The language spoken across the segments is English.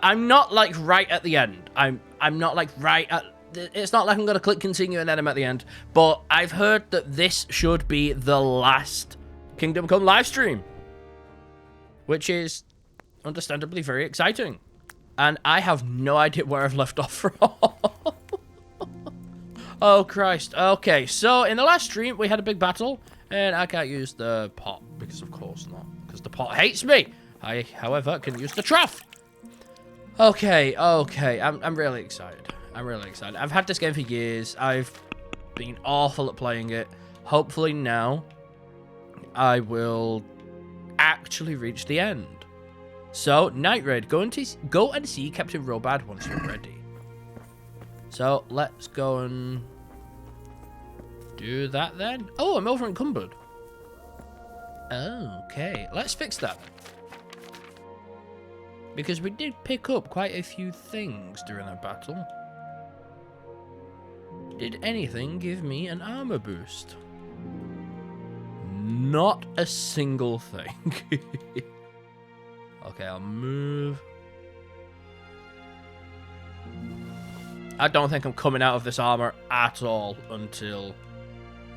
I'm not like right at the end. I'm not like right at. It's not like I'm gonna click continue and then I'm at the end. But I've heard that this should be the last Kingdom Come live stream, which is understandably very exciting. And I have no idea where I've left off from. Oh Christ. Okay, so in the last stream we had a big battle, and I can't use the pot because of course not, because the pot hates me. I, however, can use the trough. Okay, I'm really excited. I'm really excited. I've had this game for years. I've been awful at playing it. Hopefully now I will actually reach the end. So, Night Raid, go and see Captain Robad once you're ready. So, let's go and do that then. Oh, I'm over encumbered. Okay, let's fix that. Because we did pick up quite a few things during that battle. Did anything give me an armor boost? Not a single thing. Okay, I'll move. I don't think I'm coming out of this armor at all until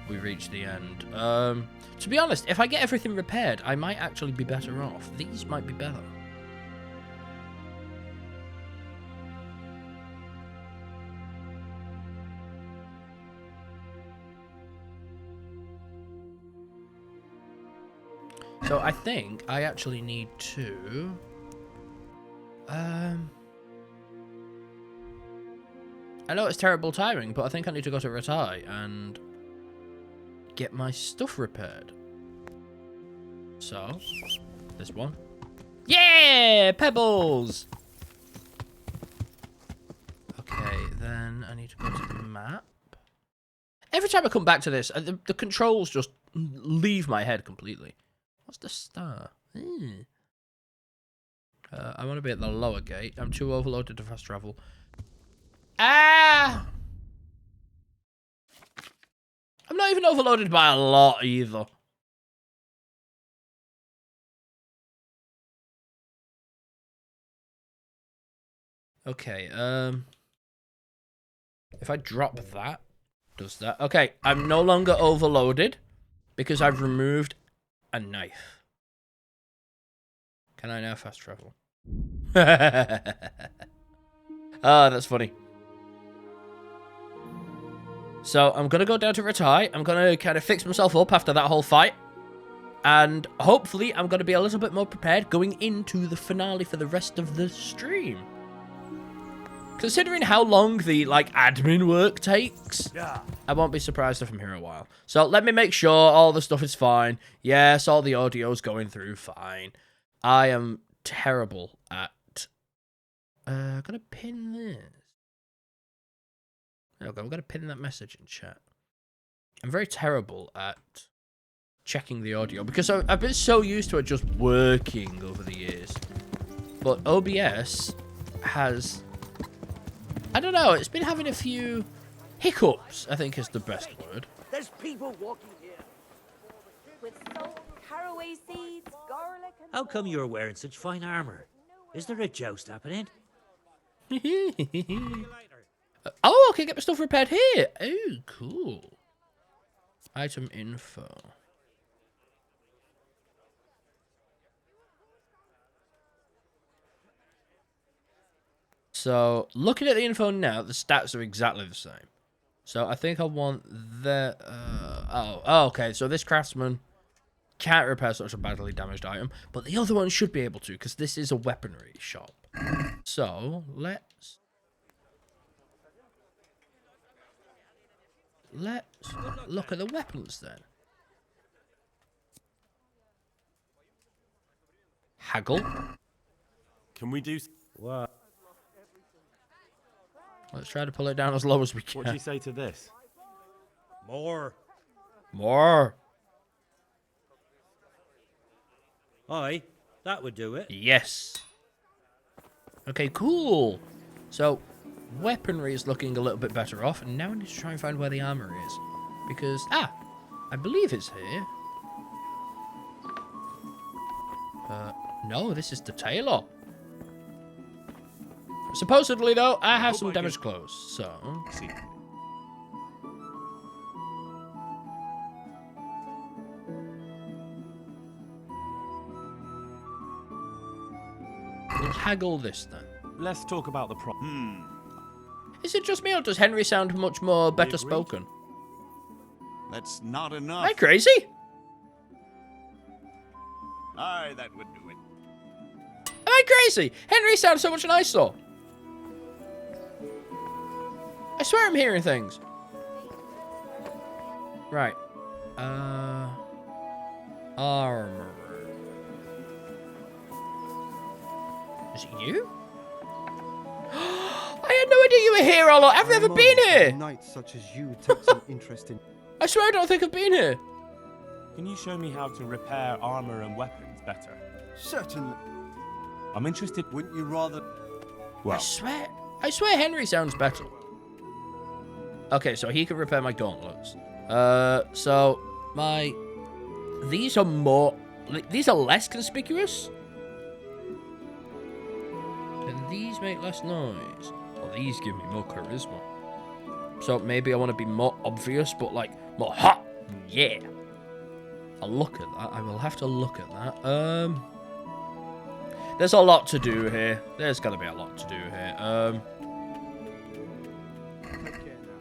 we reach the end. To be honest, if I get everything repaired, I might actually be better off. These might be better. So I think I actually need to... I know it's terrible timing, but I think I need to go to Rhexah and get my stuff repaired. So, this one. Yeah! Pebbles! Okay, then I need to go to the map. Every time I come back to this, the controls just leave my head completely. What's the star? I want to be at the lower gate. I'm too overloaded to fast travel. Ah! I'm not even overloaded by a lot either. Okay, if I drop that, does that? Okay, I'm no longer overloaded because I've removed a knife. Can I now fast travel? Ah, that's funny. So I'm going to go down to Rhexah. I'm going to kind of fix myself up after that whole fight. And hopefully I'm going to be a little bit more prepared going into the finale for the rest of the stream. Considering how long the, like, admin work takes, I won't be surprised if I'm here a while. So let me make sure all the stuff is fine. Yes, all the audio's going through fine. I am terrible at... I'm going to pin this. Okay, I'm going to pin that message in chat. I'm very terrible at checking the audio because I've been so used to it just working over the years. But OBS has... I don't know, it's been having a few hiccups, I think is the best word. There's people walking here. With salt, caraway seeds, garlic, and... How come you're wearing such fine armor? Is there a joust happening? Oh, I can get my stuff repaired here. Oh, cool. Item info. So, looking at the info now, the stats are exactly the same. So, I think I want the... oh, okay. So, this craftsman can't repair such a badly damaged item, but the other one should be able to, because this is a weaponry shop. So, let's look at the weapons then. Haggle. Can we do... What? Let's try to pull it down as low as we can. What do you say to this? More. More. Aye, that would do it. Yes. Okay, cool. So, weaponry is looking a little bit better off, and now I need to try and find where the armor is. Because, I believe it's here. No, this is the tailor. Supposedly, though, I have hope some I damaged get- clothes, so... See. We'll haggle this, then. Let's talk about the Is it just me, or does Henry sound much more better agreed. spoken? That's not Am enough. I crazy? Aye, that would do it. Am I crazy? Henry sounds so much nicer. I swear I'm hearing things. Right. Armor. Is it you? I had no idea you were here, Olo. I've never been here. Knights such as you take some interest in. I swear I don't think I've been here. Can you show me how to repair armor and weapons better? Certainly. I'm interested. Wouldn't you rather? Well, I swear Henry sounds better. Okay, so he can repair my gauntlets. So these are less conspicuous. And these make less noise. Well, these give me more charisma. So maybe I want to be more obvious, but like more hot. Yeah. I'll look at that. I will have to look at that. There's a lot to do here. There's got to be a lot to do here. Take care now.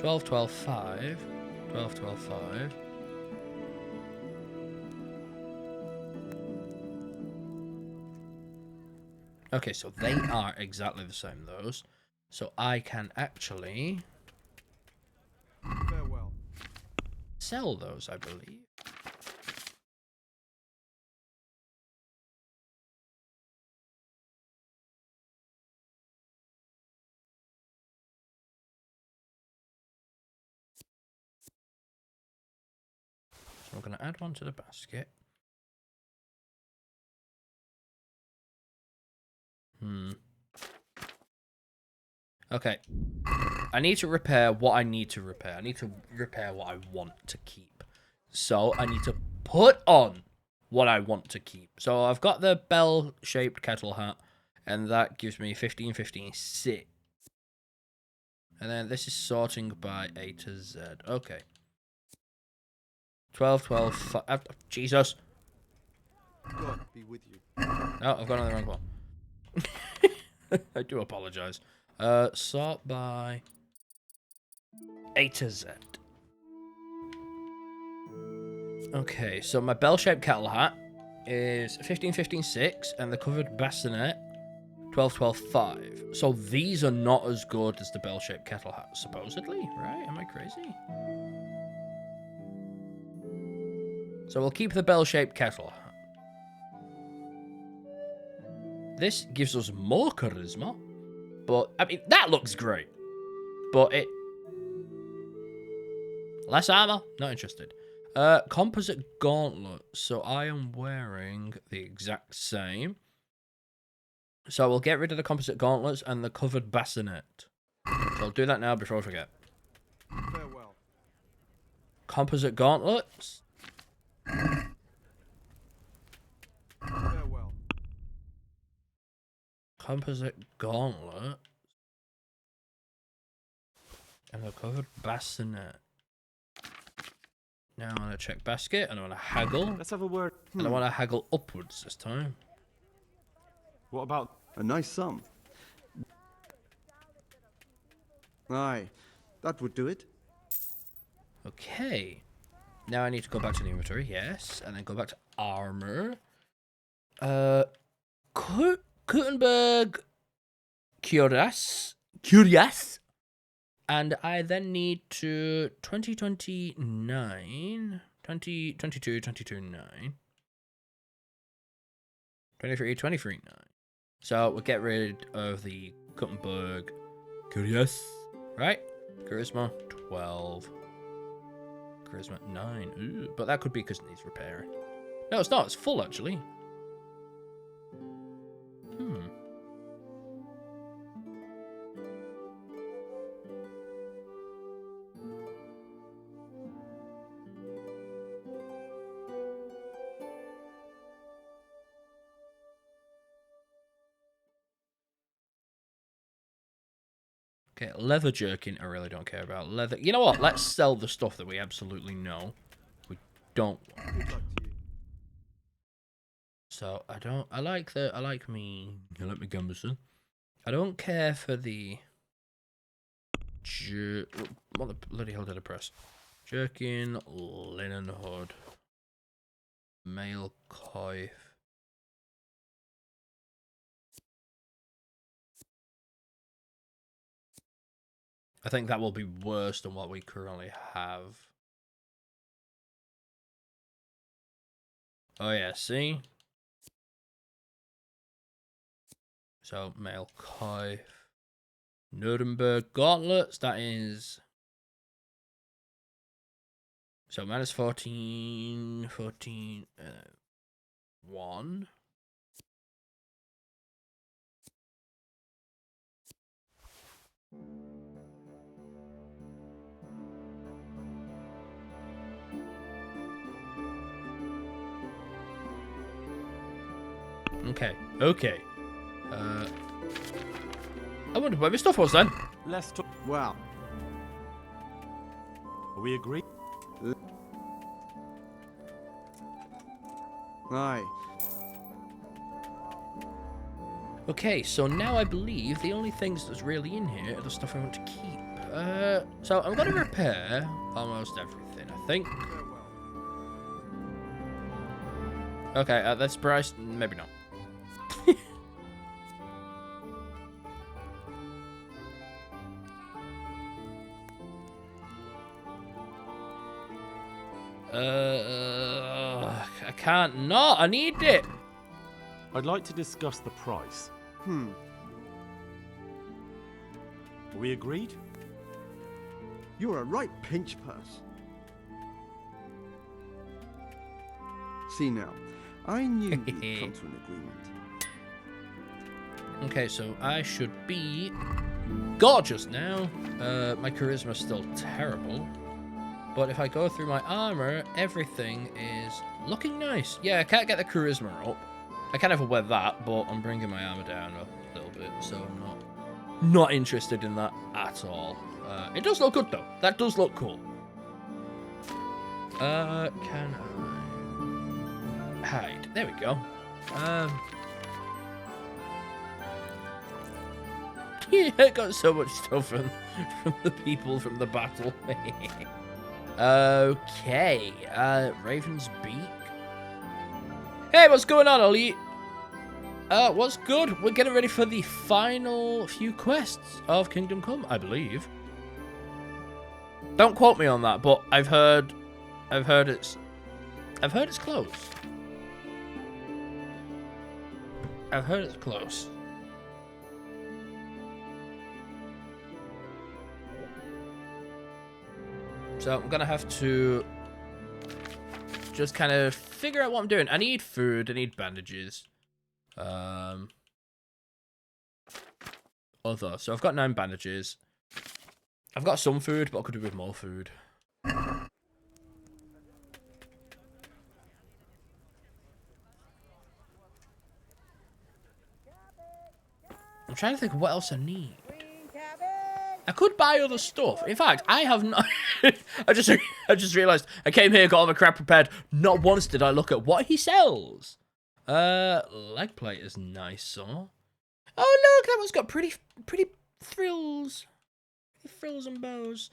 12, 12, 5. 12, 12, 5. Okay, so they are exactly the same, those. So I can actually Farewell. sell those, I believe. So I'm going to add one to the basket. Okay. I need to repair what I need to repair. I need to repair what I want to keep. So I need to put on what I want to keep. So I've got the bell-shaped kettle hat, and that gives me 15, 15, 6. And then this is sorting by A to Z. Okay. 12, 12, 5. Jesus. God be with you. No, I've gone on the wrong one. I do apologize. Sort by A to Z. Okay, so my bell-shaped kettle hat is 15, 15, 6, and the covered bassinet 12, 12, 5. So these are not as good as the bell-shaped kettle hat, supposedly, right? Am I crazy? So we'll keep the bell-shaped kettle hat. This gives us more charisma, but, I mean, that looks great. But it... Less armor? Not interested. Composite gauntlet. So I am wearing the exact same. So we'll get rid of the composite gauntlets and the covered bassinet. So I'll do that now before I forget. Farewell. Composite gauntlets. Farewell. Composite gauntlet. And the covered bassinet. Now I want to check basket, and I want to haggle. let's have a word. And I want to haggle upwards this time. What about? A nice sum. Aye, that would do it. Okay. Now I need to go back to the inventory, yes. And then go back to armor. Gutenberg Curious. And I then need to 2029, 2022, 22, 9. 23, 23, 9. So we'll get rid of the Gutenberg Curious. Right? Charisma 12. Charisma 9. Ooh, but that could be because it needs repairing. No, it's not. It's full, actually. Okay, leather jerkin, I really don't care about. Leather... You know what? Let's sell the stuff that we absolutely know we don't want. Good luck to you. So, I like me Gumberson. I don't care for the... What the bloody hell did I press? Jerkin, linen hood, mail coif. I think that will be worse than what we currently have. Oh yeah, see? So, mail coif. Nuremberg gauntlets, that is... So, minus 14, 1. Okay, okay. I wonder where my stuff was then. Let's talk. Wow. Are we agreed? Aye. Okay, so now I believe the only things that's really in here are the stuff I want to keep. So I'm going to repair almost everything, I think. Okay, at this price, maybe not. I can't not. I need it. I'd like to discuss the price. Are we agreed? You're a right pinch purse. See now, I knew we'd come to an agreement. Okay, so I should be gorgeous now. My charisma's still terrible. But if I go through my armor, everything is looking nice. Yeah, I can't get the charisma up. I can never wear that, but I'm bringing my armor down a little bit, so I'm not interested in that at all. It does look good though. That does look cool. Can I hide? There we go. Yeah, I got so much stuff from the people from the battle. Okay, Raven's Beak. Hey, what's going on, Elite? What's good? We're getting ready for the final few quests of Kingdom Come, I believe. Don't quote me on that, but I've heard it's close. I've heard it's close. So I'm gonna have to just kind of figure out what I'm doing. I need food, I need bandages. Other. So I've got 9 bandages. I've got some food, but I could do with more food. I'm trying to think of what else I need. I could buy other stuff. In fact, I have not. I just realized I came here, got all my crap prepared. Not once did I look at what he sells. Leg plate is nice, so. Oh look, that one's got pretty frills, frills and bows.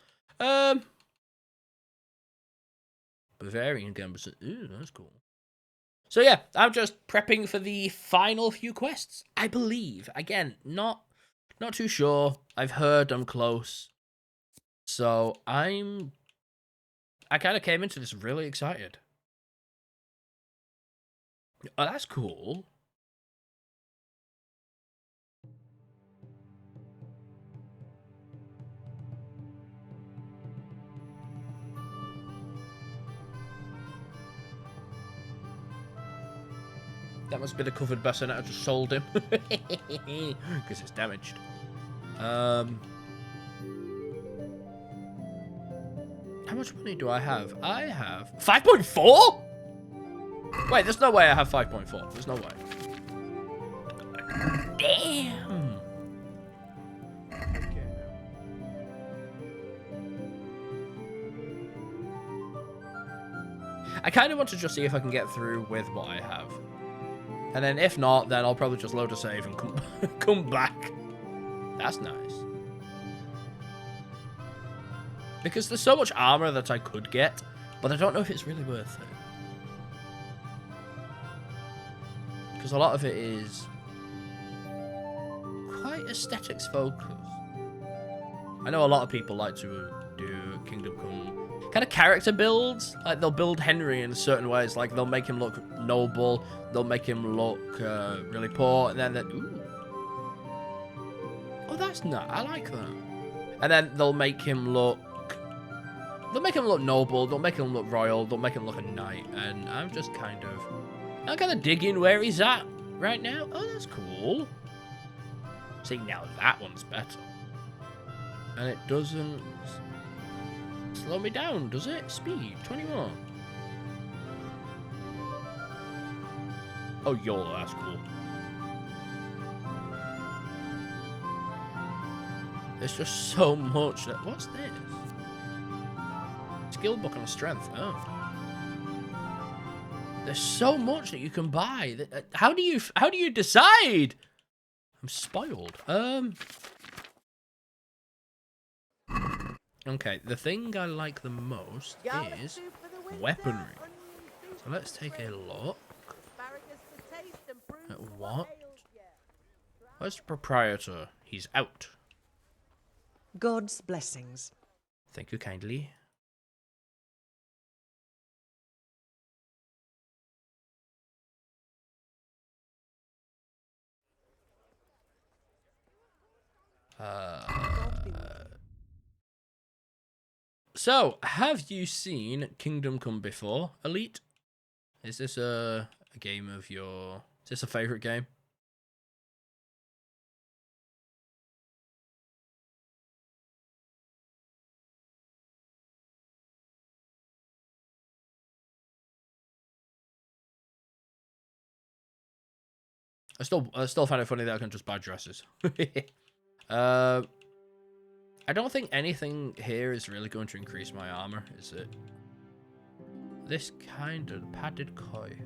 Bavarian gambits. Ooh, that's cool. So yeah, I'm just prepping for the final few quests. I believe. Again, not too sure. I've heard I'm close. So I kind of came into this really excited. Oh, that's cool. That must be the covered bassinet I just sold him. Because it's damaged. How much money do I have? I have 5.4? Wait, there's no way I have 5.4. There's no way. Damn. I kind of want to just see if I can get through with what I have. And then if not, then I'll probably just load a save and come back. That's nice. Because there's so much armor that I could get, but I don't know if it's really worth it. Because a lot of it is quite aesthetics focused. I know a lot of people like to do Kingdom Come kind of character builds. Like they'll build Henry in certain ways. Like they'll make him look noble, they'll make him look really poor, and then ooh. Oh, that's nice. I like that. And then they'll make him look. They'll make him look noble. They'll make him look royal. They'll make him look a knight. And I'm just kind of digging where he's at right now. Oh, that's cool. See, now that one's better. And it doesn't slow me down, does it? Speed, 21. Oh, YOLO, that's cool. There's just so much. What's this? Skill book on strength. Oh. There's so much that you can buy. How do you decide? I'm spoiled. Okay, the thing I like the most is weaponry. So let's take a look at what? Where's the proprietor? He's out. God's blessings. Thank you kindly. So, have you seen Kingdom Come before, Elite? Is this a game of your... Is this a favourite game? I still find it funny that I can just buy dresses. I don't think anything here is really going to increase my armor, is it? This kind of padded coif.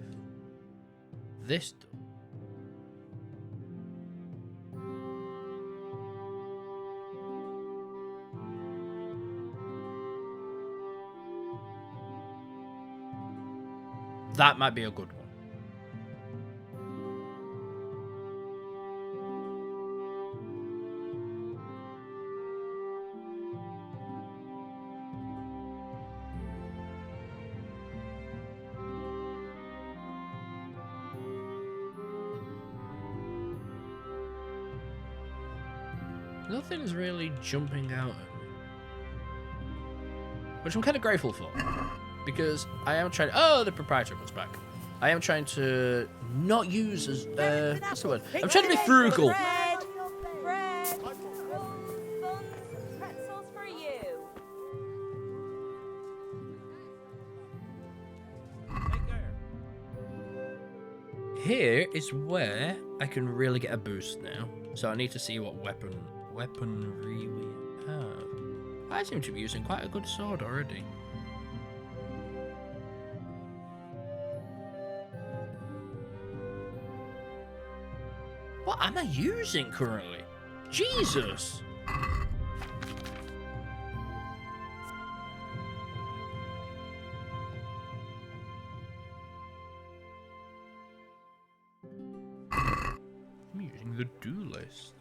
This. That might be a good one. Nothing's really jumping out at me. Which I'm kind of grateful for. Because I am trying... Oh, the proprietor comes back. I am trying to not use as... what's the word? I'm trying to be frugal. Bread, buns, pretzels for you. Here is where I can really get a boost now. So I need to see what weaponry we have. I seem to be using quite a good sword already. What am I using currently? Jesus! I'm using the duelist.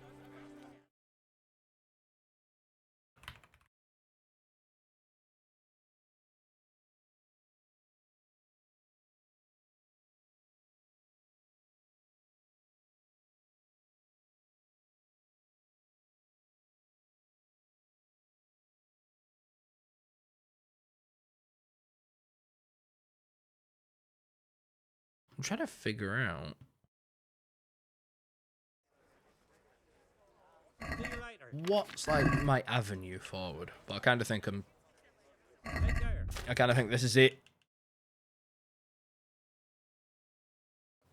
I'm trying to figure out what's like my avenue forward, but I kind of think this is it.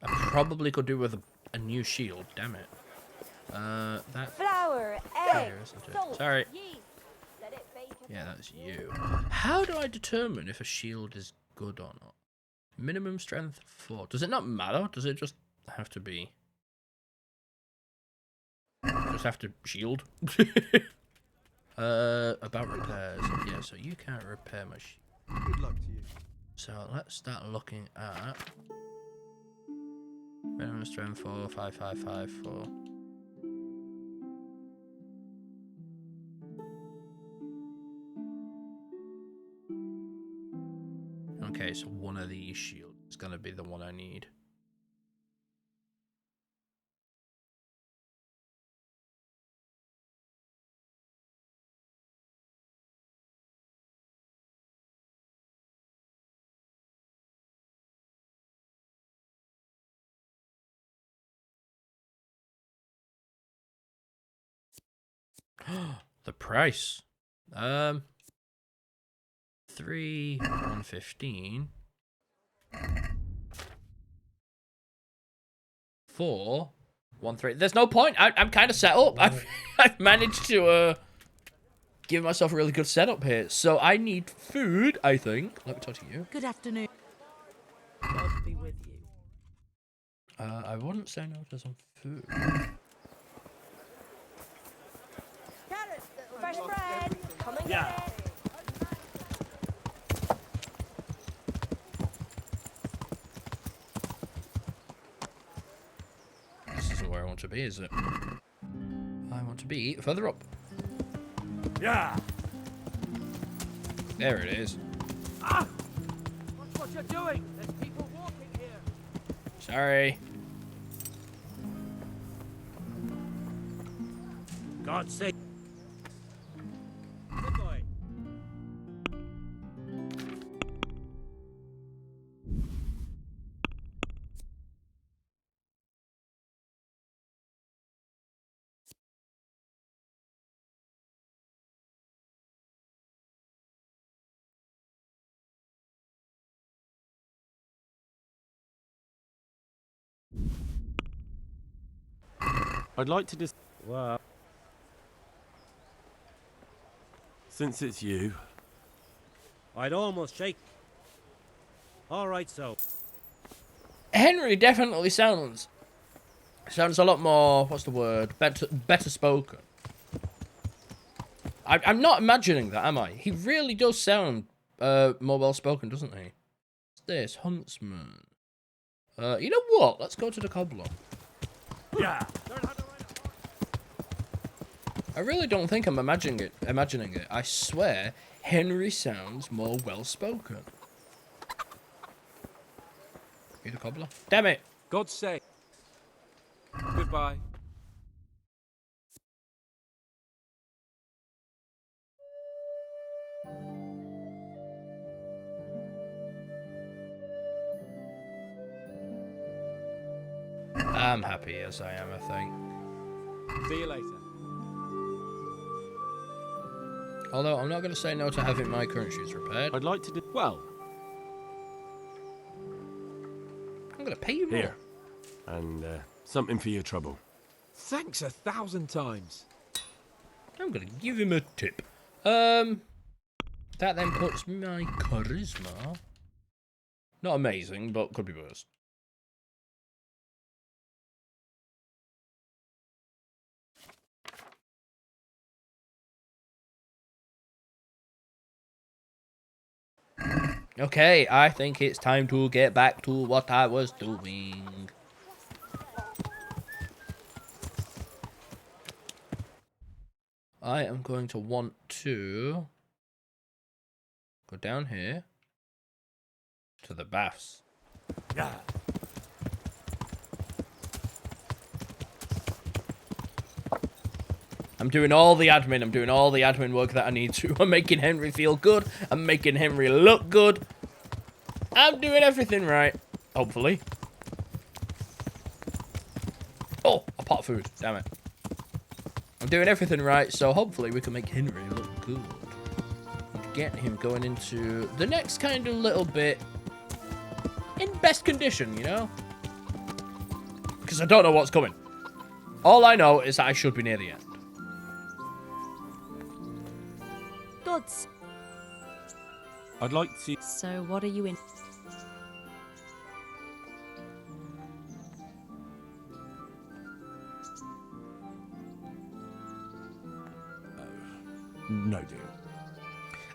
I probably could do with a new shield. Damn it. That Flour, egg, salt, sorry. yeast. Let it bake. Yeah, that's you. How do I determine if a shield is good or not? Minimum strength 4. Does it not matter? Does it just have to be... Just have to shield? About repairs. Yeah, so you can't repair my shield. Good luck to you. So let's start looking at... Minimum strength 4, 5, 5, 5, 4. Okay, so one of these shields is going to be the one I need. The price. 3, 115. 4, 1, 3. There's no point. I'm kind of set up. I've managed to give myself a really good setup here. So I need food, I think. Let me talk to you. Good afternoon. God be with you. I wouldn't say no to some food. Fresh bread. Come and Yeah. get it. This isn't where I want to be, is it? I want to be further up. Yeah. There it is. Ah! Watch what you're doing. There's people walking here. Sorry. God's sake. Good boy. I'd like to just... Well, Since it's you, I'd almost shake. All right, so. Henry definitely sounds a lot more, what's the word, better spoken. I'm not imagining that, am I? He really does sound more well spoken, doesn't he? What's this? Huntsman. You know what? Let's go to the cobbler. Yeah. I really don't think I'm imagining it. I swear, Henry sounds more well spoken. You the cobbler? Damn it! God's sake. Goodbye. I'm happy as I am, I think. See you later. Although, I'm not going to say no to having my current shoes repaired. I'd like to do... Well, I'm going to pay you more. Here. And something for your trouble. thanks 1,000 times. I'm going to give him a tip. That then puts my charisma... Not amazing, but could be worse. Okay, I think it's time to get back to what I was doing. I am going to want to go down here to the baths. Yeah. I'm doing all the admin. I'm doing all the admin work that I need to. I'm making Henry feel good. I'm making Henry look good. I'm doing everything right. Hopefully. Oh, a pot of food. Damn it. I'm doing everything right, so hopefully we can make Henry look good. Get him going into the next kind of little bit in best condition, you know? Because I don't know what's coming. All I know is that I should be near the end. God's. I'd like to... So what are you in? No deal.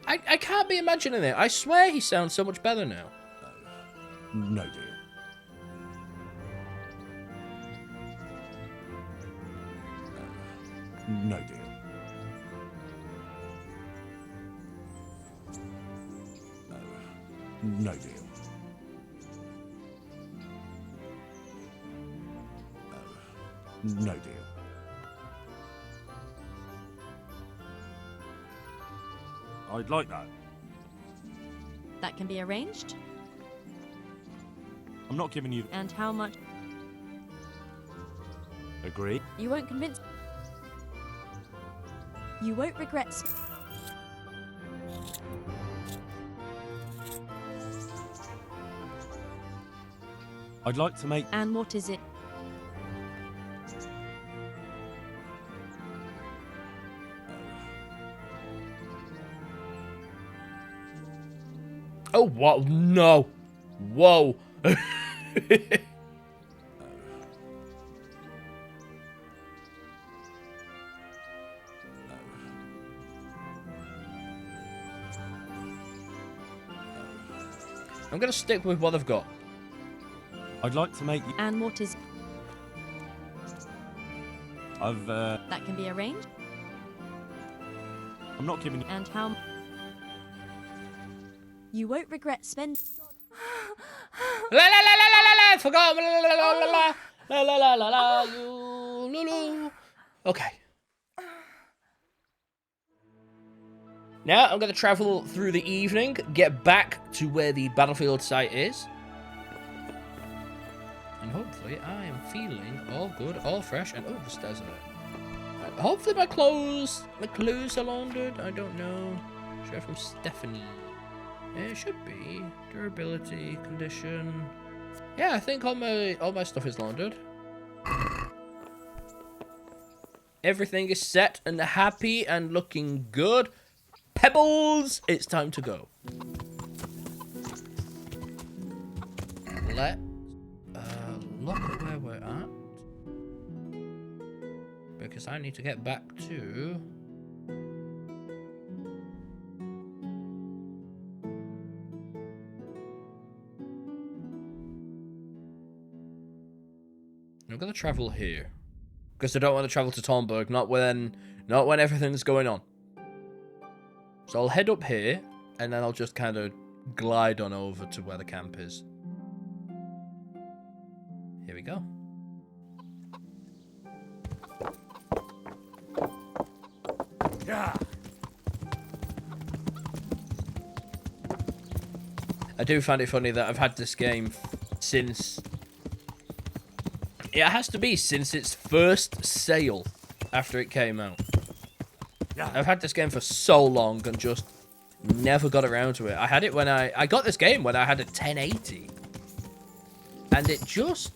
I can't be imagining it. I swear he sounds so much better now. No deal. No deal. No deal. No deal. I'd like that. That can be arranged. I'm not giving you... And how much? Agree? You won't convince. You won't regret. I'd like to make... And what is it? Oh, what? No. Whoa. I'm going to stick with what I've got. I'd like to make... And what is? I've, That can be arranged. I'm not giving you... And how? You won't regret spending. La la la la la la la. Forgot. La la la la la la la la la. You lulu. Okay. Now I'm going to travel through the evening, get back to where the battlefield site is. And hopefully I am feeling all good, all fresh, and oh, the stairs are there. And hopefully my clothes are laundered. I don't know. Share from Stephanie. It should be. Durability, condition. Yeah, I think all my stuff is laundered. Everything is set and happy and looking good. Pebbles, it's time to go. Let's look at where we're at. Because I need to get back to... I'm gonna travel here. Because I don't want to travel to Tornberg, not when everything's going on. So I'll head up here, and then I'll just kind of glide on over to where the camp is. Here we go. Yeah. I do find it funny that I've had this game since... It has to be since its first sale after it came out. Yeah. I've had this game for so long and just never got around to it. I had it when I got this game when I had a 1080. And it just...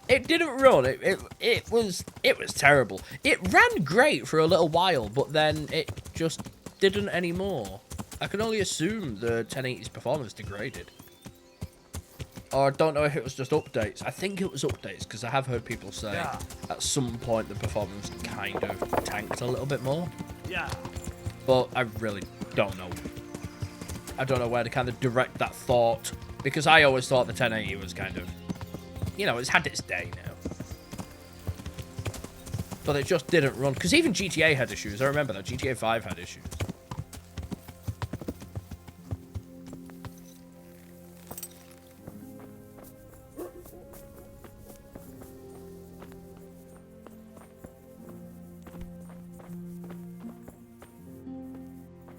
It didn't run. It was terrible. It ran great for a little while, but then it just didn't anymore. I can only assume the 1080's performance degraded. Or I don't know if it was just updates. I think it was updates, because I have heard people say at some point the performance kind of tanked a little bit more. Yeah. But I really don't know. I don't know where to kind of direct that thought, because I always thought the 1080 was kind of, you know, it's had its day now. But it just didn't run, because even GTA had issues. I remember that. GTA 5 had issues.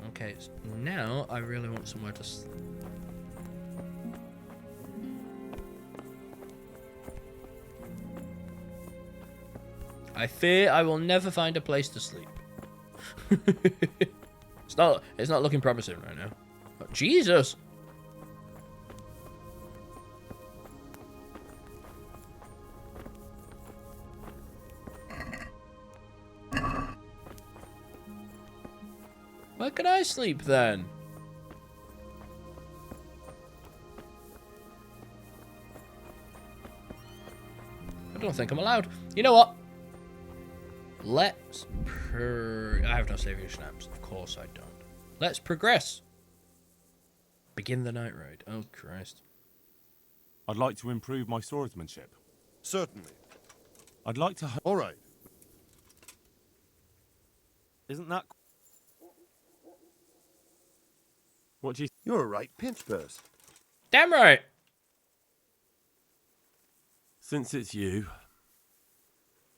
Okay, so now I really want somewhere to sleep. I fear I will never find a place to sleep. It's not looking promising right now. Oh, Jesus! Where can I sleep then? I don't think I'm allowed. You know what? Let's I have no saving snaps. Of course I don't. Let's progress. Begin the night raid. Oh, Christ. I'd like to improve my swordsmanship. Certainly. I'd like to... All right. Isn't that... What do you... You're a right pinch purse. Damn right. Since it's you...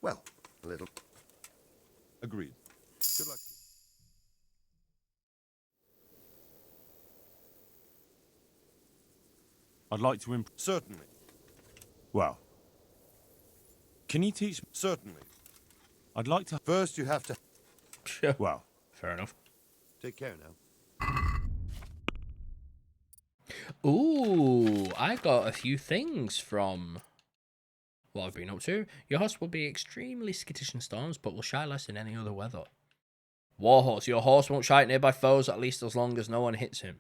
Well, a little. Agreed. Good luck. I'd like to improve... Certainly. Well... Can you teach... Certainly. I'd like to... First, you have to. Sure. Well... Fair enough. Take care now. Ooh, I got a few things from what I've been up to. Your horse will be extremely skittish in storms, but will shy less in any other weather. Warhorse, your horse won't shy at nearby foes at least as long as no one hits him.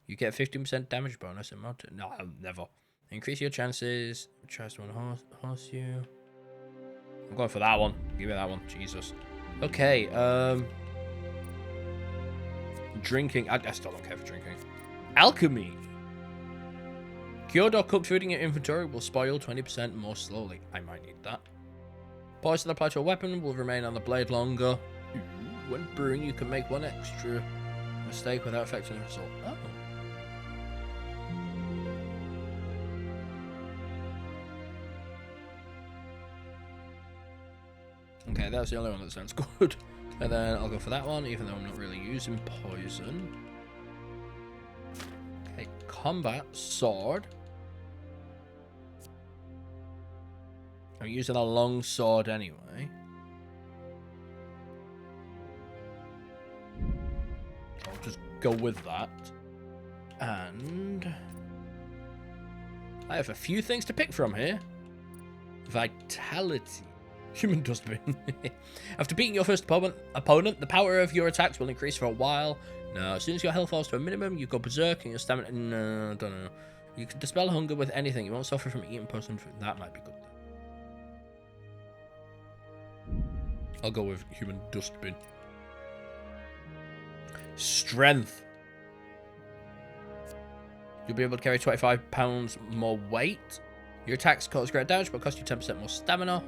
You get 15% damage bonus in mod. No, never. Increase your chances. Tries to horse you. I'm going for that one. Give me that one. Jesus. Okay, drinking. I still don't care for drinking. Alchemy. Cured or cooked food in your inventory will spoil 20% more slowly. I might need that. Poison applied to a weapon will remain on the blade longer. When brewing, you can make one extra mistake without affecting the result. Oh. Okay, that's the only one that sounds good. And then I'll go for that one, even though I'm not really using poison. Okay, combat sword. I'm using a long sword anyway. I'll just go with that. And I have a few things to pick from here. Vitality. Human dustbin. After beating your first opponent, the power of your attacks will increase for a while. No, as soon as your health falls to a minimum, you go berserk and your stamina... No, I don't know. You can dispel hunger with anything. You won't suffer from eating poison food. That might be good. I'll go with human dustbin. Strength. You'll be able to carry 25 pounds more weight. Your attacks cause great damage, but cost you 10% more stamina.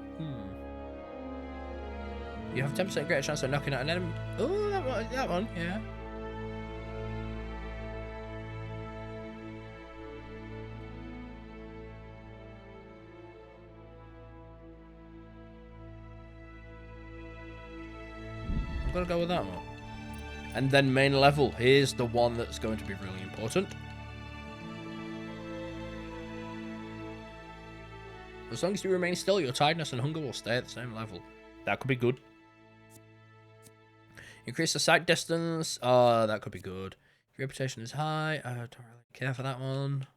You have 10% greater chance of knocking out an enemy. Oh, that one, yeah. I'm gonna go with that one. And then main level. Here's the one that's going to be really important. As long as you remain still, your tiredness and hunger will stay at the same level. That could be good. Increase the sight distance. Oh, that could be good. If your reputation is high, I don't really care for that one.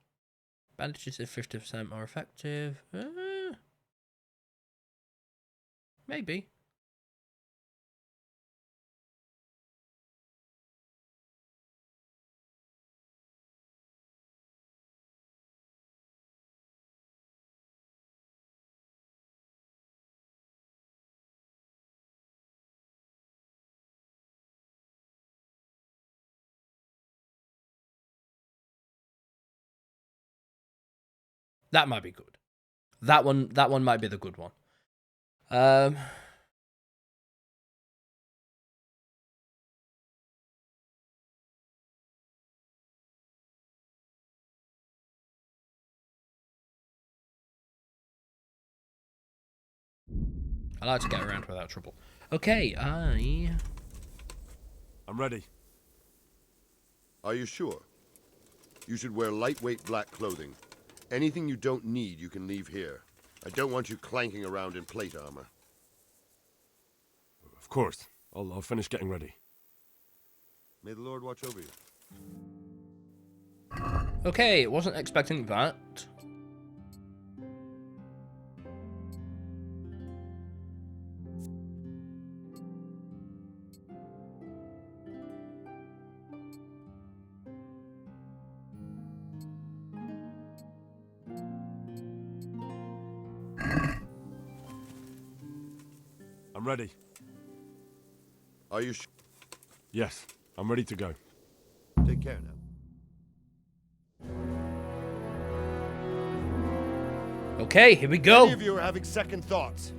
Bandages is 50% more effective. Maybe. That might be good. That one might be the good one. I like to get around without trouble. Okay, I'm ready. Are you sure? You should wear lightweight black clothing. Anything you don't need, you can leave here. I don't want you clanking around in plate armor. Of course. I'll finish getting ready. May the Lord watch over you. Okay, wasn't expecting that. I'm ready. Are you sure? Yes, I'm ready to go. Take care now. Okay, here we Any go. of you are having second thoughts.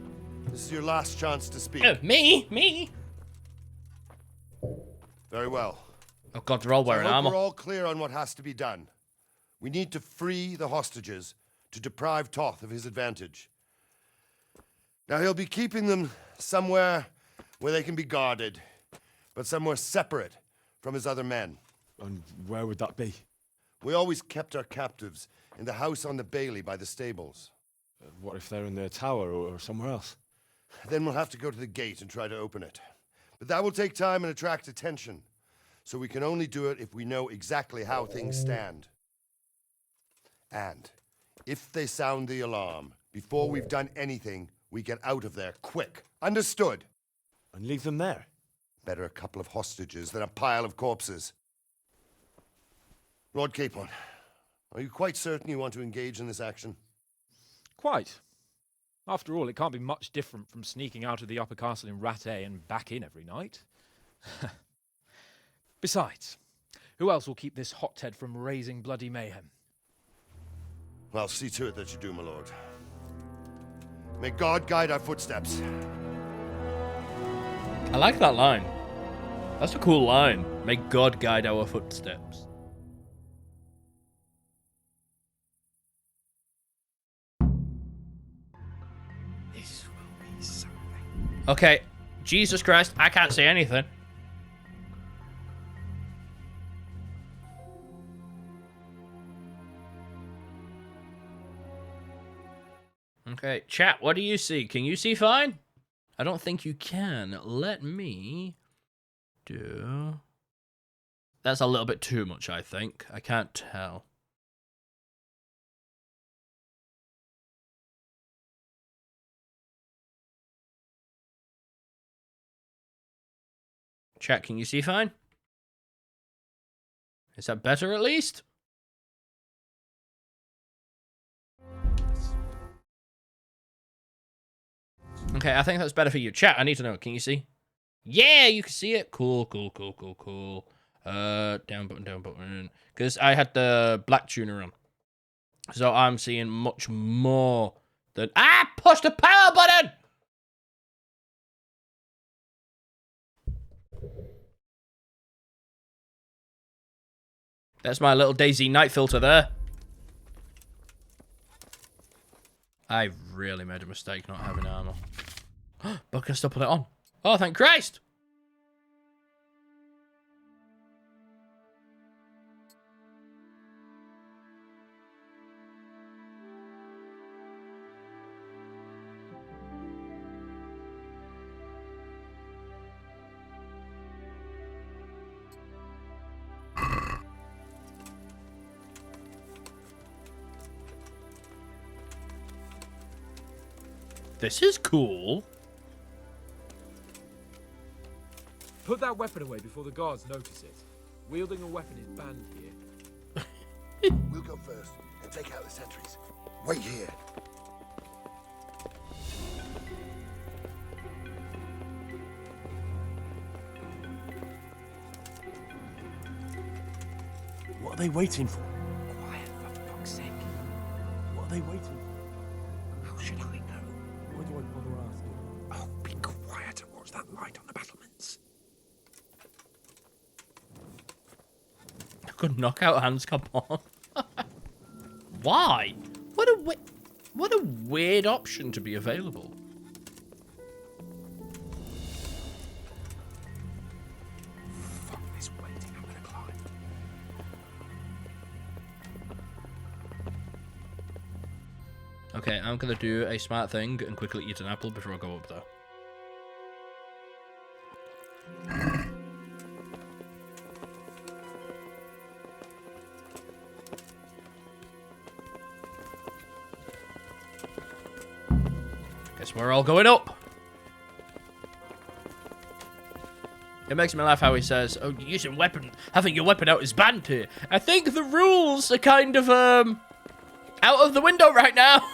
This is your last chance to speak. Me? Very well. Oh god, they're all So I wearing hope armor. we're all clear on what has to be done. We need to free the hostages to deprive Toth of his advantage. Now he'll be keeping them somewhere where they can be guarded, but somewhere separate from his other men. And where would that be? We always kept our captives in the house on the Bailey by the stables. What if they're in their tower or somewhere else? Then we'll have to go to the gate and try to open it. But that will take time and attract attention. So we can only do it if we know exactly how things stand. And if they sound the alarm, before we've done anything, we get out of there quick. Understood? And leave them there? Better a couple of hostages than a pile of corpses. Lord Capon, are you quite certain you want to engage in this action? Quite. After all, it can't be much different from sneaking out of the upper castle in Rattay and back in every night. Besides, who else will keep this hothead from raising bloody mayhem? I'll see to it that you do, my lord. May God guide our footsteps. I like that line. That's a cool line. May God guide our footsteps. This will be something. Okay, Jesus Christ, I can't say anything. Okay, chat, what do you see? Can you see fine? I don't think you can. Let me do... That's a little bit too much, I think. I can't tell. Chat, can you see fine? Is that better at least? Okay, I think that's better for you. Chat, I need to know. Can you see? Yeah, you can see it. Cool. Down button. Because I had the black tuner on. So I'm seeing much more than... Ah! Push the power button! That's my little Daisy night filter there. I really made a mistake not having armor. But I can still put it on. Oh, thank Christ! This is cool. Put that weapon away before the guards notice it. Wielding a weapon is banned here. We'll go first and take out the sentries. Wait here. What are they waiting for? Quiet, for fuck's sake. What are they waiting for? How should I know? Why do I bother asking? Oh, be quiet and watch that light on the battlements. Good knockout hands, come on. Why? What a weird option to be available. Fuck this waiting, I'm gonna climb. Okay, I'm gonna do a smart thing and quickly eat an apple before I go up there. Guess we're all going up. It makes me laugh how he says, "Oh, using having your weapon out is banned here." I think the rules are kind of out of the window right now.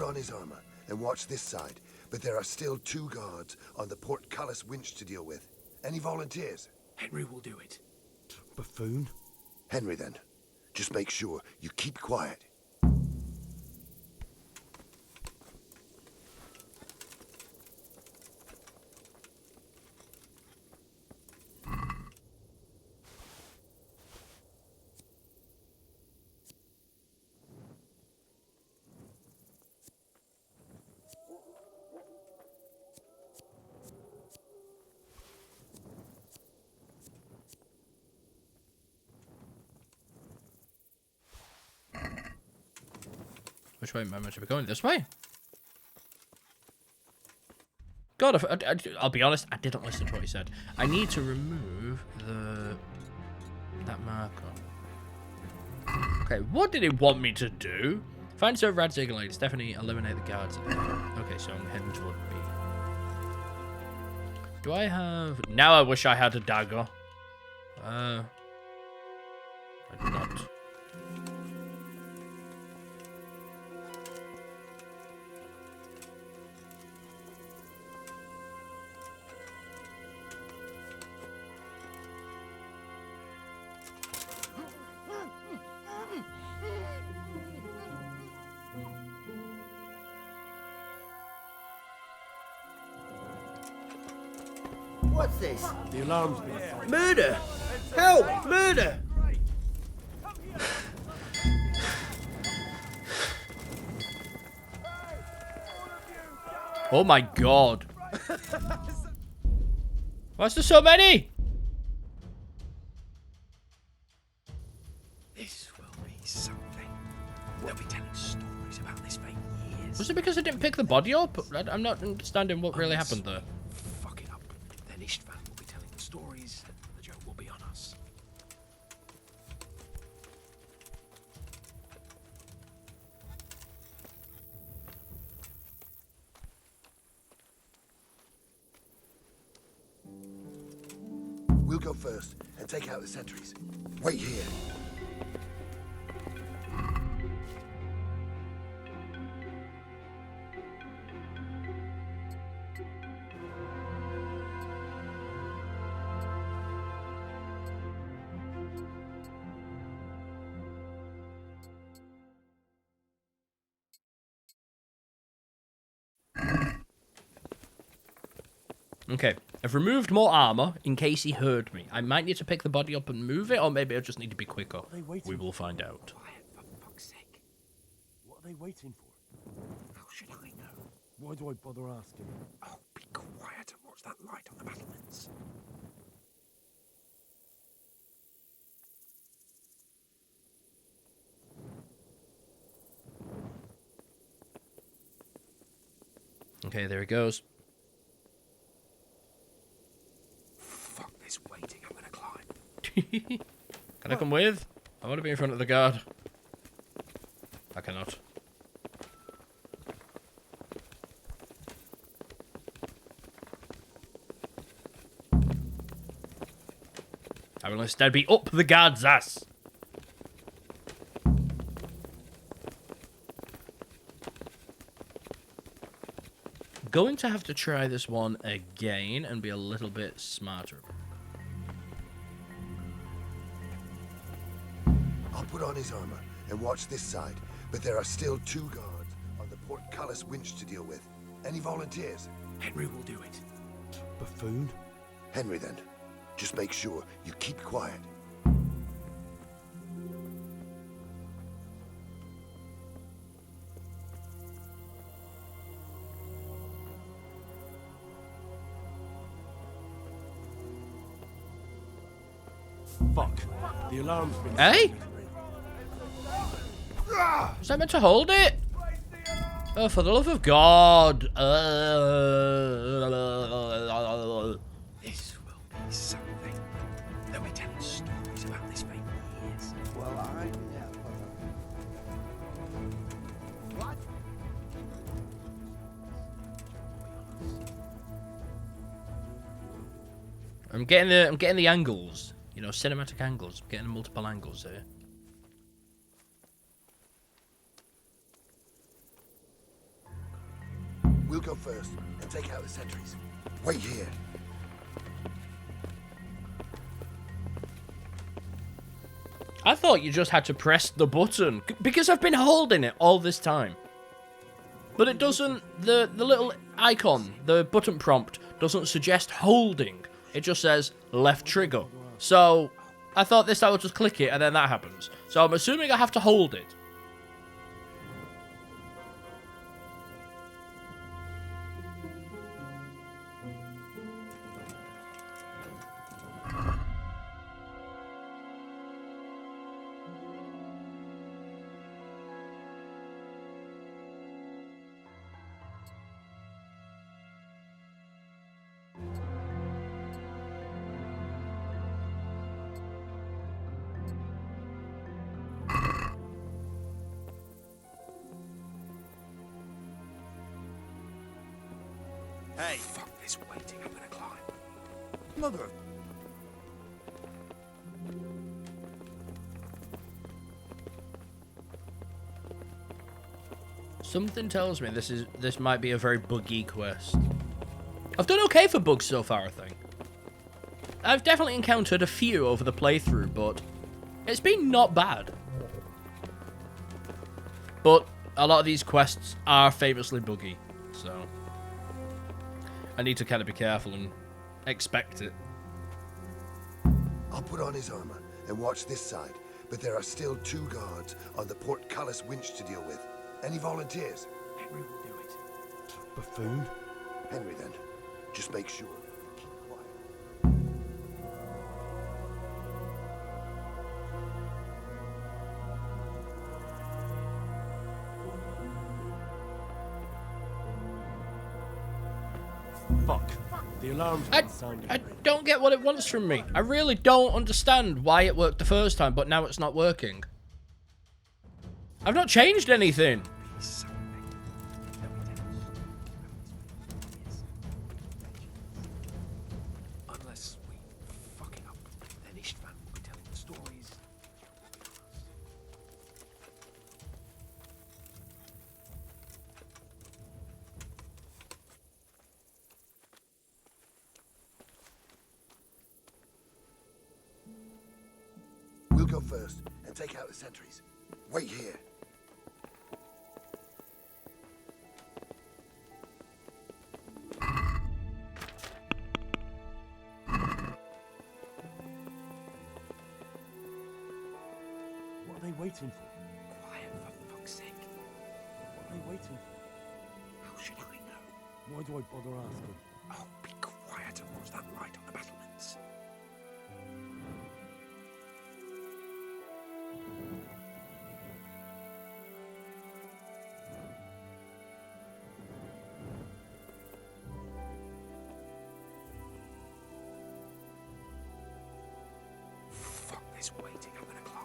on his armor and watch this side, but there are still 2 guards on the portcullis winch to deal with. Any volunteers? Henry will do it. Buffoon? Henry, then. Just make sure you keep quiet. Which way am I meant to be going? This way? God, I'll be honest, I didn't listen to what he said. I need to remove that marker. Okay, what did he want me to do? Find Sir Rhexah and Lady Stephanie, eliminate the guards. Okay, so I'm heading toward B. Do I have... Now I wish I had a dagger. I do not. What's this? The alarm's been... Murder! Help! Murder! Oh my god. Why's there so many? This will be something. They'll be telling stories about this for years. Was it because I didn't pick the body up? I'm not understanding what really Unless happened there. Fuck it up. Then Istvan will be telling the stories, and the joke will be on us. We'll go first and take out the sentries. Wait here. Okay, I've removed more armor in case he heard me. I might need to pick the body up and move it, or maybe I just need to be quicker. We will find out. Quiet, for fuck's sake. What are they waiting for? How should I know? Why do I bother asking? Oh, be quiet and watch that light on the battlements. Okay, there he goes. Fuck this waiting, I'm gonna climb. Can I come with? I want to be in front of the guard. I cannot. I will instead be up the guard's ass. Going to have to try this one again and be a little bit smarter. I'll put on his armor and watch this side, but there are still 2 guards on the portcullis winch to deal with. Any volunteers? Henry will do it. Buffoon? Henry, then. Just make sure you keep quiet. Fuck. The alarm's been... Hey? Was I meant to hold it? Oh, for the love of God. This will be something. They'll be telling stories about this for years. Well, I... What? I'm getting the angles. You know, cinematic angles. I'm getting multiple angles here. We'll go first and take out the sentries. Wait here. I thought you just had to press the button, because I've been holding it all this time. But it doesn't, the little icon, the button prompt, doesn't suggest holding. It just says left trigger. So, I thought this time I would just click it and then that happens. So I'm assuming I have to hold it. Hey! Fuck this waiting, I'm gonna climb. Mother of... Something tells me this might be a very buggy quest. I've done okay for bugs so far, I think. I've definitely encountered a few over the playthrough, but it's been not bad. But a lot of these quests are famously buggy, so I need to kind of be careful and expect it. I'll put on his armor and watch this side, but there are still 2 guards on the portcullis winch to deal with. Any volunteers? Henry will do it. Buffoon? Henry, then. Just make sure. Keep quiet. Fuck. The alarm's been sounding. I don't get what it wants from me. I really don't understand why it worked the first time, but now it's not working. I've not changed anything. Unless we fuck it up, then Istvan will be telling the stories. We'll go first and take out the sentries. Wait here. What are they waiting for? Quiet, for fuck's sake. What are they waiting for? How should I know? Why do I bother asking? Oh, be quiet and watch that light on the battlements. Fuck this waiting, I'm gonna climb.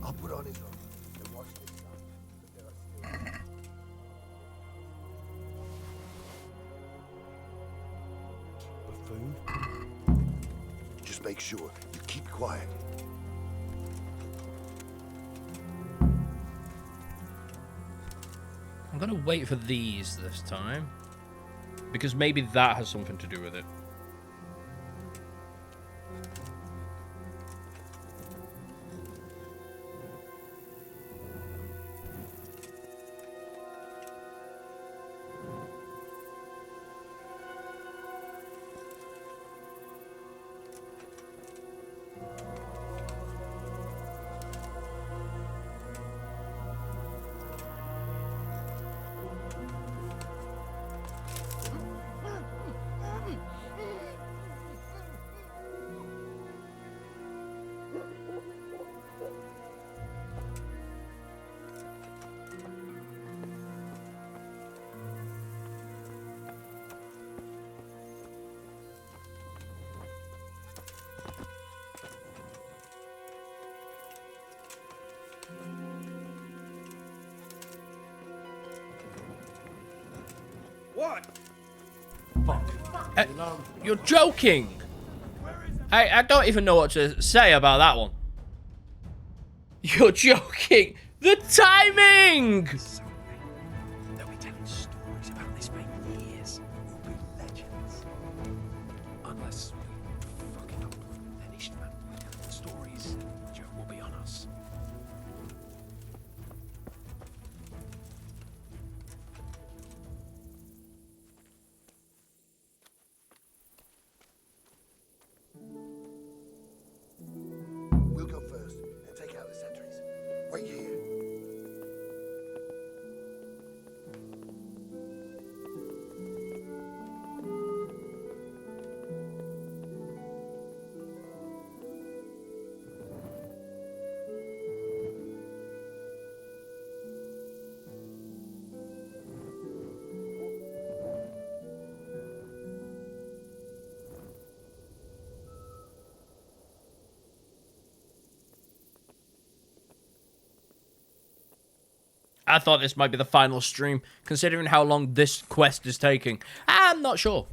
I'll put on his armor and watch this side, but there are still... Buffoon? Just make sure you keep quiet. I'm gonna wait for these this time, because maybe that has something to do with it. What? You're joking. I don't even know what to say about that one. You're joking. The timing. They'll be telling stories about this for years. We'll be legends. Unless we fuck it up, then Ishvan will tell the stories. Joe will be on us. We'll go first and take out the sentries. Wait here. I thought this might be the final stream, considering how long this quest is taking. I'm not sure.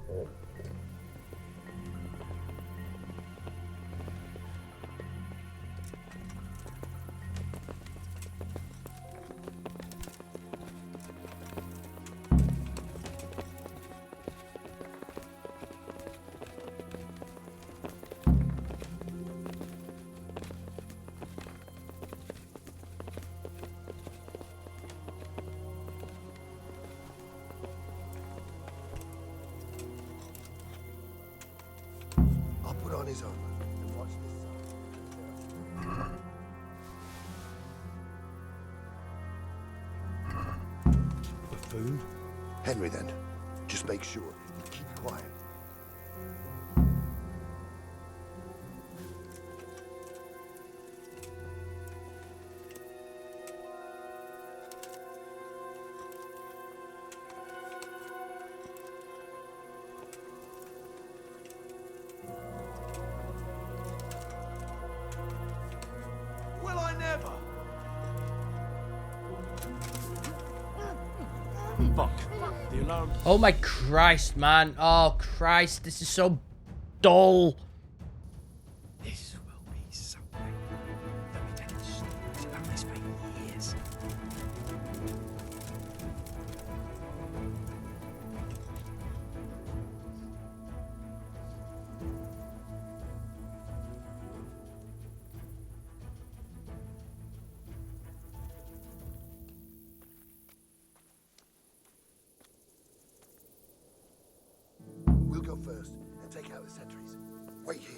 I'll put on his armor and watch this side. Buffoon? Henry, then. Just make sure you keep quiet. Will I never? Fuck. The alarm. Oh my Christ, man. Oh Christ, this is so dull. This will be something. They'll be telling stories about this for years. We'll go first and take out the sentries. Wait here.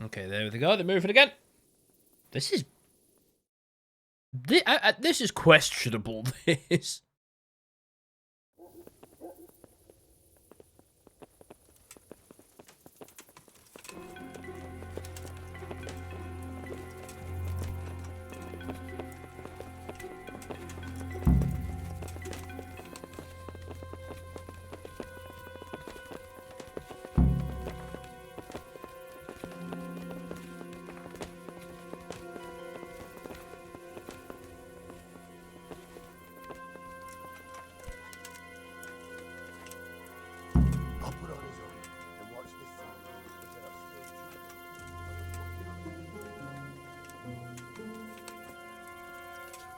Okay, there we go. They're moving again. This is... This is questionable, this. I'll put on his armor and watch this side.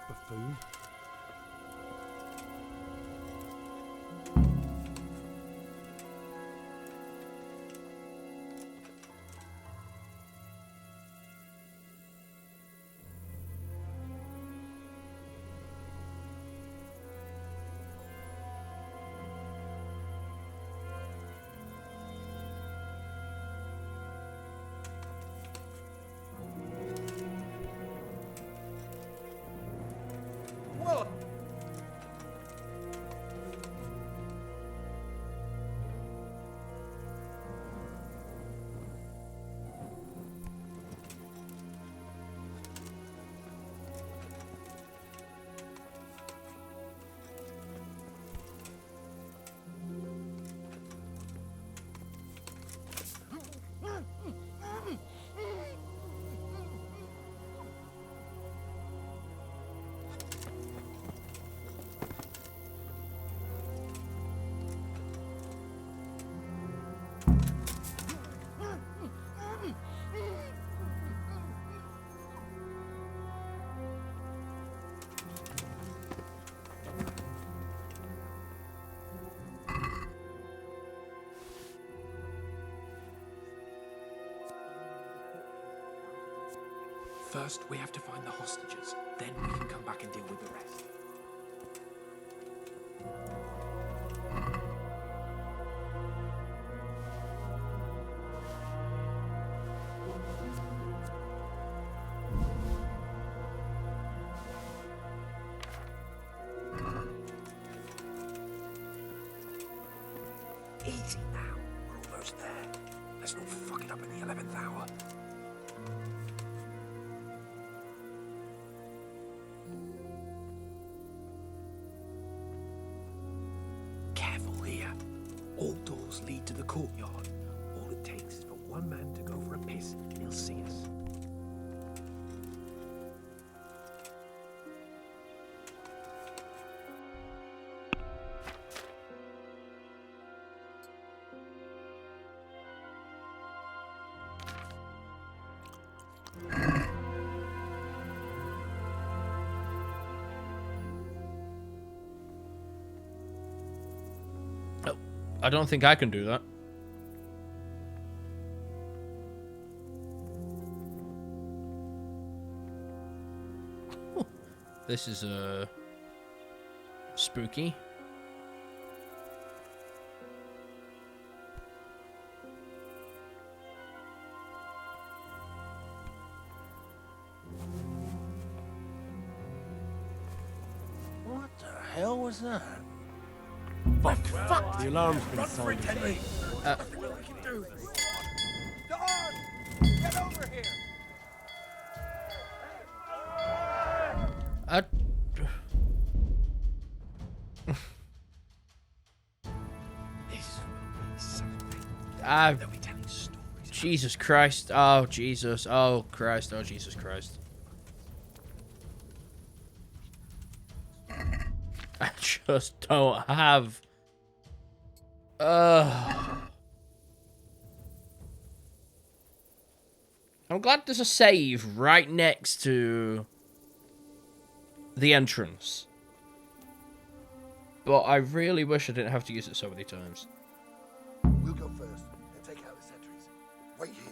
Buffoon? First, we have to find the hostages. Then we can come back and deal with the rest. Easy now. We're almost there. Let's not fuck it up in the 11th hour. Careful here. All doors lead to the courtyard. All it takes is for one man to go for a piss and he'll see us. Oh, I don't think I can do that. This is spooky. What the hell was that? The alarm's been sounded. I... They'll be telling stories. Jesus Christ. Oh, Jesus. Oh, Christ. Oh, Jesus Christ. I just don't have... I'm glad there's a save right next to the entrance. But I really wish I didn't have to use it so many times. We'll go first and take out the sentries. Wait here.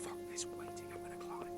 Fuck this waiting. I'm gonna climb.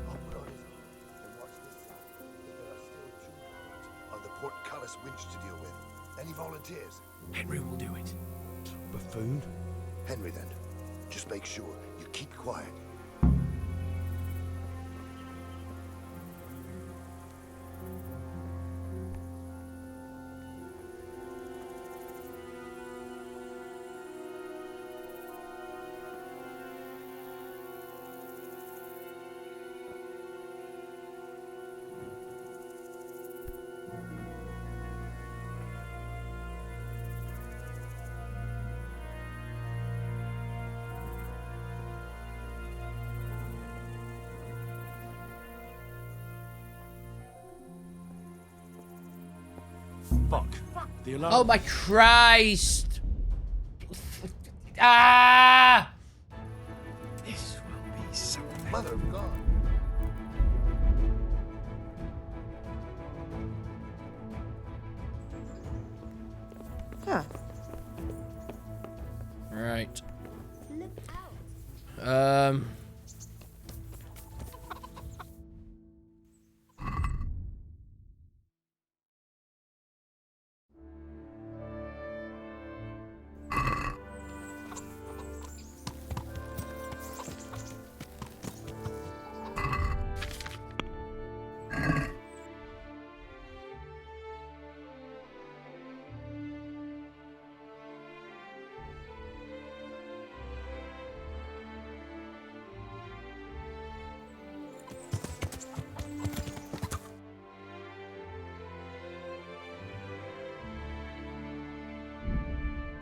I'll put on his arm and watch this side. If there are still 2 guards on the portcullis winch to deal with. Any volunteers? Henry will do it. Buffoon? Henry, then. Just make sure you keep quiet. Fuck. The alarm. Oh my Christ! Ah! This will be something. Mother of God. Huh. Right. Look out.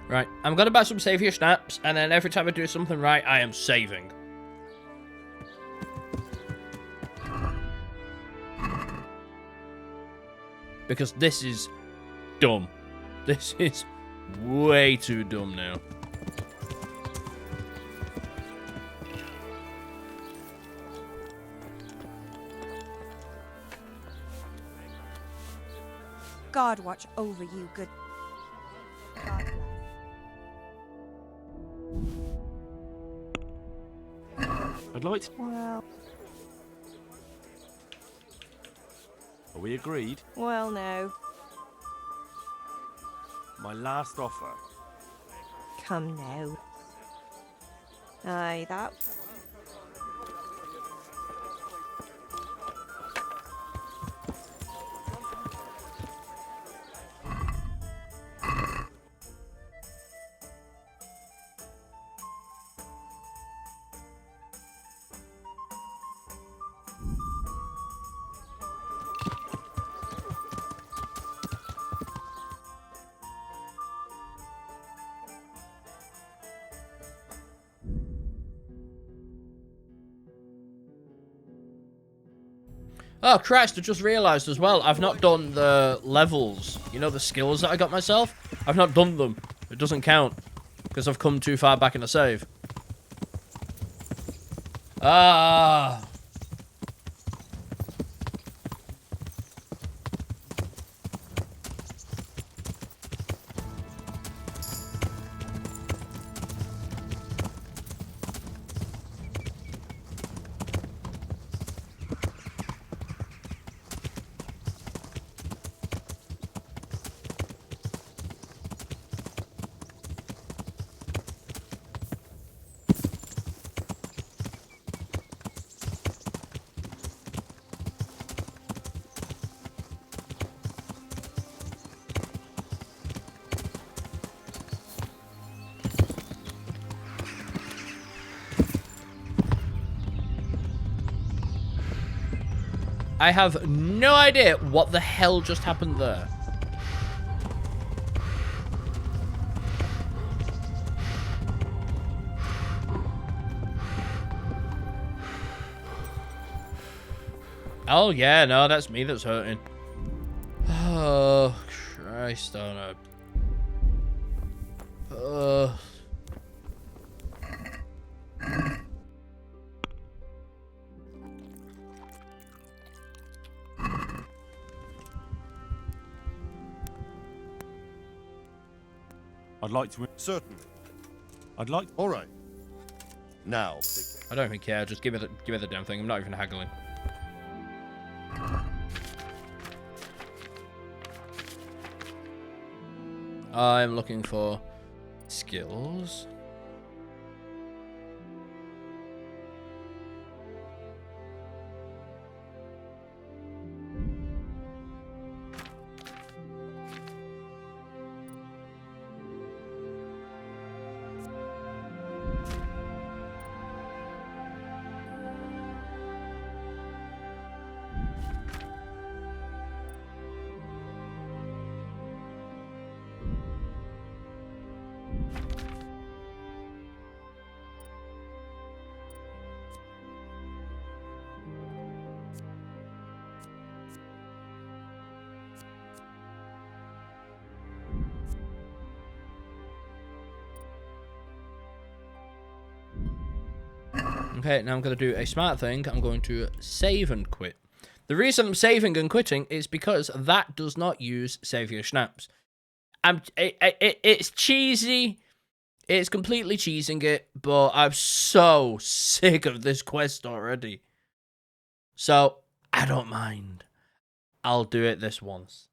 Right, I'm gonna buy some savior snaps, and then every time I do something right, I am saving. Because this is dumb. This is way too dumb now. God watch over you, good. God bless. I'd like to... Well, Are we agreed? well, no. My last offer. Come now. Aye, that. Oh, Christ, I just realised as well, I've not done the levels. You know, the skills that I got myself? I've not done them. It doesn't count. Because I've come too far back in the save. Ah. I have no idea what the hell just happened there. Oh, yeah, no, that's me that's hurting. Oh, Christ on a... I'd like to... Certain. I'd like... All right. Now. I don't even care, just give me the damn thing. I'm not even haggling. I'm looking for skills. Okay, now I'm going to do a smart thing. I'm going to save and quit. The reason I'm saving and quitting is because that does not use Savior Schnapps. It's cheesy. It's completely cheesing it, but I'm so sick of this quest already. So, I don't mind. I'll do it this once.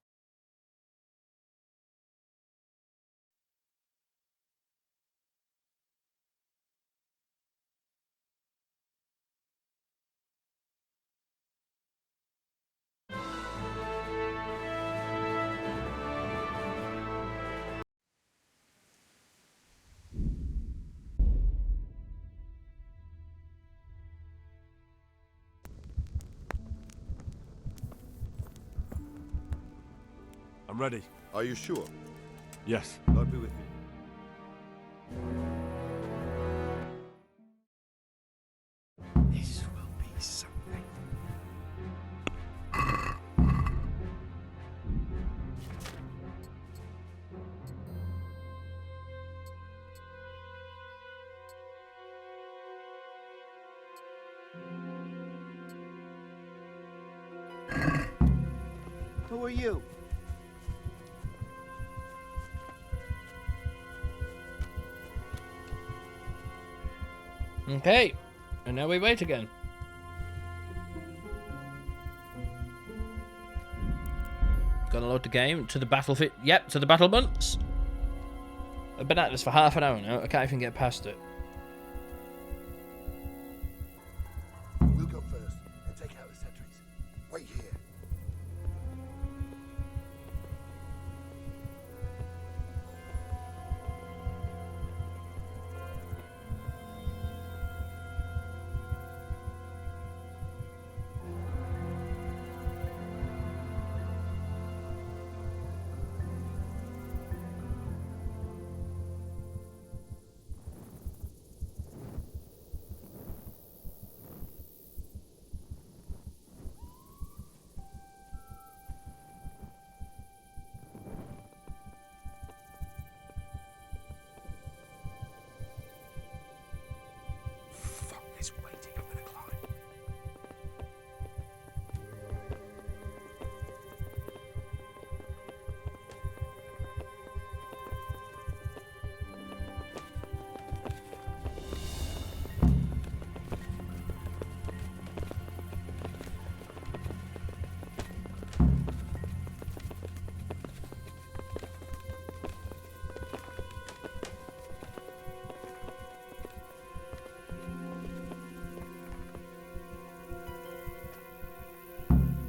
I'm ready. Are you sure? Yes. God be with you. Who are you? Okay. And now we wait again. Gonna load the game to the battlefield. Yep, to the battlements. I've been at this for half an hour now. I can't even get past it. We'll go first and take out the sentries. Wait here. Fuck this waiting. I'm gonna climb.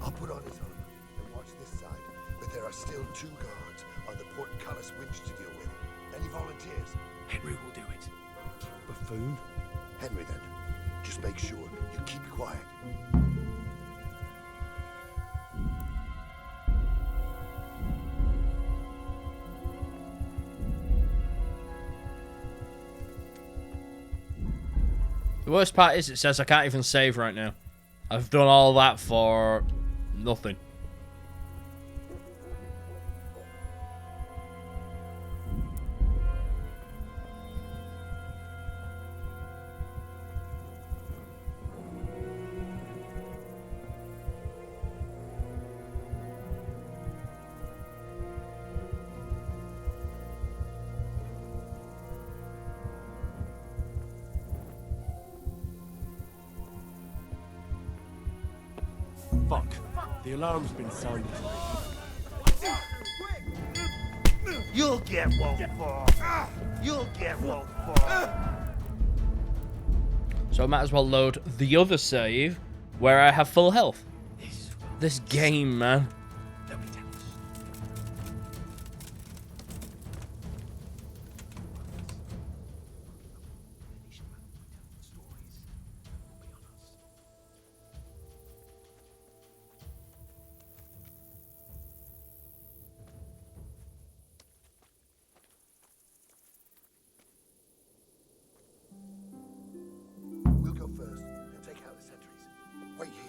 I'll put on his armor and watch this side, but there are still 2 guards on the portcullis winch to deal with. Any volunteers? Henry will do it. Buffoon? Henry then. Just make sure you keep quiet. The worst part is it says I can't even save right now. I've done all that for nothing. Fuck. The alarm's been sounded. You'll get one for. You'll get one for. So I might as well load the other save where I have full health. This game, man. They'll be tense. Stories will be on us. We'll go first and take out the sentries. Wait here.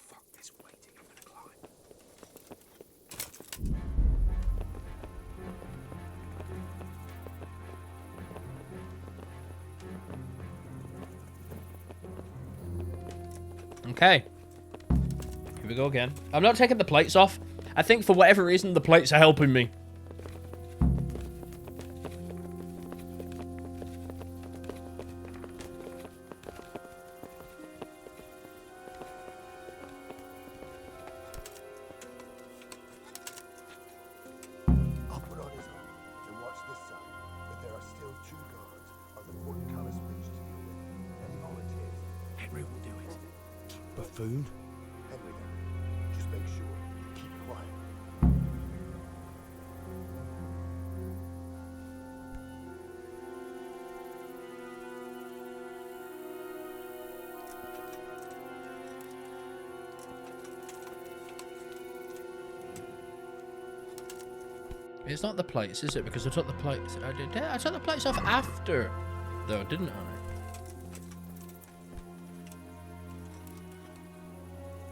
Fuck this waiting. I'm gonna climb. Okay. Here we go again. I'm not taking the plates off. I think for whatever reason, the plates are helping me. I'll put on his armor and watch this side, but there are still 2 guards on the portcullis winch to deal with. Any volunteers? Henry will do it. Buffoon? Henry then. Just make sure you keep quiet. It's not the plates, is it? Because I took the plates. I took the plates off after, though, didn't I?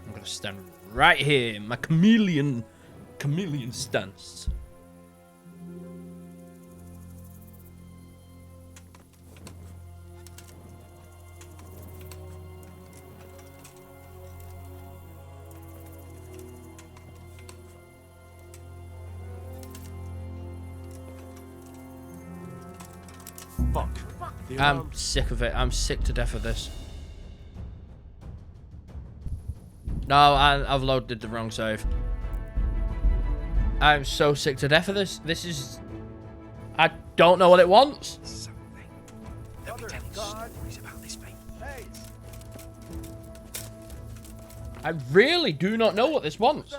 I'm gonna stand right here, my chameleon stance. Fuck. The I'm alarm- sick of it. I'm sick to death of this. No, I've loaded the wrong save. I'm so sick to death of this. This is... I don't know what it wants. Something. They'll be telling stories about this thing. Hey, I really do not know what this wants.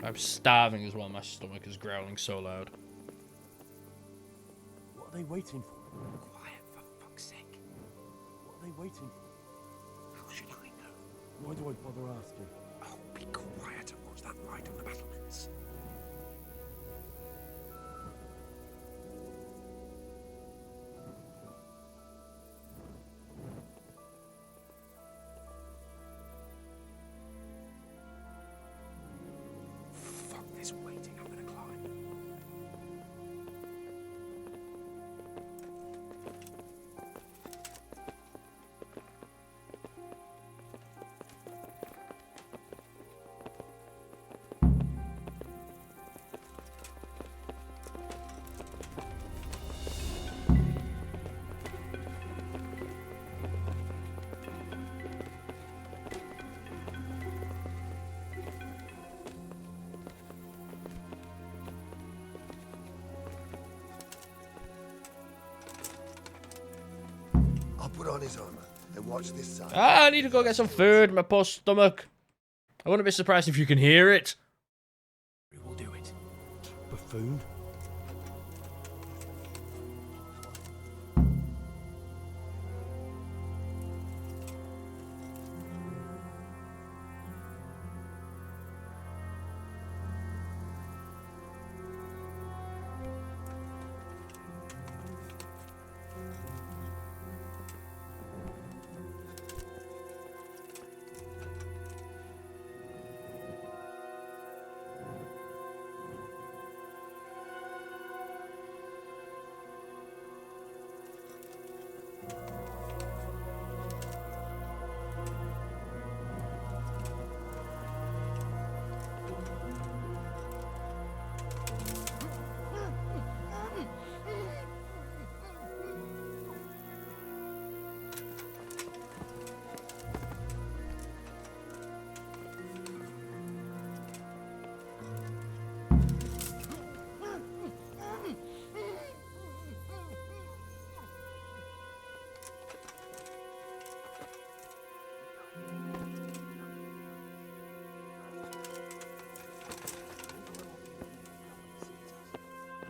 I'm starving as well. My stomach is growling so loud. What are they waiting for? Quiet, for fuck's sake. What are they waiting for? How should I know? Why do I bother asking? Oh, be quiet and watch that light on the battlements. Fuck this waiting, I'm gonna climb. I'll put on his armor and watch this side. Ah, I need to go get some food. My poor stomach. I wouldn't be surprised if you can hear it. We will do it. Buffoon?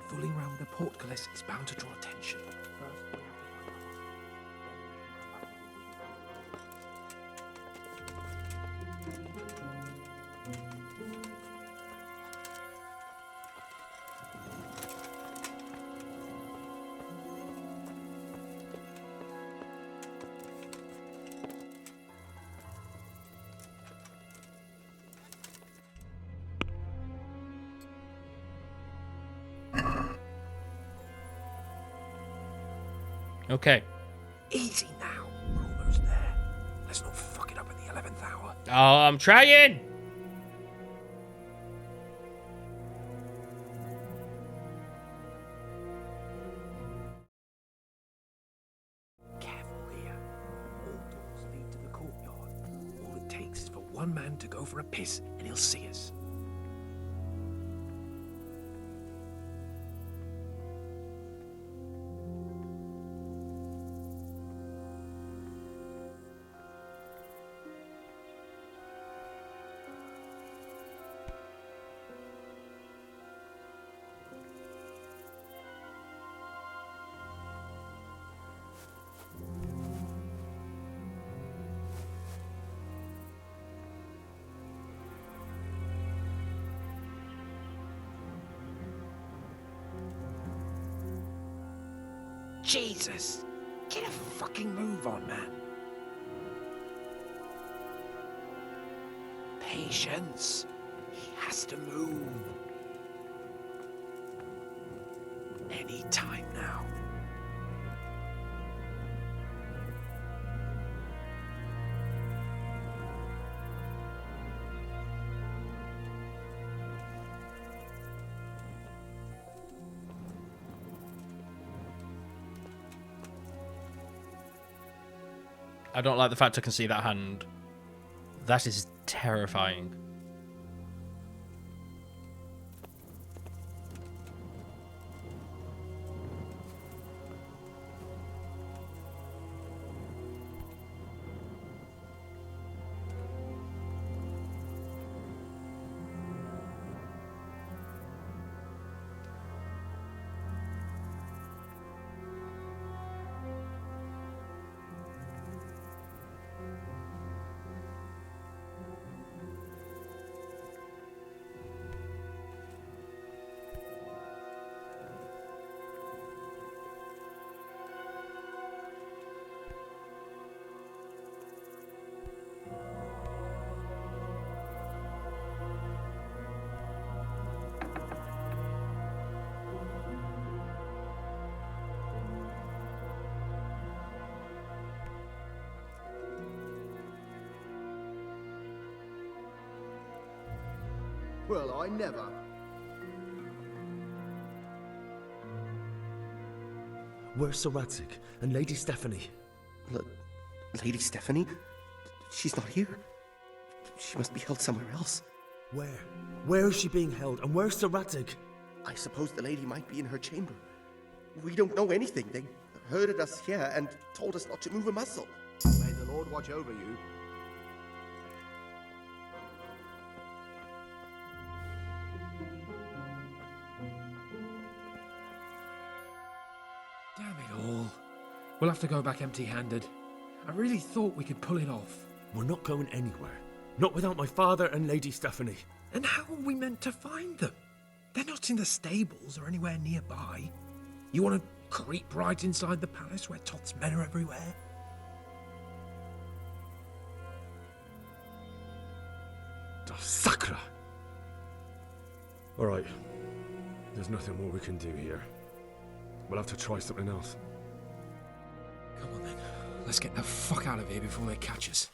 Fooling round the portcullis is bound to draw attention. Okay. Easy now. We're almost there. Let's not fuck it up at the 11th hour. Oh, I'm trying. Careful here. All doors lead to the courtyard. All it takes is for one man to go for a piss and he'll see us. Jesus! Get a fucking move on, man. Patience. He has to move. Any time now. I don't like the fact I can see that hand. That is terrifying. Well, I never. Where's Sir Rhexah and Lady Stephanie? Lady Stephanie? She's not here. She must be held somewhere else. Where? Where is she being held? And where's Sir Rhexah? I suppose the lady might be in her chamber. We don't know anything. They herded us here and told us not to move a muscle. May the Lord watch over you. Damn it all. We'll have to go back empty-handed. I really thought we could pull it off. We're not going anywhere. Not without my father and Lady Stephanie. And how are we meant to find them? They're not in the stables or anywhere nearby. You want to creep right inside the palace where Toth's men are everywhere? Oh, Sacra! Alright. There's nothing more we can do here. We'll have to try something else. Come on then. Let's get the fuck out of here before they catch us.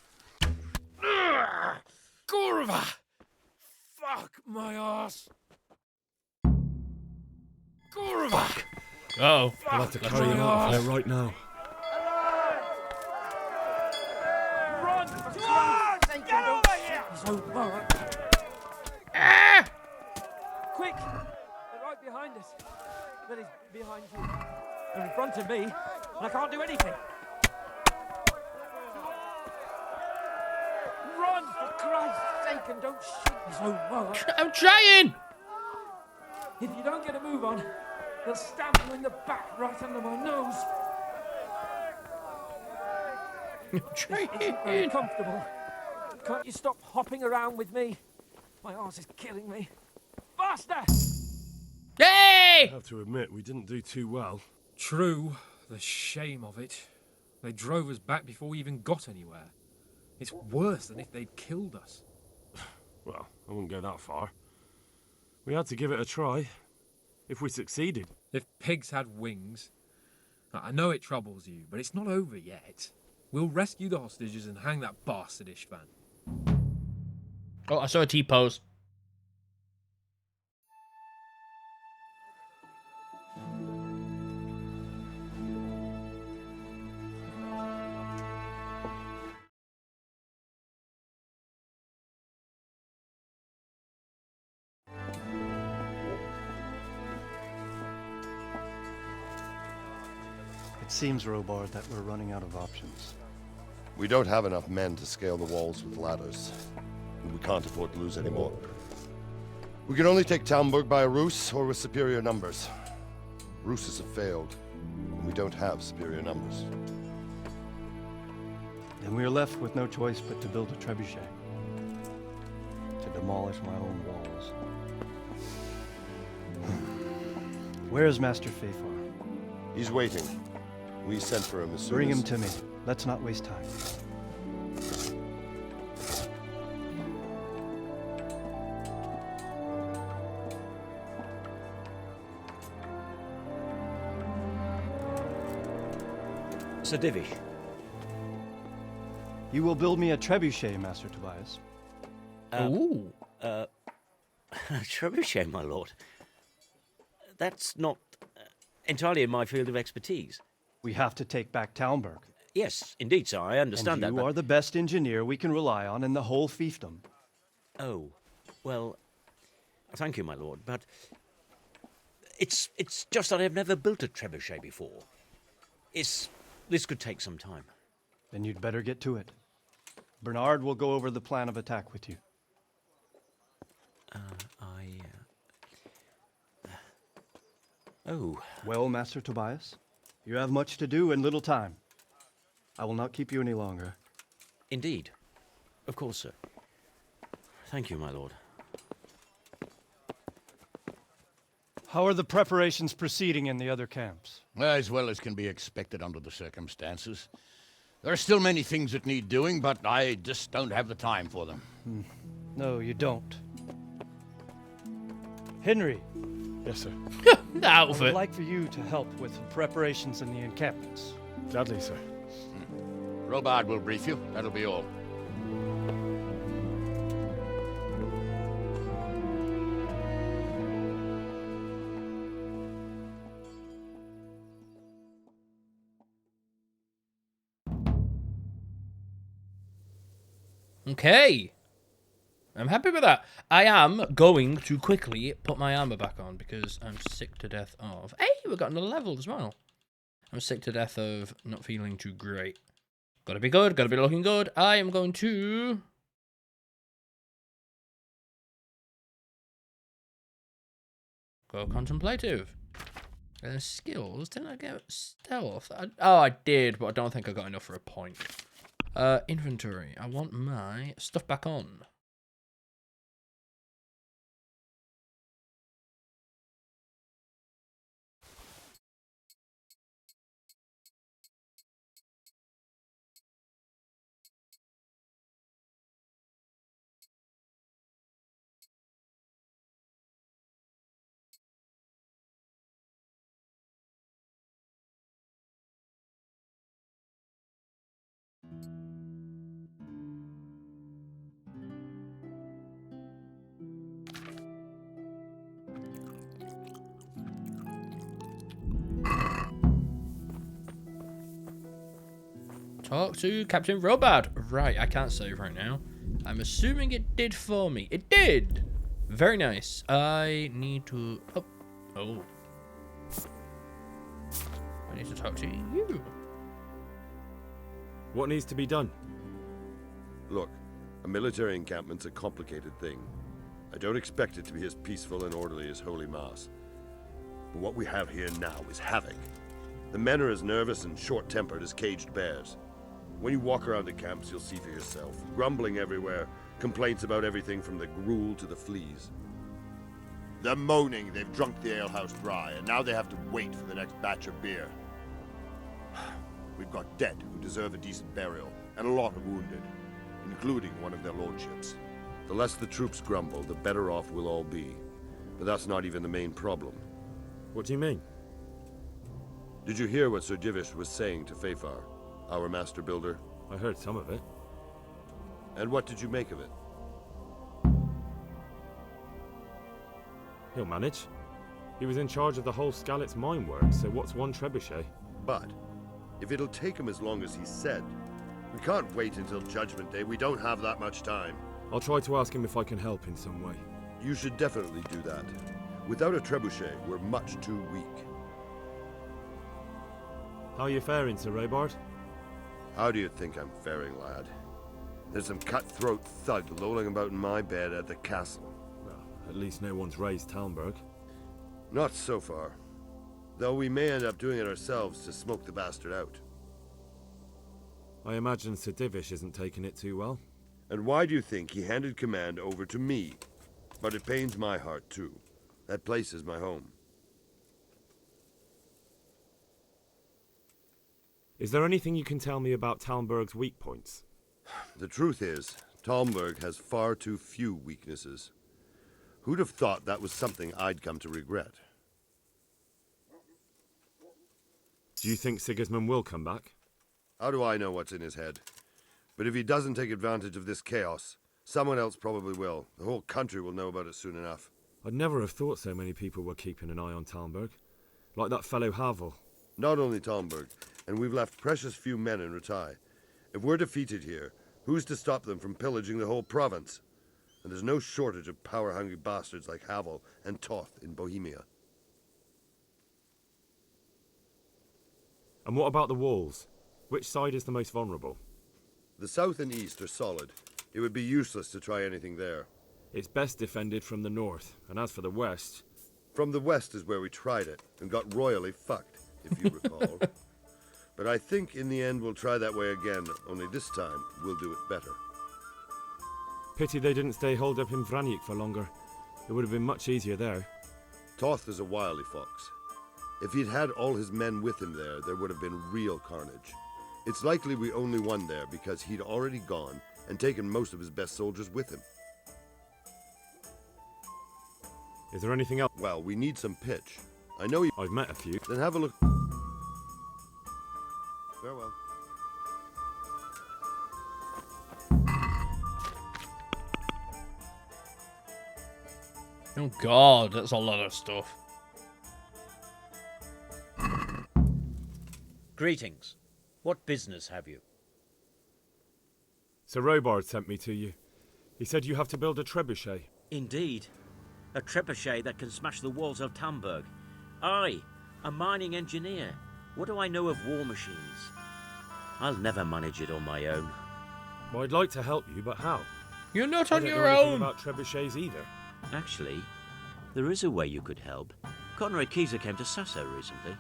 Gorva! Fuck my ass! Gorva! Oh. We'll have to carry him out of there right now. Run! Get over here! So, Ah! Quick! They're right behind us. But he's behind you. They're in front of me, and I can't do anything. Run, for Christ's sake, and don't shoot me so much. I'm trying! If you don't get a move on, they'll stab you in the back right under my nose. I'm This isn't very trying. comfortable. Can't you stop hopping around with me? My arse is killing me. Faster! Hey! I have to admit, we didn't do too well. true, the shame of it. They drove us back before we even got anywhere. It's worse than if they'd killed us. Well, I wouldn't go that far. We had to give it a try. If we succeeded. If pigs had wings. I know it troubles you, but it's not over yet. We'll rescue the hostages and hang that bastard Ishvan. Oh, I saw a T-pose. It seems, Robard, that we're running out of options. We don't have enough men to scale the walls with ladders, and we can't afford to lose any more. We can only take Talmberg by a ruse or with superior numbers. Ruses have failed, and we don't have superior numbers. Then we are left with no choice but to build a trebuchet. To demolish my own walls. Where is Master Fafar? He's waiting. We sent for him as soon Bring as... him to me. Let's not waste time. Sir Divish. You will build me a trebuchet, Master Tobias. Ooh. Trebuchet, my lord. That's not entirely in my field of expertise. We have to take back Talmberg. Yes, indeed, sir. I understand and that. You are the best engineer we can rely on in the whole fiefdom. Oh, well, thank you, my lord, but it's just that I've never built a trebuchet before. This could take some time. Then you'd better get to it. Bernard will go over the plan of attack with you. Oh. Well, Master Tobias, you have much to do and little time. I will not keep you any longer. Indeed. Of course, sir. Thank you, my lord. How are the preparations proceeding in the other camps? As well as can be expected under the circumstances. There are still many things that need doing, but I just don't have the time for them. No, you don't. Henry. Yes, sir. The I outfit. would like for you to help with the preparations in the encampments. Gladly, sir. Robard will brief you. That'll be all. Okay. I'm happy with that. I am going to quickly put my armor back on because I'm sick to death of... Hey, we got another level as well. I'm sick to death of not feeling too great. Gotta be good, gotta be looking good. I am going to... go contemplative. Skills, didn't I get stealth? Oh, I did, but I don't think I got enough for a point. Inventory. I want my stuff back on. Talk to Captain Robard. Right, I can't save right now. I'm assuming it did for me. It did! Very nice. I need to... Oh. I need to talk to you. What needs to be done? Look, a military encampment's a complicated thing. I don't expect it to be as peaceful and orderly as Holy Mass. But what we have here now is havoc. The men are as nervous and short-tempered as caged bears. When you walk around the camps, you'll see for yourself. Grumbling everywhere, complaints about everything from the gruel to the fleas. They're moaning they've drunk the alehouse dry, and now they have to wait for the next batch of beer. We've got dead who deserve a decent burial, and a lot of wounded, including one of their lordships. The less the troops grumble, the better off we'll all be. But that's not even the main problem. What do you mean? Did you hear what Sir Divish was saying to Fafar, our master builder? I heard some of it. And what did you make of it? He'll manage. He was in charge of the whole Skalitz mine work, so what's one trebuchet? But, if it'll take him as long as he said, we can't wait until Judgment Day. We don't have that much time. I'll try to ask him if I can help in some way. You should definitely do that. Without a trebuchet, we're much too weak. How are you faring, Sir Robard? How do you think I'm faring, lad? There's some cutthroat thug lolling about in my bed at the castle. Well, at least no one's raised Talmberg. Not so far. Though we may end up doing it ourselves to smoke the bastard out. I imagine Sir Divish isn't taking it too well. And why do you think he handed command over to me? But it pains my heart, too. That place is my home. Is there anything you can tell me about Talmberg's weak points? The truth is, Talmberg has far too few weaknesses. Who'd have thought that was something I'd come to regret? Do you think Sigismund will come back? How do I know what's in his head? But if he doesn't take advantage of this chaos, someone else probably will. The whole country will know about it soon enough. I'd never have thought so many people were keeping an eye on Talmberg. Like that fellow Havel. Not only Talmberg, and we've left precious few men in Rattay. If we're defeated here, who's to stop them from pillaging the whole province? And there's no shortage of power-hungry bastards like Havel and Toth in Bohemia. And what about the walls? Which side is the most vulnerable? The south and east are solid. It would be useless to try anything there. It's best defended from the north, and as for the west... From the west is where we tried it, and got royally fucked, if you recall. But I think in the end we'll try that way again, only this time we'll do it better. Pity they didn't stay holed up in Vranik for longer. It would have been much easier there. Toth is a wily fox. If he'd had all his men with him there, there would have been real carnage. It's likely we only won there because he'd already gone and taken most of his best soldiers with him. Is there anything else? Well, we need some pitch. I know you... I've met a few. Then have a look. Farewell. Oh god, that's a lot of stuff. Greetings. What business have you? Sir Robard sent me to you. He said you have to build a trebuchet. Indeed. A trebuchet that can smash the walls of Talmberg. I, a mining engineer. What do I know of war machines? I'll never manage it on my own. Well, I'd like to help you, but how? You're not I on don't your know anything own. about trebuchets either. Actually, there is a way you could help. Conrad Keyser came to Sasso recently.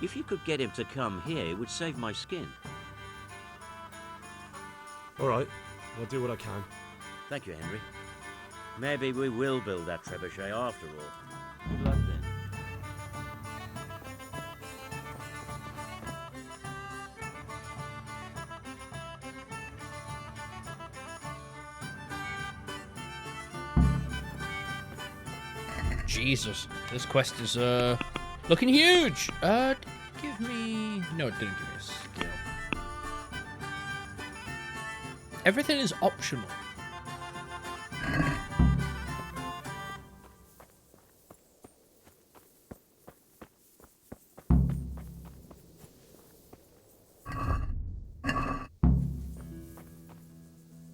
If you could get him to come here, it would save my skin. All right, I'll do what I can. Thank you, Henry. Maybe we will build that trebuchet after all. Good luck then. Jesus, this quest is looking huge. Give me... No, it didn't give me a skill. Everything is optional.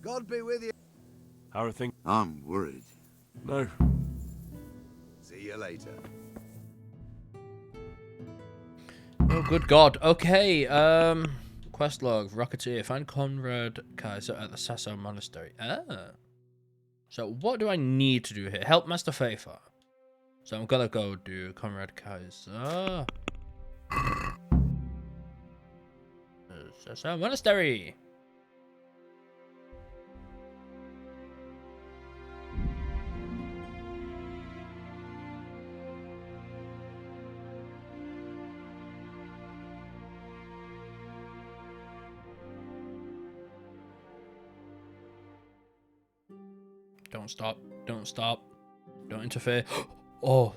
God be with you. How are things? I'm worried. No. See you later. Oh, good God. Okay, quest log, Rocketeer. Find Conrad Kaiser at the Sasso Monastery. Ah. So what do I need to do here? Help Master Faithar. So I'm gonna go do Conrad Kaiser. Sasso Monastery. Don't stop. Don't stop. Don't interfere. Oh.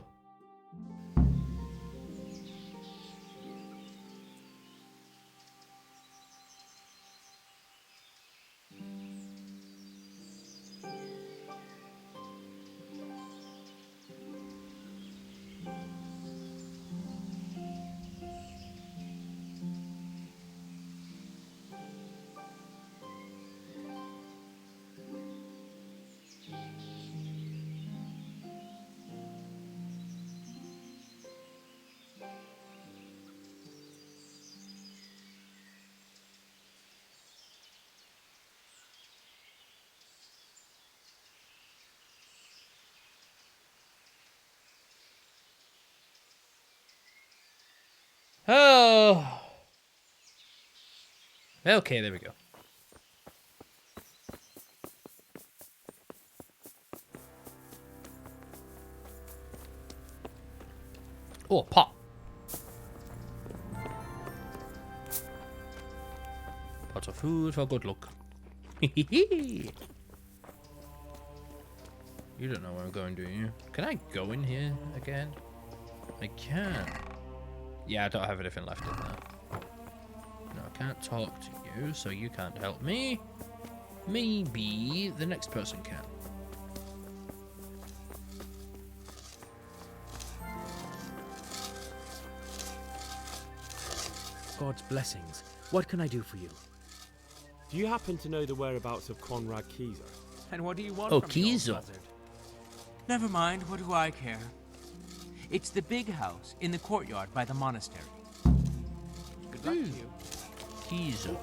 Oh. Okay, there we go. Oh, pop. out of food for good luck. You don't know where I'm going, do you? Can I go in here again? I can. Yeah, I don't have anything left in there. No, I can't talk to you, so you can't help me. Maybe the next person can. God's blessings. What can I do for you? Do you happen to know the whereabouts of Conrad Keyser? And what do you want Oh, from me, old Keyser. buzzard? Never mind, what do I care? It's the big house in the courtyard by the monastery. Good luck to you. Keyser.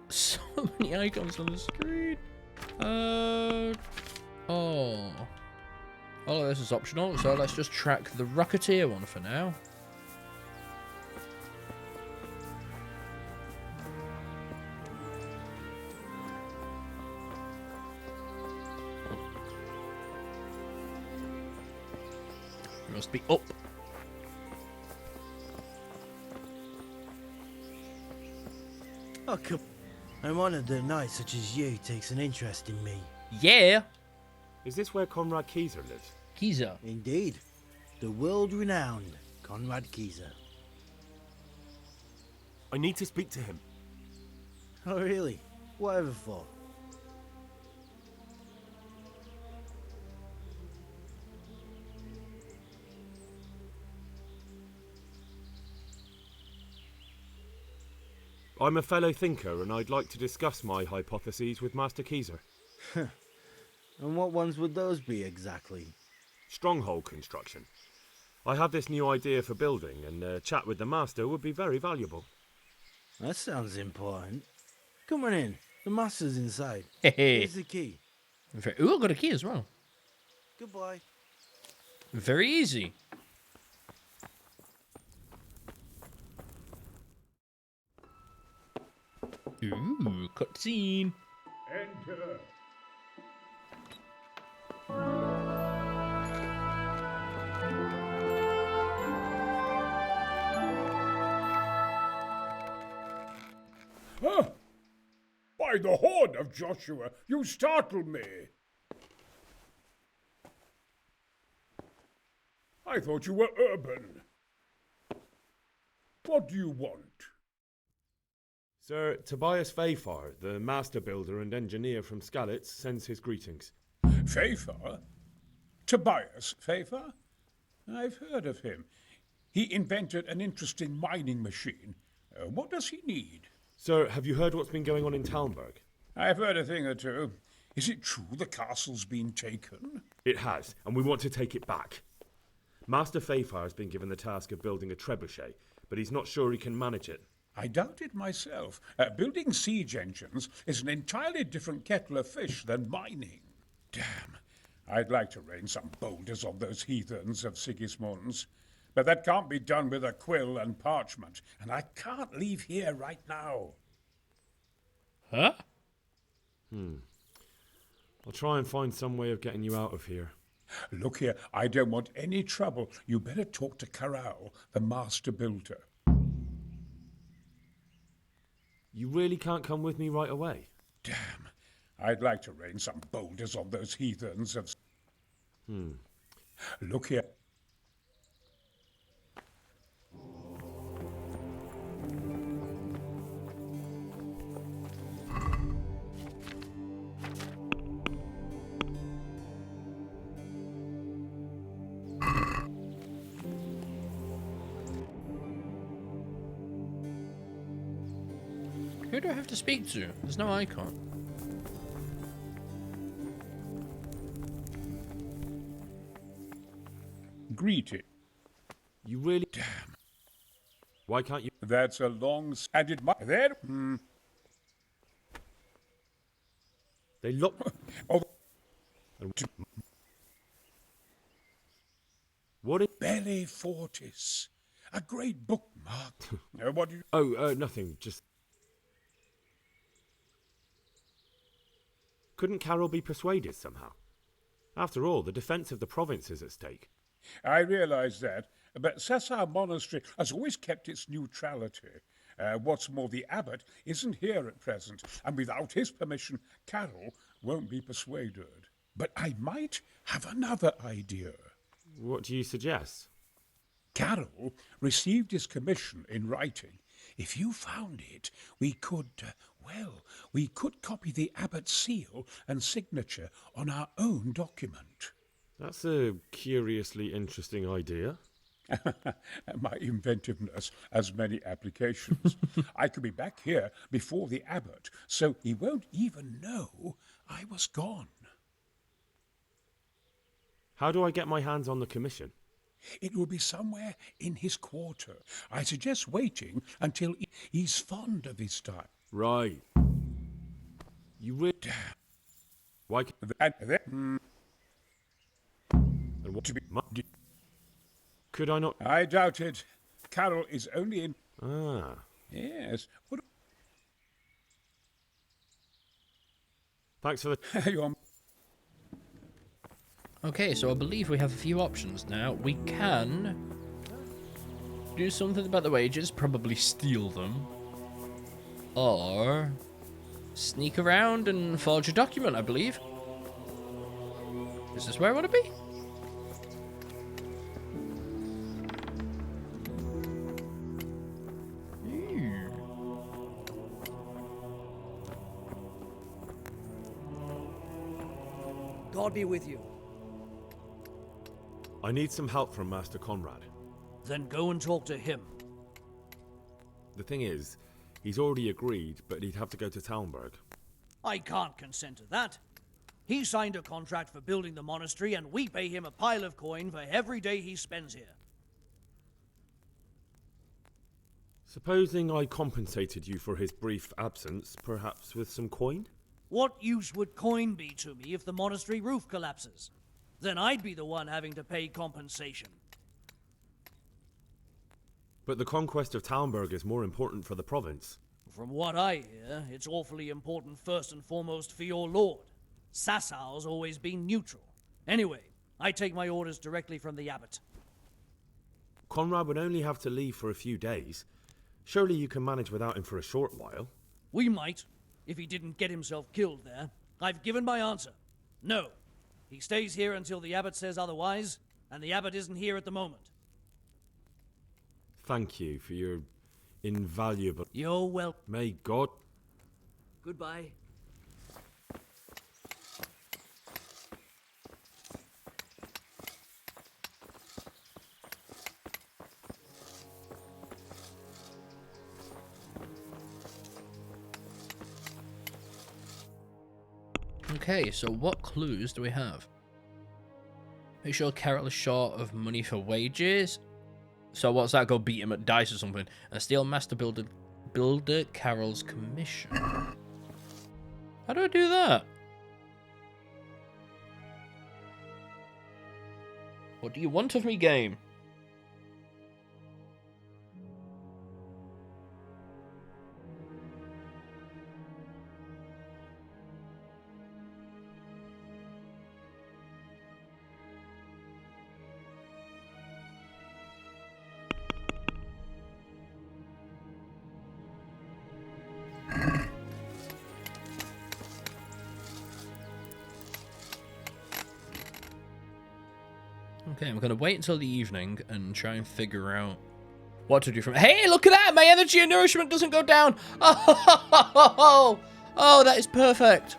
So many icons on the screen. Oh. All of this is optional, so let's just track the Rocketeer one for now. It must be up. Oh, come. I'm honored that a knight such as you takes an interest in me. Yeah. Is this where Conrad Keyser lives? Keyser. Indeed. The world-renowned Conrad Keyser. I need to speak to him. Oh, really? Whatever for? I'm a fellow thinker, and I'd like to discuss my hypotheses with Master Keyser. And what ones would those be exactly? Stronghold construction. I have this new idea for building, and a chat with the Master would be very valuable. That sounds important. Come on in. The master's inside. Hey. Here's the key. Ooh, I've got a key as well. Goodbye. Very easy. Ooh, cutscene. Enter. Huh? By the horn of Joshua, you startle me. I thought you were urban. What do you want? Sir Tobias Fayfar, the master builder and engineer from Skalitz, sends his greetings. Fayfar? Tobias Fayfar? I've heard of him. He invented an interesting mining machine. What does he need? Sir, have you heard what's been going on in Talmberg? I've heard a thing or two. Is it true the castle's been taken? It has, and we want to take it back. Master Fayfar has been given the task of building a trebuchet, but he's not sure he can manage it. I doubt it myself. Building siege engines is an entirely different kettle of fish than mining. Damn. I'd like to rain some boulders on those heathens of Sigismund's. But that can't be done with a quill and parchment, and I can't leave here right now. Huh? I'll try and find some way of getting you out of here. Look here, I don't want any trouble. You better talk to Corral, the master builder. You really can't come with me right away? Damn. I'd like to rain some boulders on those heathens of... Look here. Who do I have to speak to? There's no icon. Greeting. You really... Damn. Why can't you... That's a long-standed... There... They look... Oh. What is... Belly Fortis. A great bookmark. What do you... Oh, nothing. Just... Couldn't Carol be persuaded somehow? After all, the defence of the province is at stake. I realise that, but Sassa Monastery has always kept its neutrality. What's more, the abbot isn't here at present, and without his permission, Carol won't be persuaded. But I might have another idea. What do you suggest? Carol received his commission in writing. If you found it, we could copy the abbot's seal and signature on our own document. That's a curiously interesting idea. My inventiveness has many applications. I could be back here before the abbot, so he won't even know I was gone. How do I get my hands on the commission? It will be somewhere in his quarter. I suggest waiting until he's fond of his time. Right. You really... Why... And then... And what to be... Could I not... I doubt it. Carol is only in... Ah. Yes. What... Thanks for the... You're... Okay, so I believe we have a few options now. We can do something about the wages, probably steal them, or sneak around and forge a document, I believe. Is this where I want to be? God be with you. I need some help from Master Conrad. Then go and talk to him. The thing is, he's already agreed, but he'd have to go to Talmberg. I can't consent to that. He signed a contract for building the monastery, and we pay him a pile of coin for every day he spends here. Supposing I compensated you for his brief absence, perhaps with some coin? What use would coin be to me if the monastery roof collapses? Then I'd be the one having to pay compensation. But the conquest of Talmberg is more important for the province. From what I hear, it's awfully important first and foremost for your lord. Sassau's always been neutral. Anyway, I take my orders directly from the abbot. Conrad would only have to leave for a few days. Surely you can manage without him for a short while. We might, if he didn't get himself killed there. I've given my answer. No. He stays here until the abbot says otherwise, and the abbot isn't here at the moment. Thank you for your invaluable... You're welcome. May God... Goodbye. Okay, so what clues do we have? Make sure Carol is short of money for wages. So what's that? Go beat him at dice or something. And steal Master Builder Carol's commission. How do I do that? What do you want of me, game? Okay, I'm going to wait until the evening and try and figure out what to do from... Hey, look at that! My energy and nourishment doesn't go down! Oh, that is perfect!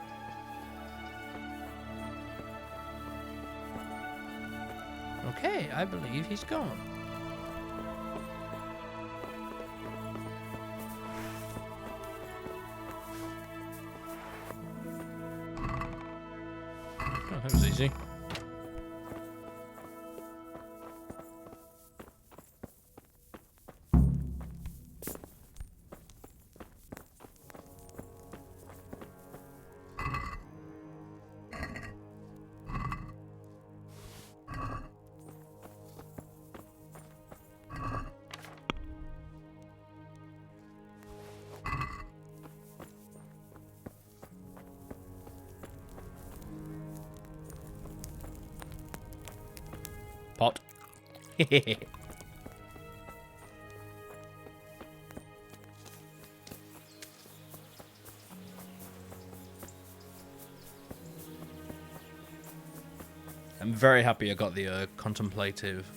Okay, I believe he's gone. Oh, that was easy. I'm very happy I got the contemplative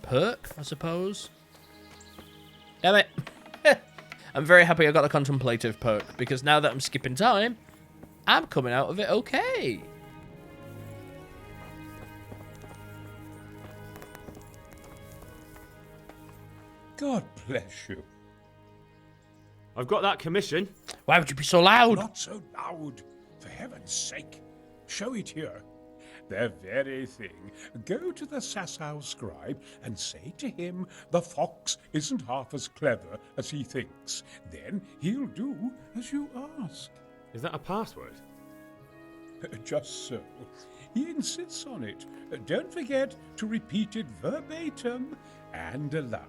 perk, I suppose. Damn it. I'm very happy I got the contemplative perk, because now that I'm skipping time, I'm coming out of it okay. God bless you. I've got that commission. Why would you be so loud? Not so loud, for heaven's sake. Show it here. The very thing. Go to the Sasau scribe and say to him the fox isn't half as clever as he thinks. Then he'll do as you ask. Is that a password? Just so. He insists on it. Don't forget to repeat it verbatim and aloud.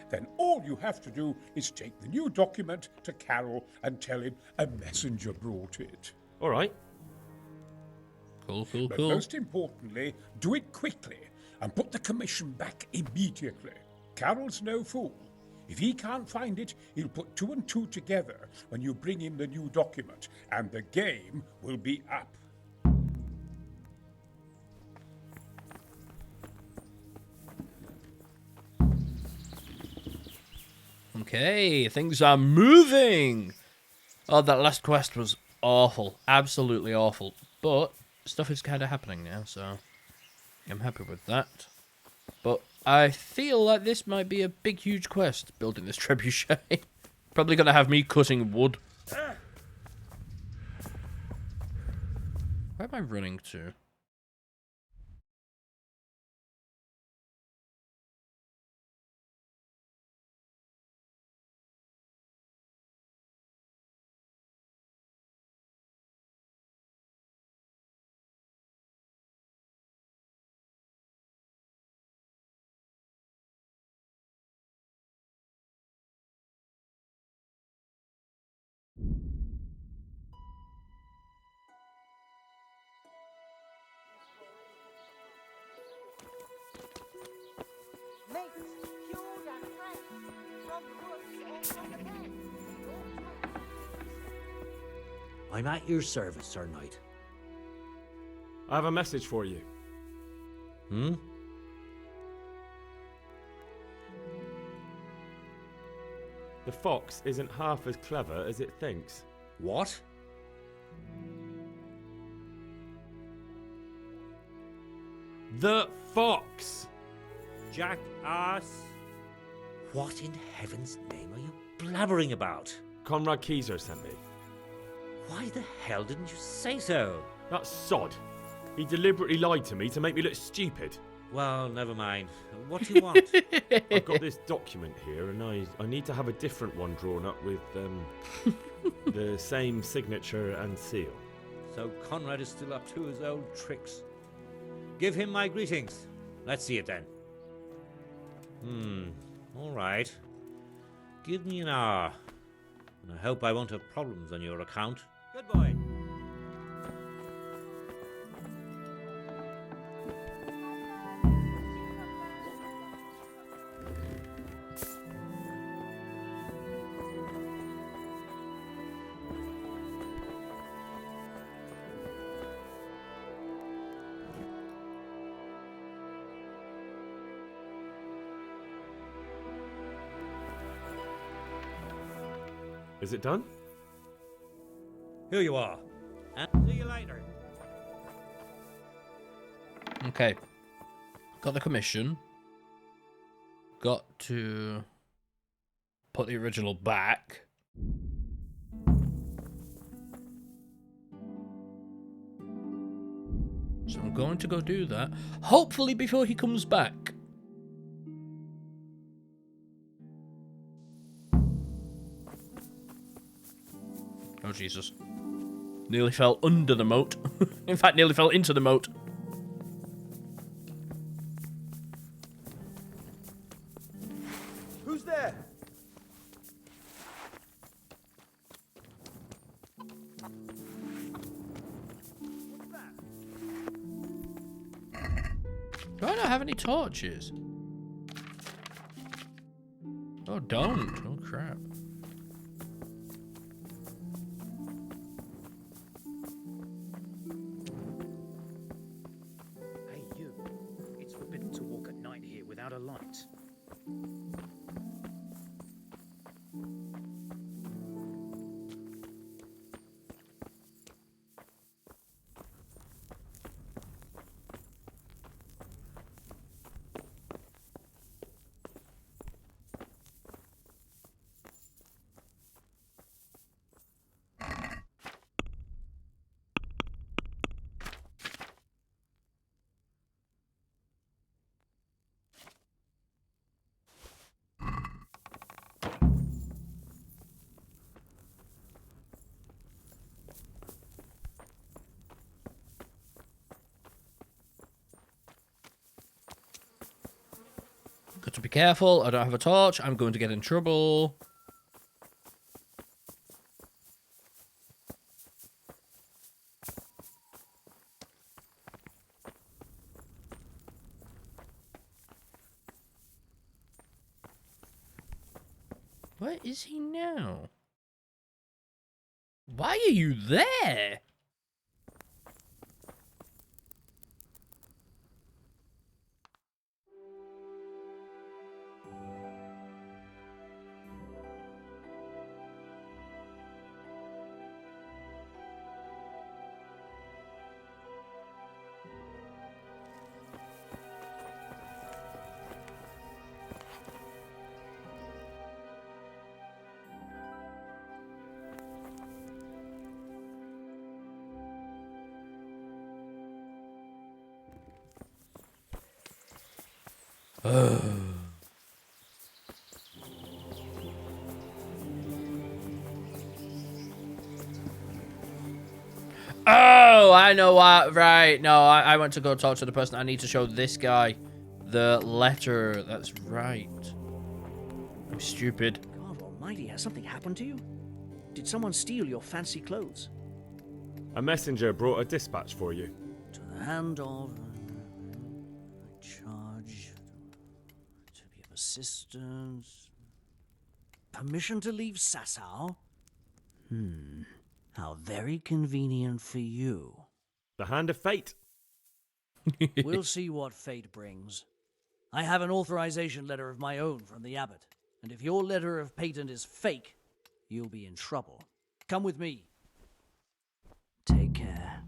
Then all you have to do is take the new document to Carol and tell him a messenger brought it. All right. Cool. But most importantly, do it quickly and put the commission back immediately. Carol's no fool. If he can't find it, he'll put 2 and 2 together when you bring him the new document, and the game will be up. Okay, things are moving. Oh, that last quest was awful. Absolutely awful. But stuff is kind of happening now, so I'm happy with that. But I feel like this might be a big, huge quest, building this trebuchet. Probably going to have me cutting wood. Where am I running to? I'm at your service, Sir Knight. I have a message for you. Hmm? The fox isn't half as clever as it thinks. What? The fox! Jackass! What in heaven's name are you blabbering about? Conrad Keyser sent me. Why the hell didn't you say so? That sod. He deliberately lied to me to make me look stupid. Well, never mind. What do you want? I've got this document here, and I need to have a different one drawn up with the same signature and seal. So Conrad is still up to his old tricks. Give him my greetings. Let's see it then. All right. Give me an hour. And I hope I won't have problems on your account. Good boy. Is it done? Here you are. And see you later. Okay. Got the commission. Got to put the original back. So I'm going to go do that. Hopefully before he comes back. Oh, Jesus. Nearly fell under the moat. In fact, nearly fell into the moat. Who's there? Do I not have any torches? don't. Oh, crap. Hey, you. It's forbidden to walk at night here without a light. Got to be careful. I don't have a torch. I'm going to get in trouble. Where is he now? Why are you there? Oh, I know what. Right. No, I went to go talk to the person. I need to show this guy the letter. That's right. I'm stupid. God almighty, has something happened to you? Did someone steal your fancy clothes? A messenger brought a dispatch for you. To the hand of... charge... to be of assistance... Permission to leave Sasau? How very convenient for you. The hand of fate. We'll see what fate brings. I have an authorization letter of my own from the abbot, and if your letter of patent is fake, you'll be in trouble. Come with me. Take care.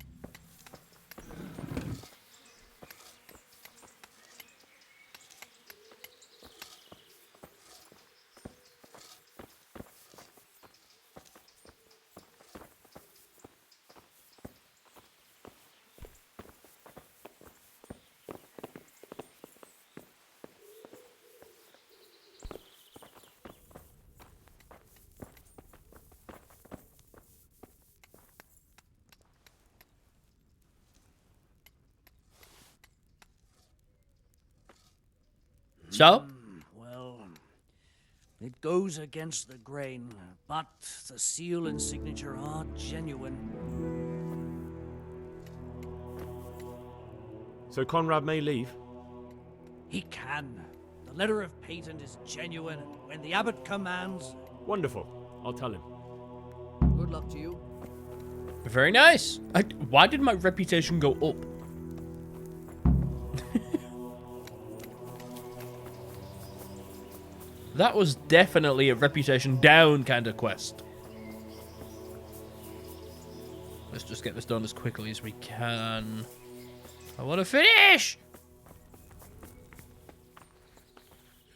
So? Well, it goes against the grain, but the seal and signature are genuine. So Conrad may leave? He can. The letter of patent is genuine, and when the abbot commands... Wonderful. I'll tell him. Good luck to you. Very nice. Why did my reputation go up? That was definitely a reputation down kind of quest. Let's just get this done as quickly as we can. I want to finish!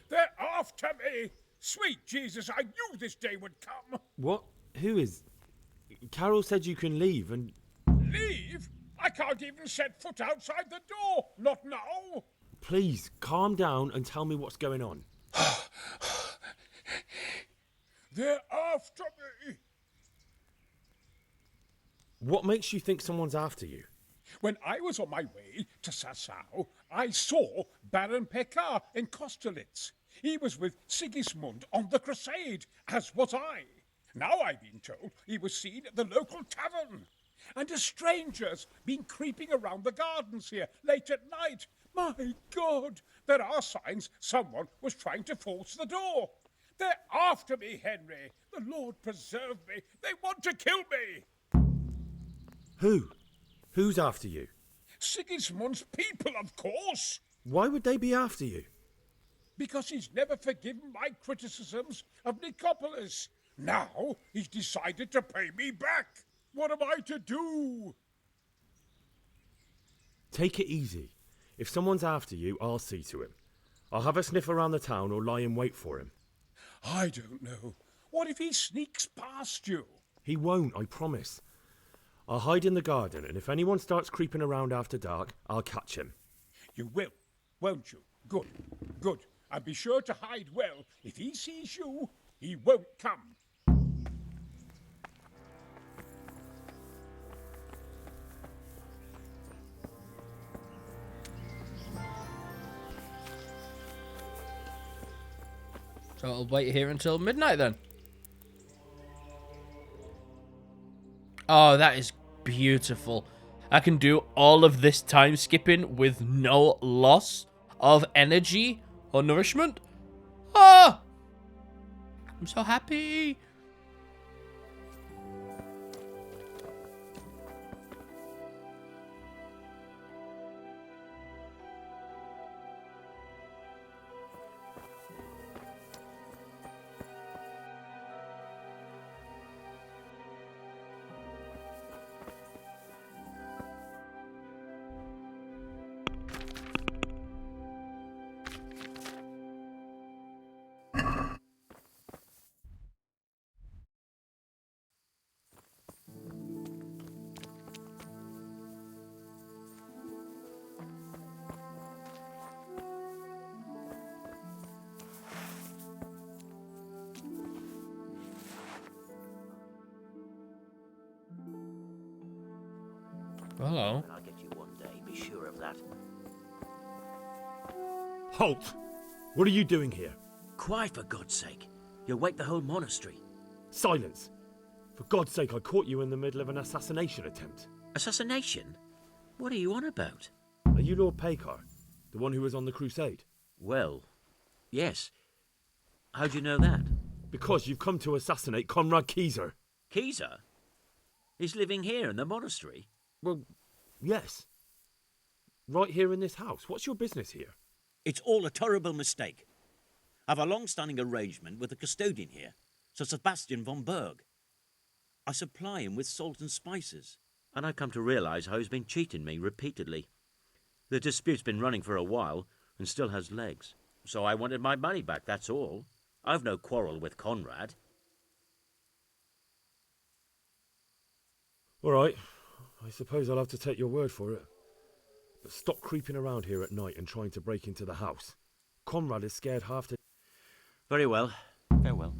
They're after me! Sweet Jesus, I knew this day would come! What? Who is... Carol said you can leave and... Leave? I can't even set foot outside the door! Not now! Please, calm down and tell me what's going on. They're after me! What makes you think someone's after you? When I was on my way to Sasau, I saw Baron Pekar in Kostelitz. He was with Sigismund on the crusade, as was I. Now I've been told he was seen at the local tavern. And a stranger's been creeping around the gardens here late at night. My God, there are signs someone was trying to force the door. They're after me, Henry. The Lord preserve me. They want to kill me. Who? Who's after you? Sigismund's people, of course. Why would they be after you? Because he's never forgiven my criticisms of Nicopolis. Now he's decided to pay me back. What am I to do? Take it easy. If someone's after you, I'll see to him. I'll have a sniff around the town or lie in wait for him. I don't know. What if he sneaks past you? He won't, I promise. I'll hide in the garden, and if anyone starts creeping around after dark, I'll catch him. You will, won't you? Good, good. And be sure to hide well. If he sees you, he won't come. So I'll wait here until midnight then. Oh, that is beautiful. I can do all of this time skipping with no loss of energy or nourishment. Ah! I'm so happy. Hello. I'll get you one day, be sure of that. Halt! What are you doing here? Quiet, for God's sake. You'll wake the whole monastery. Silence! For God's sake, I caught you in the middle of an assassination attempt. Assassination? What are you on about? Are you Lord Pekar, the one who was on the crusade? Well, yes. How'd you know that? Because you've come to assassinate Conrad Keyser. Keyser? He's living here in the monastery? Well, yes. Right here in this house. What's your business here? It's all a terrible mistake. I've a long-standing arrangement with the custodian here, Sir Sebastian von Berg. I supply him with salt and spices, and I've come to realise how he's been cheating me repeatedly. The dispute's been running for a while and still has legs, so I wanted my money back, that's all. I've no quarrel with Conrad. All right. I suppose I'll have to take your word for it. But stop creeping around here at night and trying to break into the house. Conrad is scared half to... Very well. Farewell.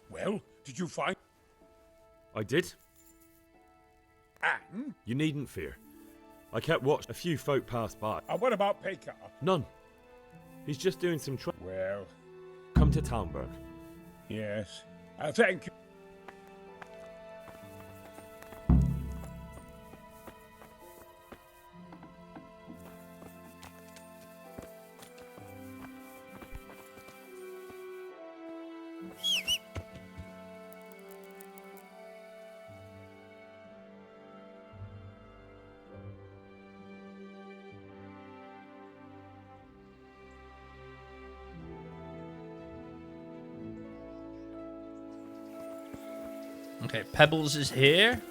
Well, did you find... I did. And? You needn't fear. I kept watch. A few folk passed by. And what about Pekar? None. He's just doing some Well... Come to Townburg. Yes. Thank you. Okay, Pebbles is here.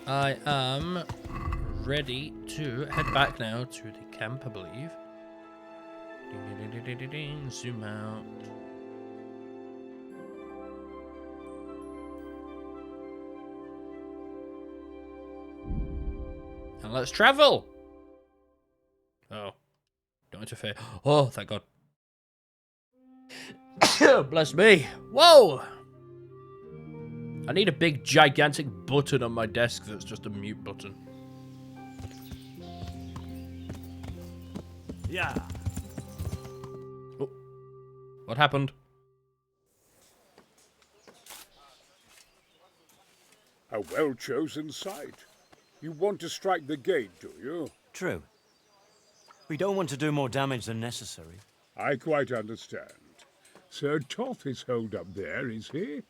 I am ready to head back now to the camp, I believe. Zoom out. And let's travel. Oh, don't interfere. Oh, thank God. Bless me. Whoa. I need a big, gigantic button on my desk that's just a mute button. Yeah. Oh. What happened? A well-chosen site. You want to strike the gate, do you? True. We don't want to do more damage than necessary. I quite understand. Sir Toth is holed up there, is he?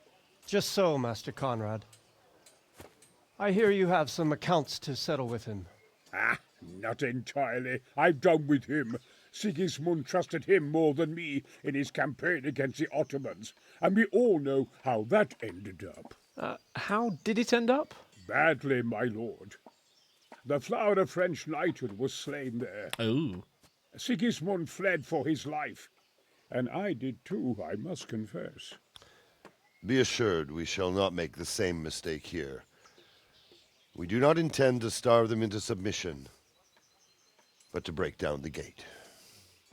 Just so, Master Conrad. I hear you have some accounts to settle with him. Ah, not entirely. I've done with him. Sigismund trusted him more than me in his campaign against the Ottomans, and we all know how that ended up. How did it end up? Badly, my lord. The flower of French knighthood was slain there. Oh. Sigismund fled for his life, and I did too, I must confess. Be assured we shall not make the same mistake here. We do not intend to starve them into submission, but to break down the gate.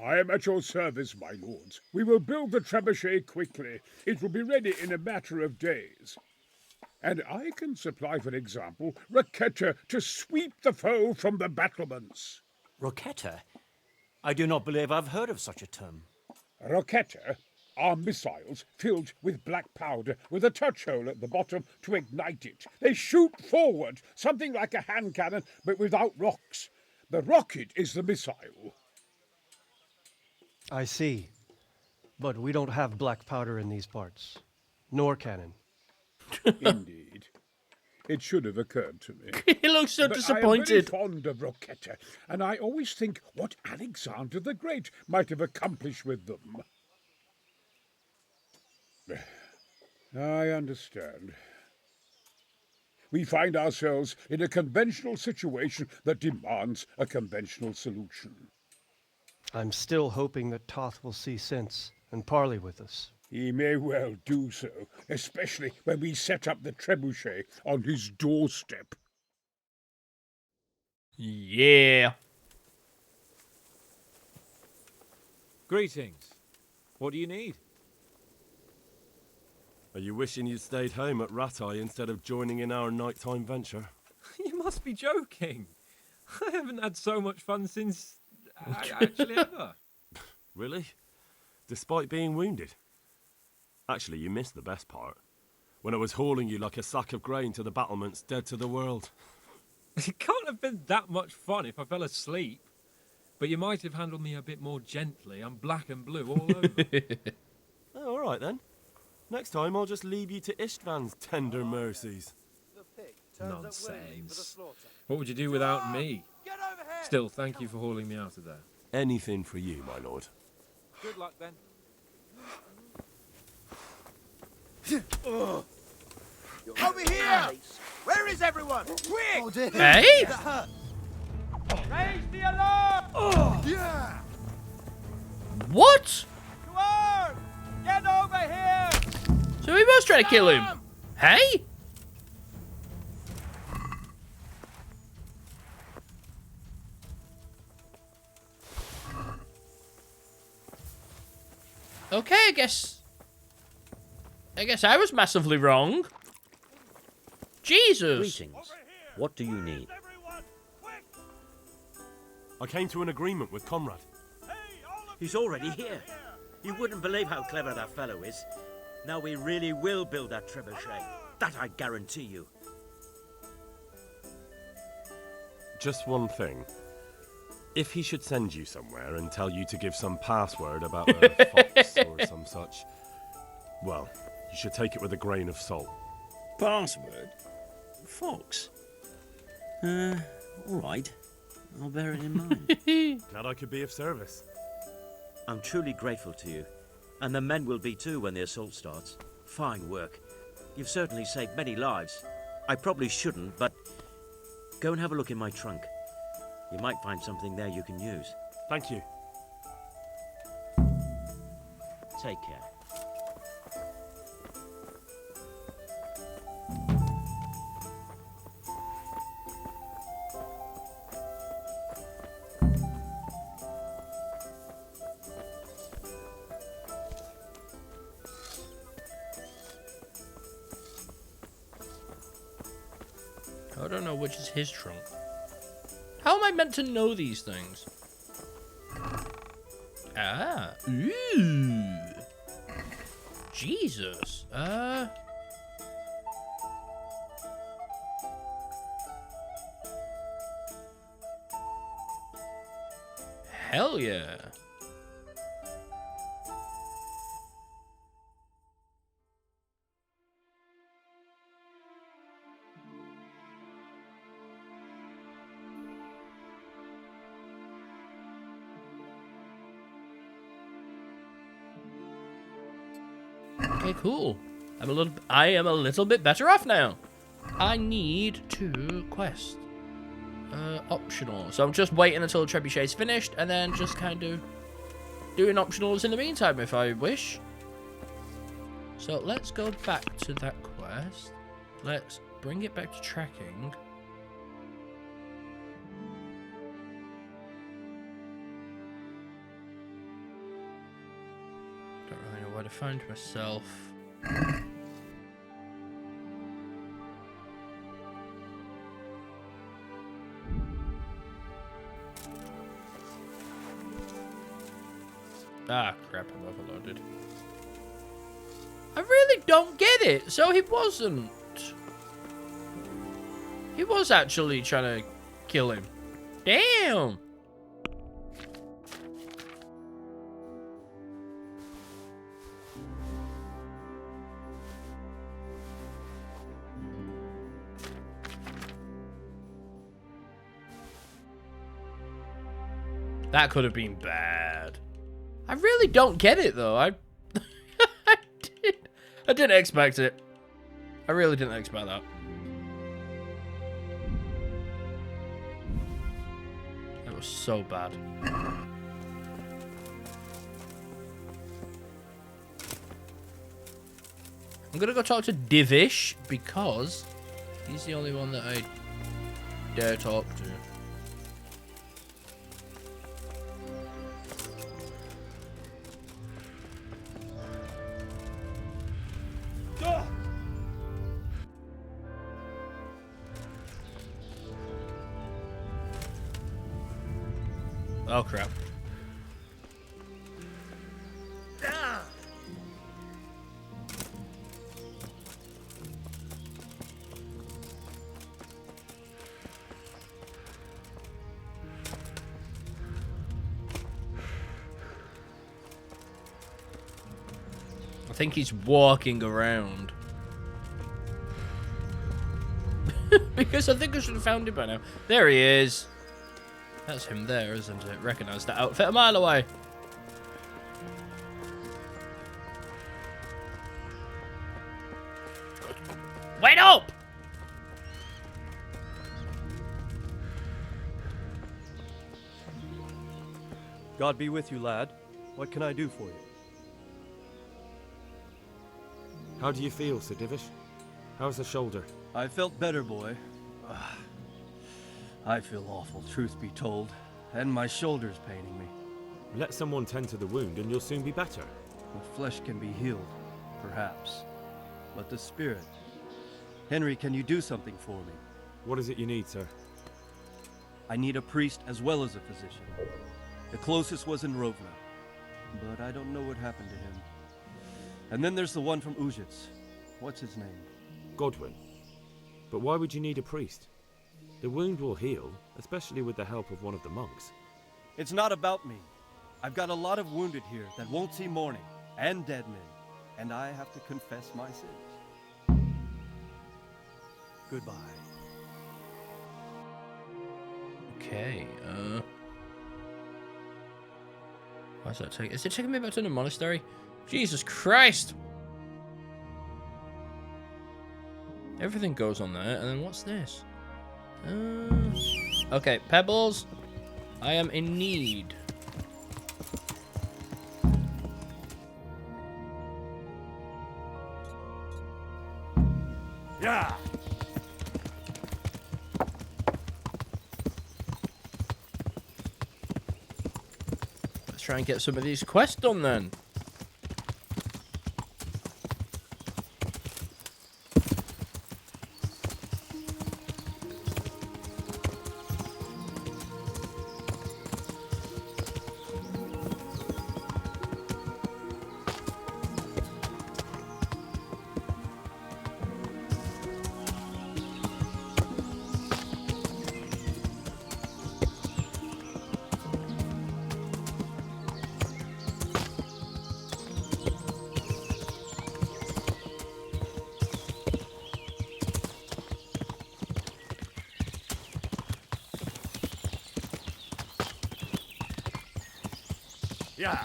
I am at your service, my lords. We will build the trebuchet quickly. It will be ready in a matter of days. And I can supply, for example, Rhexah to sweep the foe from the battlements. Rhexah? I do not believe I've heard of such a term. Rhexah are missiles filled with black powder with a touch hole at the bottom to ignite it. They shoot forward, something like a hand cannon, but without rocks. The rocket is the missile. I see. But we don't have black powder in these parts. Nor cannon. Indeed. It should have occurred to me. He looks so But disappointed. I am very fond of Rhexah, and I always think what Alexander the Great might have accomplished with them. I understand. We find ourselves in a conventional situation that demands a conventional solution. I'm still hoping that Toth will see sense and parley with us. He may well do so, especially when we set up the trebuchet on his doorstep. Yeah. Greetings. What do you need? Are you wishing you'd stayed home at Rattay instead of joining in our nighttime venture? You must be joking. I haven't had so much fun since... actually ever. Really? Despite being wounded? Actually, you missed the best part. When I was hauling you like a sack of grain to the battlements, dead to the world. It can't have been that much fun if I fell asleep. But you might have handled me a bit more gently. I'm black and blue all over. Oh, all right then. Next time I'll just leave you to Istvan's tender mercies. Nonsense. What would you do without me? Still, thank you for hauling me out of there. Anything for you, my lord. Good luck then. Over here! Where is everyone? Quick! Oh, hey? Raise the alarm! Yeah! What? Dwarf! Get over here! So we must try to kill him. Hey? Okay, I guess I was massively wrong. Jesus. Greetings. What do you need? I came to an agreement with Conrad. He's already here. You wouldn't believe how clever that fellow is. Now we really will build that trebuchet. That I guarantee you. Just one thing. If he should send you somewhere and tell you to give some password about a fox or some such, well, you should take it with a grain of salt. Password? Fox? All right. I'll bear it in mind. Glad I could be of service. I'm truly grateful to you. And the men will be too when the assault starts. Fine work. You've certainly saved many lives. I probably shouldn't, but go and have a look in my trunk. You might find something there you can use. Thank you. Take care. I don't know which is his trunk. How am I meant to know these things? Ah. Ooh. Jesus. Hell yeah. Okay, cool. I am a little bit better off now. I need 2 quests. Optional. So I'm just waiting until Trebuchet's finished and then just kind of doing optionals in the meantime if I wish. So let's go back to that quest. Let's bring it back to tracking. Don't really know where to find myself. Ah, crap, I'm overloaded. I really don't get it. So he wasn't. He was actually trying to kill him. Damn. That could have been bad. I really don't get it though. I didn't expect it. I really didn't expect that. That was so bad. I'm gonna go talk to Divish because he's the only one that I dare talk to. Oh crap. I think he's walking around. Because I think I should have found him by now. There he is. That's him there, isn't it? Recognize that outfit a mile away. Wait up! God be with you, lad. What can I do for you? How do you feel, Sir Divish? How's the shoulder? I felt better, boy. I feel awful, truth be told. And my shoulder's paining me. Let someone tend to the wound and you'll soon be better. The flesh can be healed, perhaps. But the spirit... Henry, can you do something for me? What is it you need, sir? I need a priest as well as a physician. The closest was in Rovna, but I don't know what happened to him. And then there's the one from Ujits. What's his name? Godwin. But why would you need a priest? The wound will heal, especially with the help of one of the monks. It's not about me. I've got a lot of wounded here that won't see morning, and dead men, and I have to confess my sins. Goodbye. Okay, what's that take? Is it taking me back to the monastery? Jesus Christ! Everything goes on there, and then what's this? Okay, pebbles. I am in need. Yeah. Let's try and get some of these quests done then. Yeah.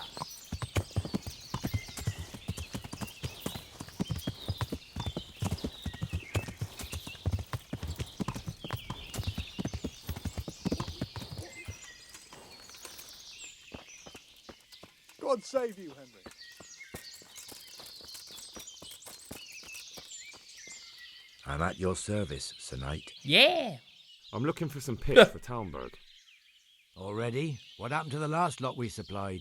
God save you, Henry. I'm at your service, Sir Knight. Yeah. I'm looking for some pitch for Talmberg. Already? What happened to the last lot we supplied?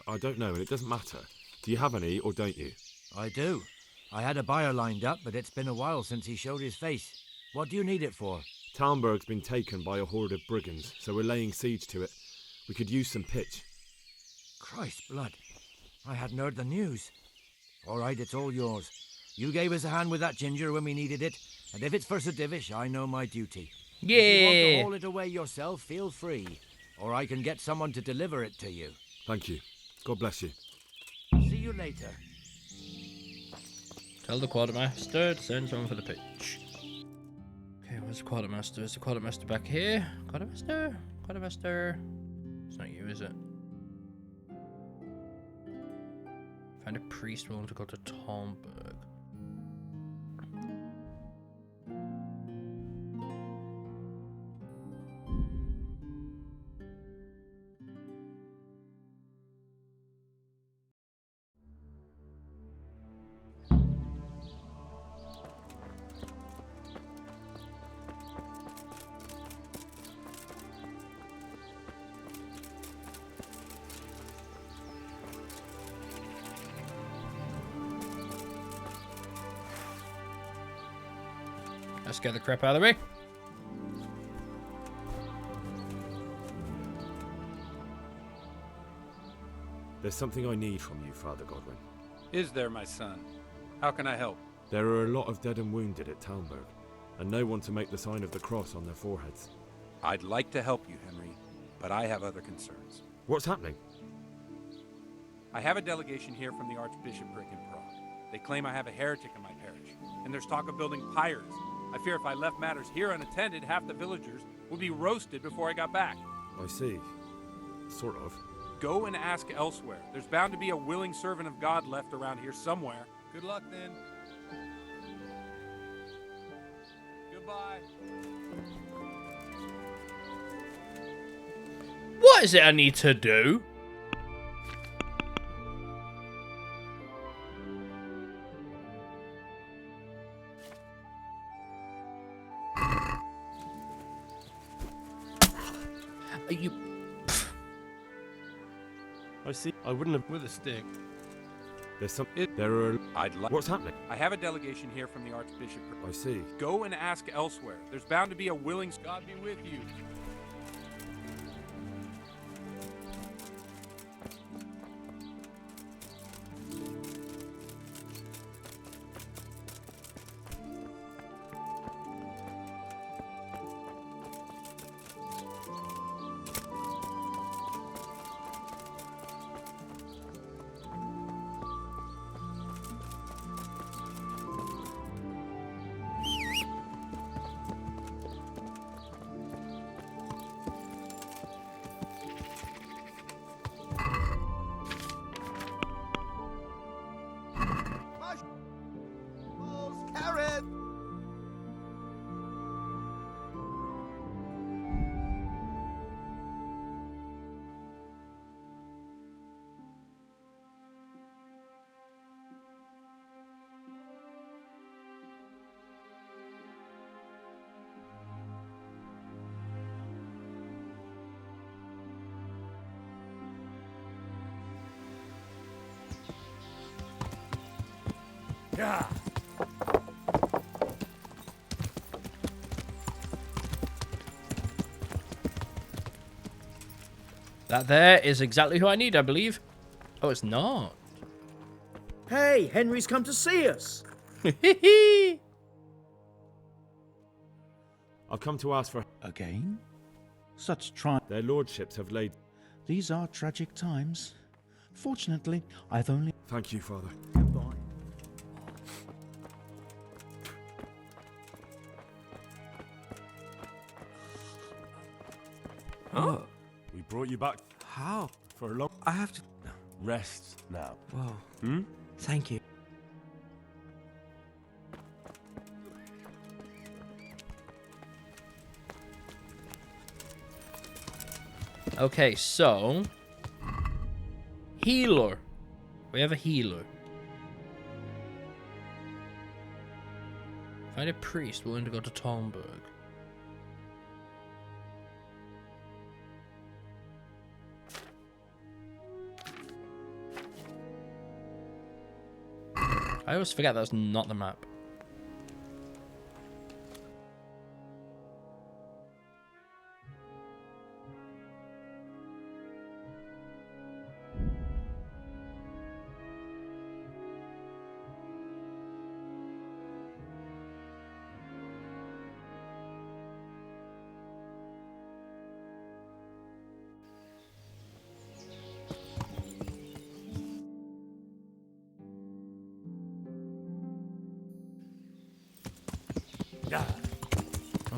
I don't know, and it doesn't matter. Do you have any, or don't you? I do. I had a buyer lined up, but it's been a while since he showed his face. What do you need it for? Talmberg's been taken by a horde of brigands, so we're laying siege to it. We could use some pitch. Christ blood. I hadn't heard the news. All right, it's all yours. You gave us a hand with that ginger when we needed it, and if it's for Sir Divish, I know my duty. If you want to haul it away yourself, feel free. Or I can get someone to deliver it to you. Thank you. God bless you. See you later. Tell the quartermaster to send someone for the pitch. Okay, where's the quartermaster? Is the quartermaster back here? Quartermaster? Quartermaster? It's not you, is it? Find a priest willing to go to Talmberg. Let's get the crap out of the way. There's something I need from you, Father Godwin. Is there, my son? How can I help? There are a lot of dead and wounded at Talmberg, and no one to make the sign of the cross on their foreheads. I'd like to help you, Henry, but I have other concerns. What's happening? I have a delegation here from the Archbishopric in Prague. They claim I have a heretic in my parish, and there's talk of building pyres. I fear if I left matters here unattended, half the villagers would be roasted before I got back. I see. Sort of. Go and ask elsewhere. There's bound to be a willing servant of God left around here somewhere. Good luck, then. Goodbye. What is it I need to do? You. I see. I wouldn't have. With a stick. There's some. There are. I'd like. What's happening? I have a delegation here from the Archbishopric. I see. Go and ask elsewhere. There's bound to be a willing. God be with you. Yeah. That there is exactly who I need, I believe. Oh, it's not. Hey, Henry's come to see us. I've come to ask for. Again? Such try. Their lordships have laid. These are tragic times. Fortunately, I've only. Thank you, Father. Goodbye. Huh? We brought you back. How? for long. I have to rest now. Whoa. Hmm? Thank you. Okay, so healer. We have a healer. Find a priest willing to go to Talmberg. I always forget that's not the map.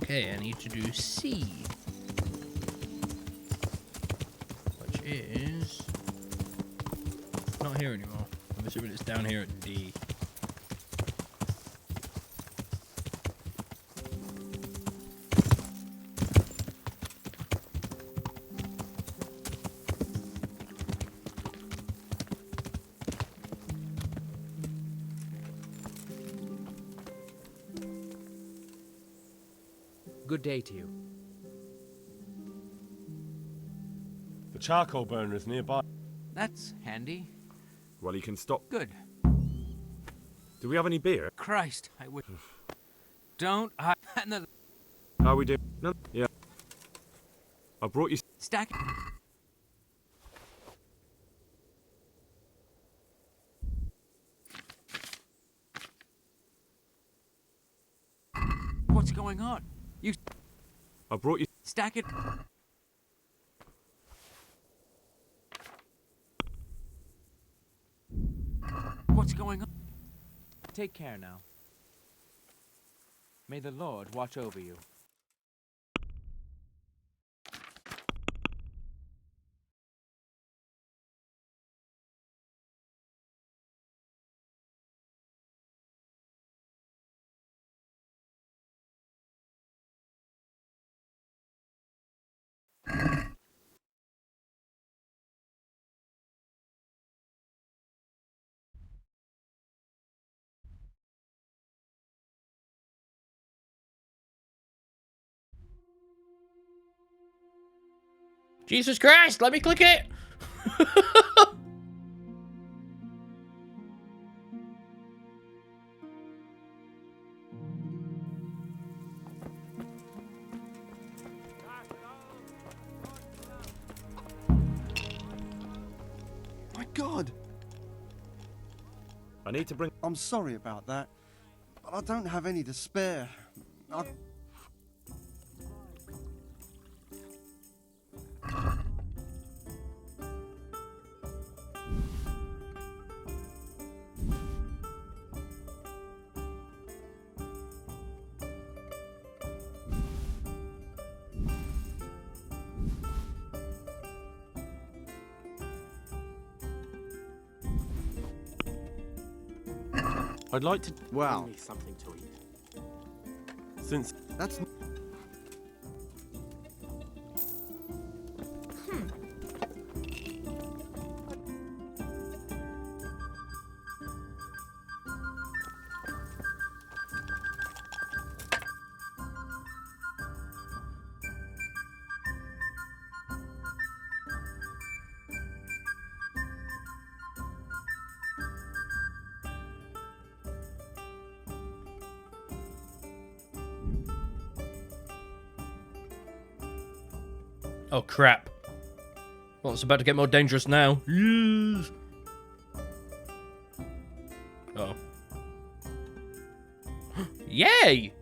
Okay, I need to do C. Which is not here anymore. I'm assuming it's down here at D. Good day to you. The charcoal burner is nearby. That's handy. Well, you can stop. Good. Do we have any beer? Christ, I would. Don't. Another. How are we doing? No. Yeah. I brought you. Stack. What's going on? You. I brought you. Stack it. What's going on? Take care now. May the Lord watch over you. Jesus Christ, let me click it! My God! I need to bring. I'm sorry about that, but I don't have any to spare. I'd like to. Wow. Bring me something to eat. Since that's. Oh crap. Well, it's about to get more dangerous now. Yes. Oh. Yay!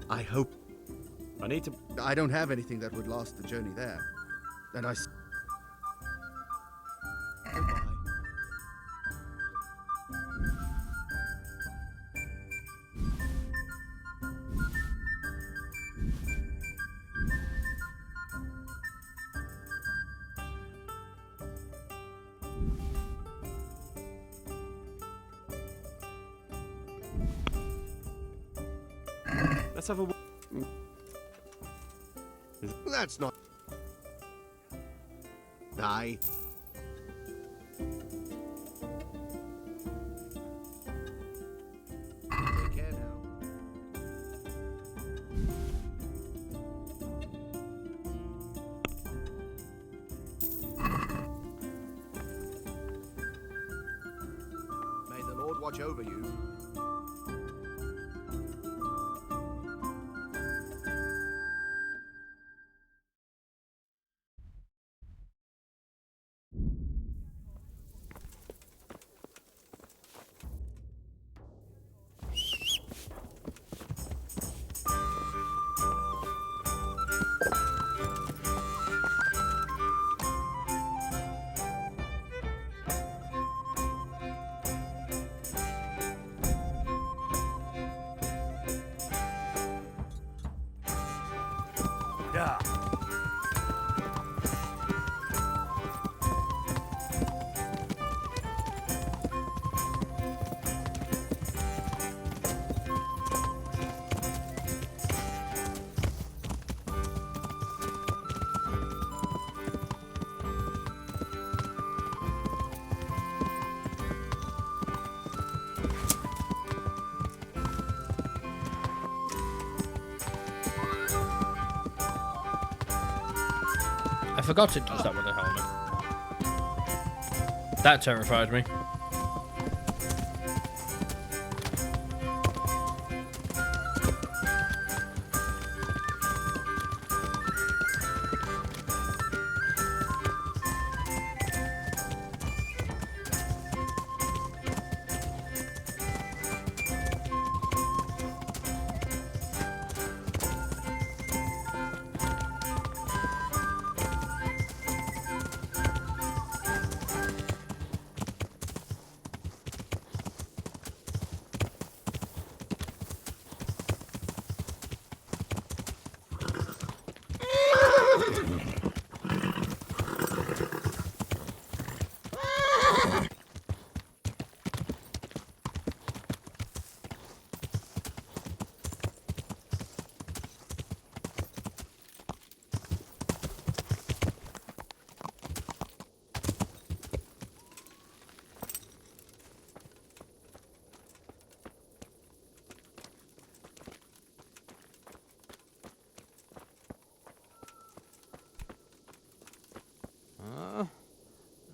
I hope. I need to. I don't have anything that would last the journey there. And I. Goodbye. Let's have a. That's not. Aye. Take care now. May the Lord watch over you. Yeah. I forgot it does that with a helmet. That terrified me.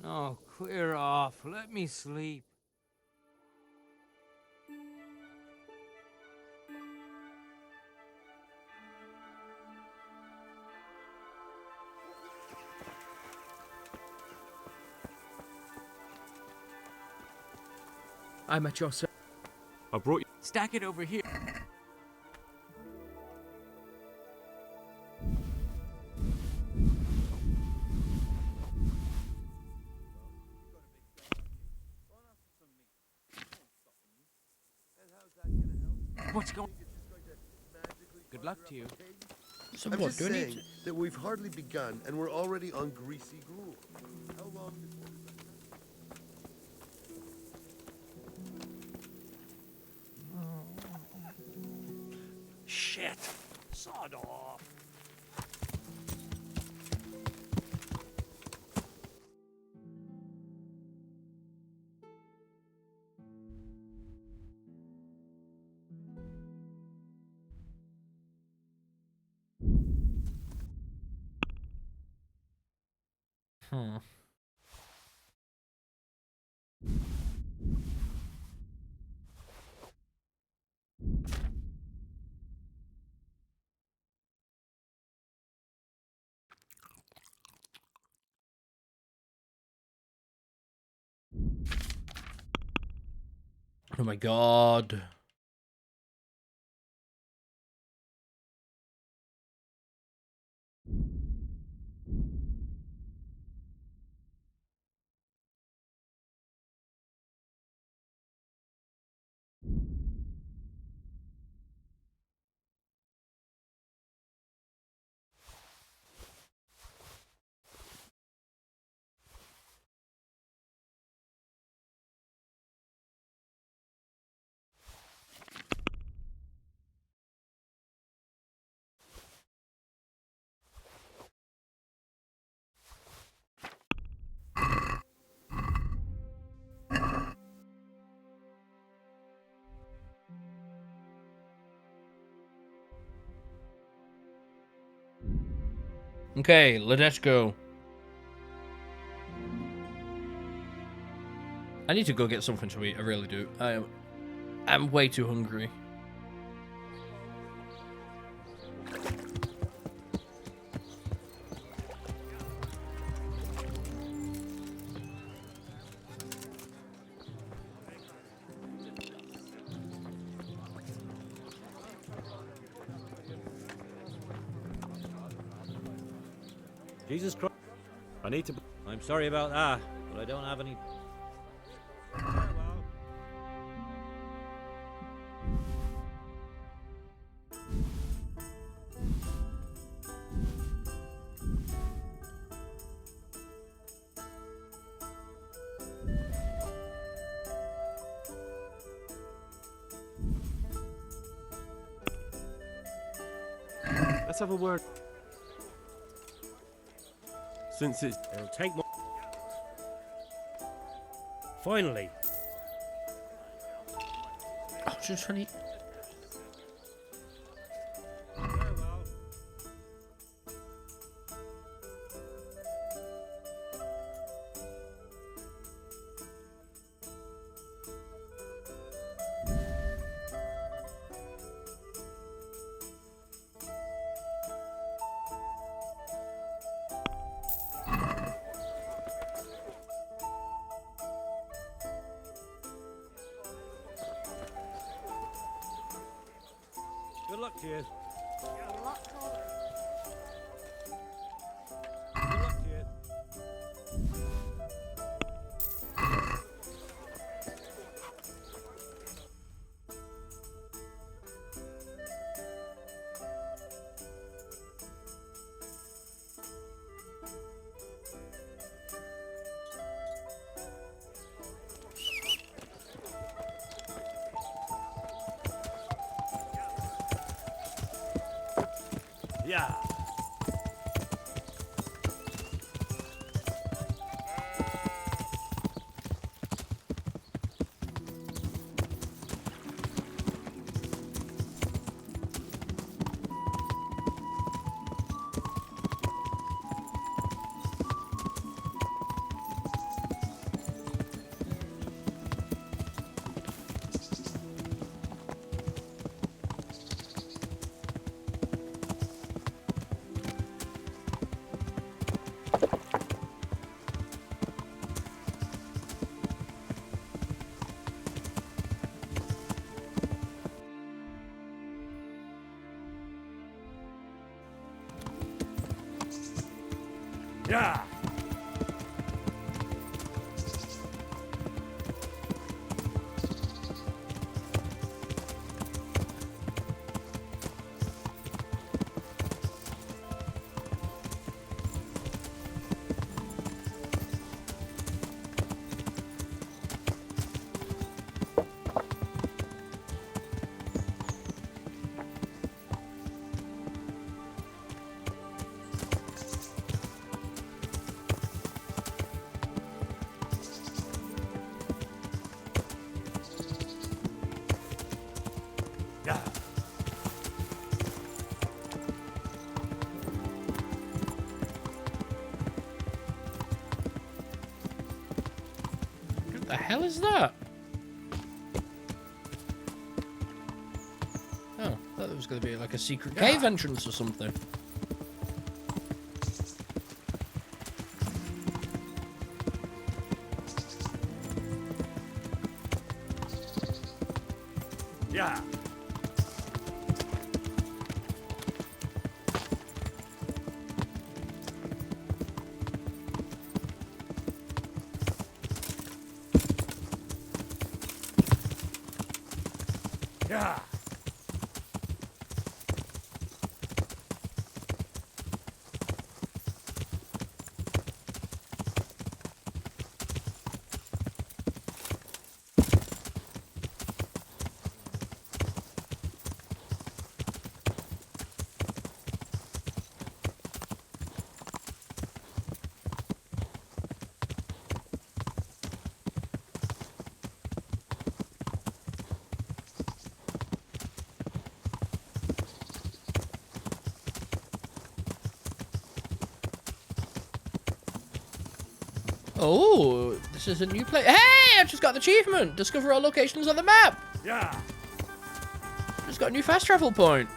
No, clear off. Let me sleep. I'm at your service. I brought you. Stack it over here. What's going? Good luck to you. So I'm what, just do we need saying that we've hardly begun and we're already on greasy gruel. How long before Shit. Sod off. Hmm. Oh my god. Okay, let's go. I need to go get something to eat. I really do. I'm way too hungry. Jesus Christ. I need to... I'm sorry about that, but I don't have any... Let's have a word. Since it's... It'll take more... Finally. Oh, just trying to... Good luck to you. Good luck to you. Good luck to you. Yeah. Yeah. Yeah. What the hell is that? Oh, I thought there was going to be like a secret cave entrance or something. Yeah. Yeah. Oh, this is a new place. Hey, I just got the achievement. Discover all locations on the map. Yeah. Just got a new fast travel point.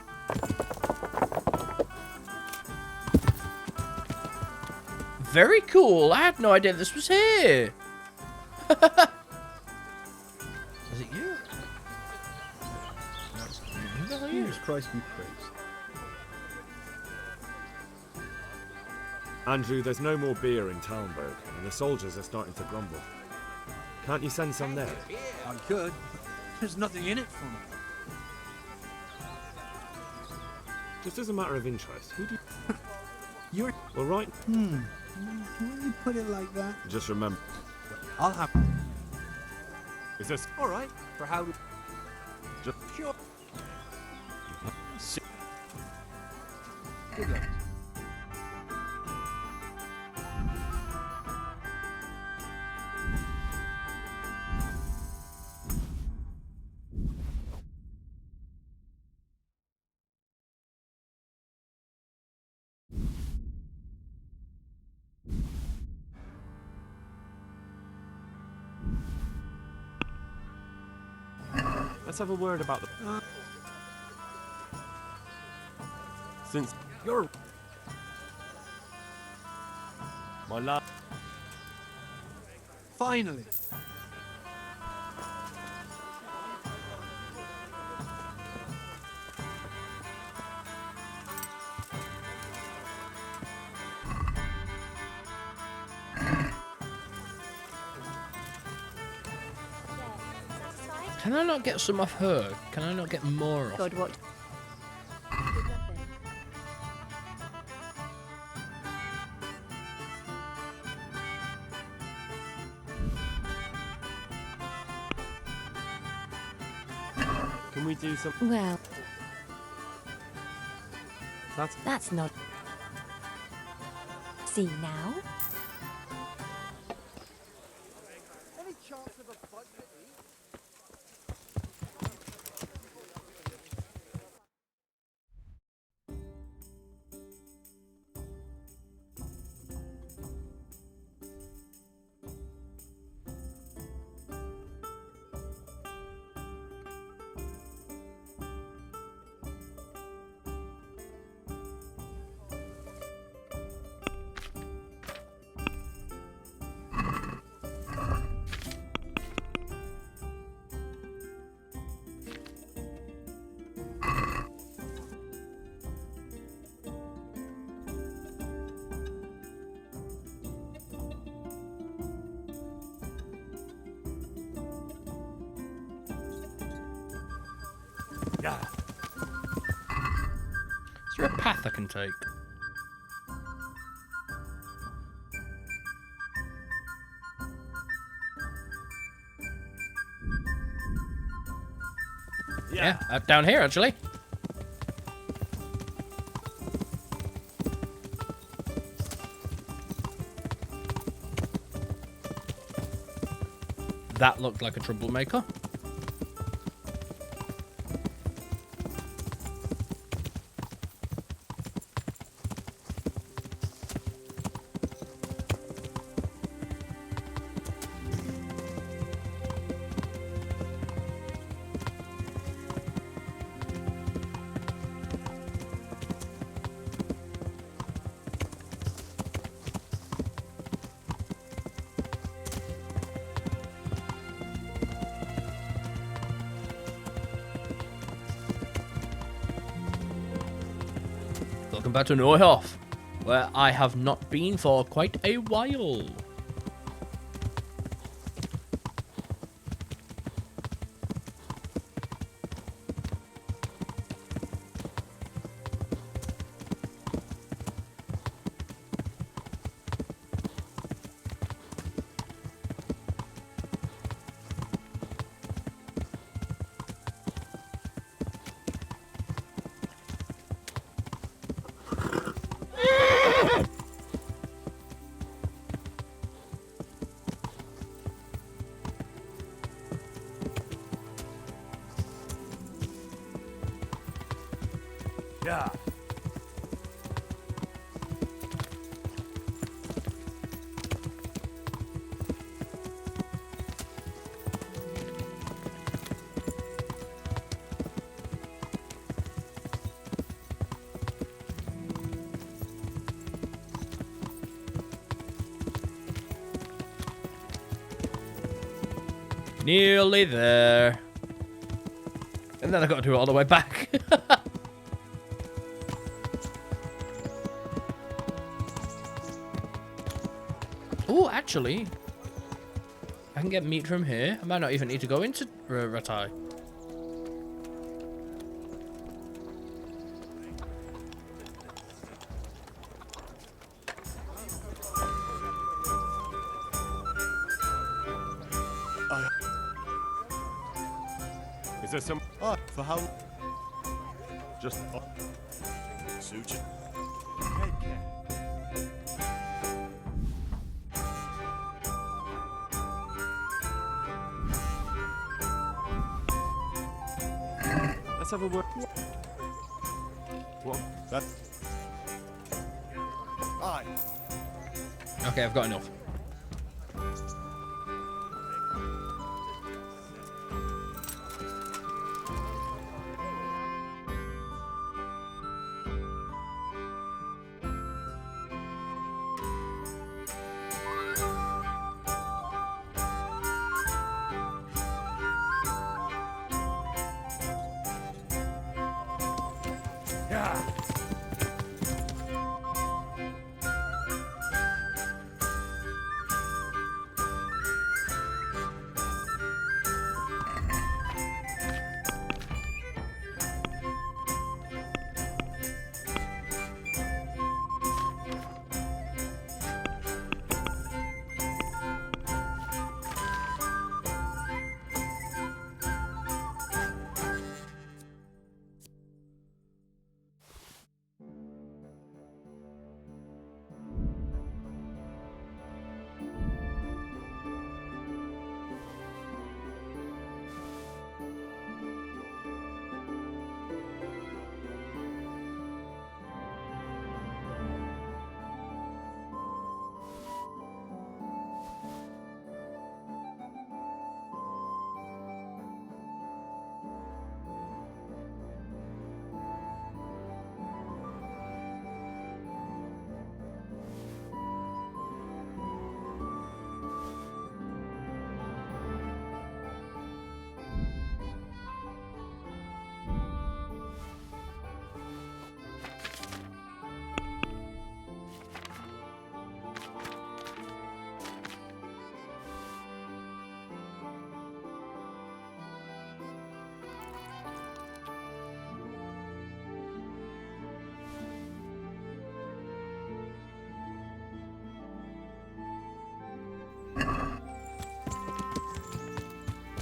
Very cool. I had no idea this was here. Is it you? Who the hell are you? Jesus Christ be praised. Andrew, there's no more beer in Talmberg, and the soldiers are starting to grumble. Can't you send some there? I could. There's nothing in it for me. Just as a matter of interest, who do you... You're... Well, right... When you put it like that... Just remember... I'll have... Is this... Alright, for how... Just... Sure. Good luck. Let's have a word about the... Since... You're... My lad... Finally. Can I not get some off her? Can I not get more off? God, what? Can we do some... Well, That's not. See now? Any chance of a bite to eat? Yeah. Is there a path I can take? Yeah, down here actually. That looked like a troublemaker. Welcome back to Neuhof, where I have not been for quite a while. Yeah. Nearly there. And then I got to do it all the way back. Oh, actually, I can get meat from here. I might not even need to go into Ratai. Is there some? For how? Just. Suit you. Let's have a word. What? That. Aye. Okay, I've got enough.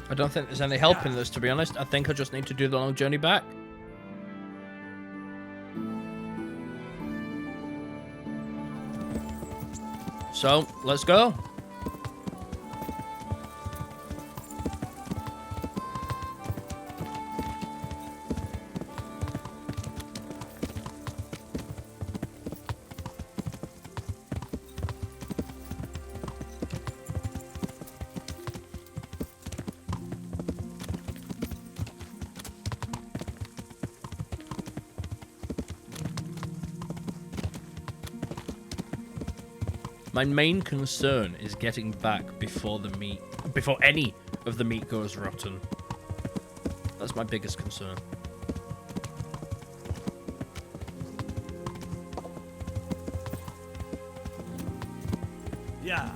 I don't think there's any help in this, to be honest. I think I just need to do the long journey back. So, let's go. My main concern is getting back before any of the meat goes rotten. That's my biggest concern. Yeah.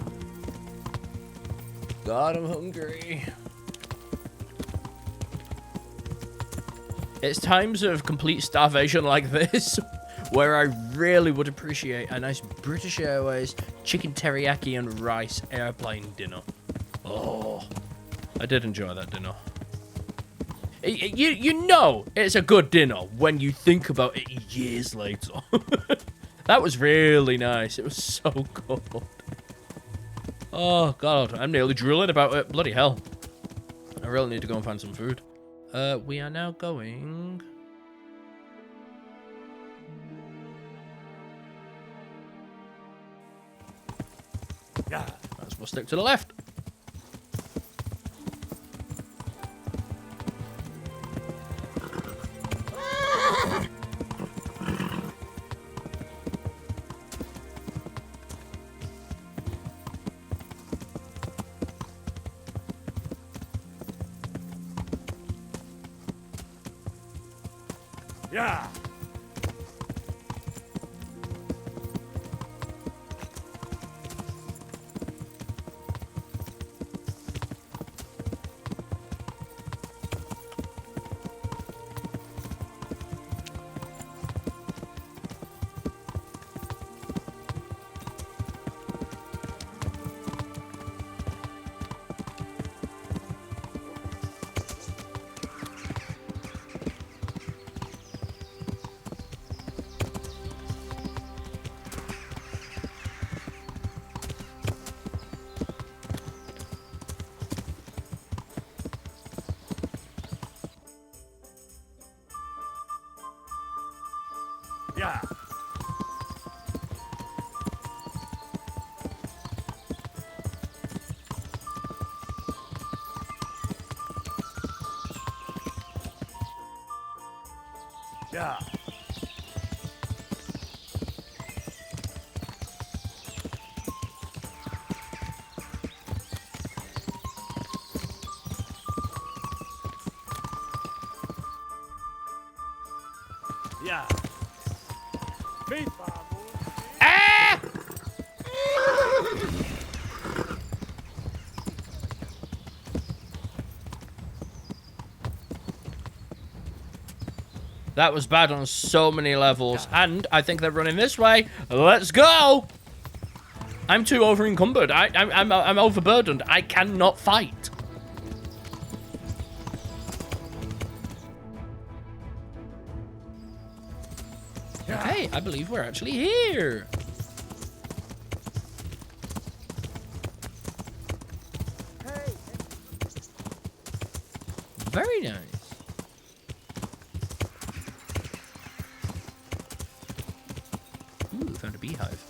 God, I'm hungry. It's times of complete starvation like this where I really would appreciate a nice British Airways chicken teriyaki and rice airplane dinner. Oh, I did enjoy that dinner. You know it's a good dinner when you think about it years later. That was really nice. It was so good. Oh, God, I'm nearly drooling about it. Bloody hell. I really need to go and find some food. We are now going... Yeah. Might as well stick to the left. Yeah. Yeah. Yeah. Yeah. Me, Ah! That was bad on so many levels, and I think they're running this way. Let's go! I'm too over encumbered. I'm overburdened. I cannot fight. Okay, I believe we're actually here. Very nice. Ooh, found a beehive.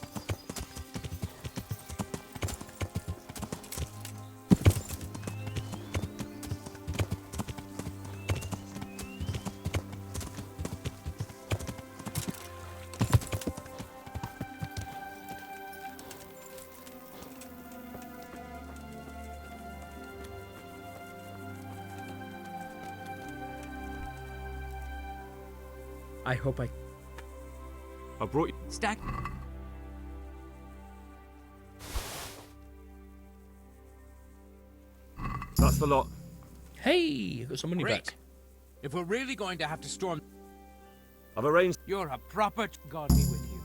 I hope I brought you. Stack. That's the lot. Hey, got some money Great. back. If we're really going to have to storm... I've arranged. You're a proper... God be with you.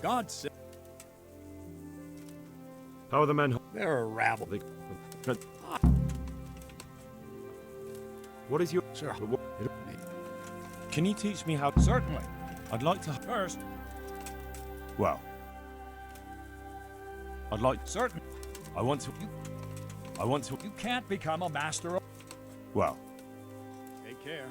God save. How are the men? They're a rabble. What is your... Sir. Can you teach me how... Certainly. I'd like to... First. Well. I'd like... Certain. I want to... You can't become a master of... Well. Take care.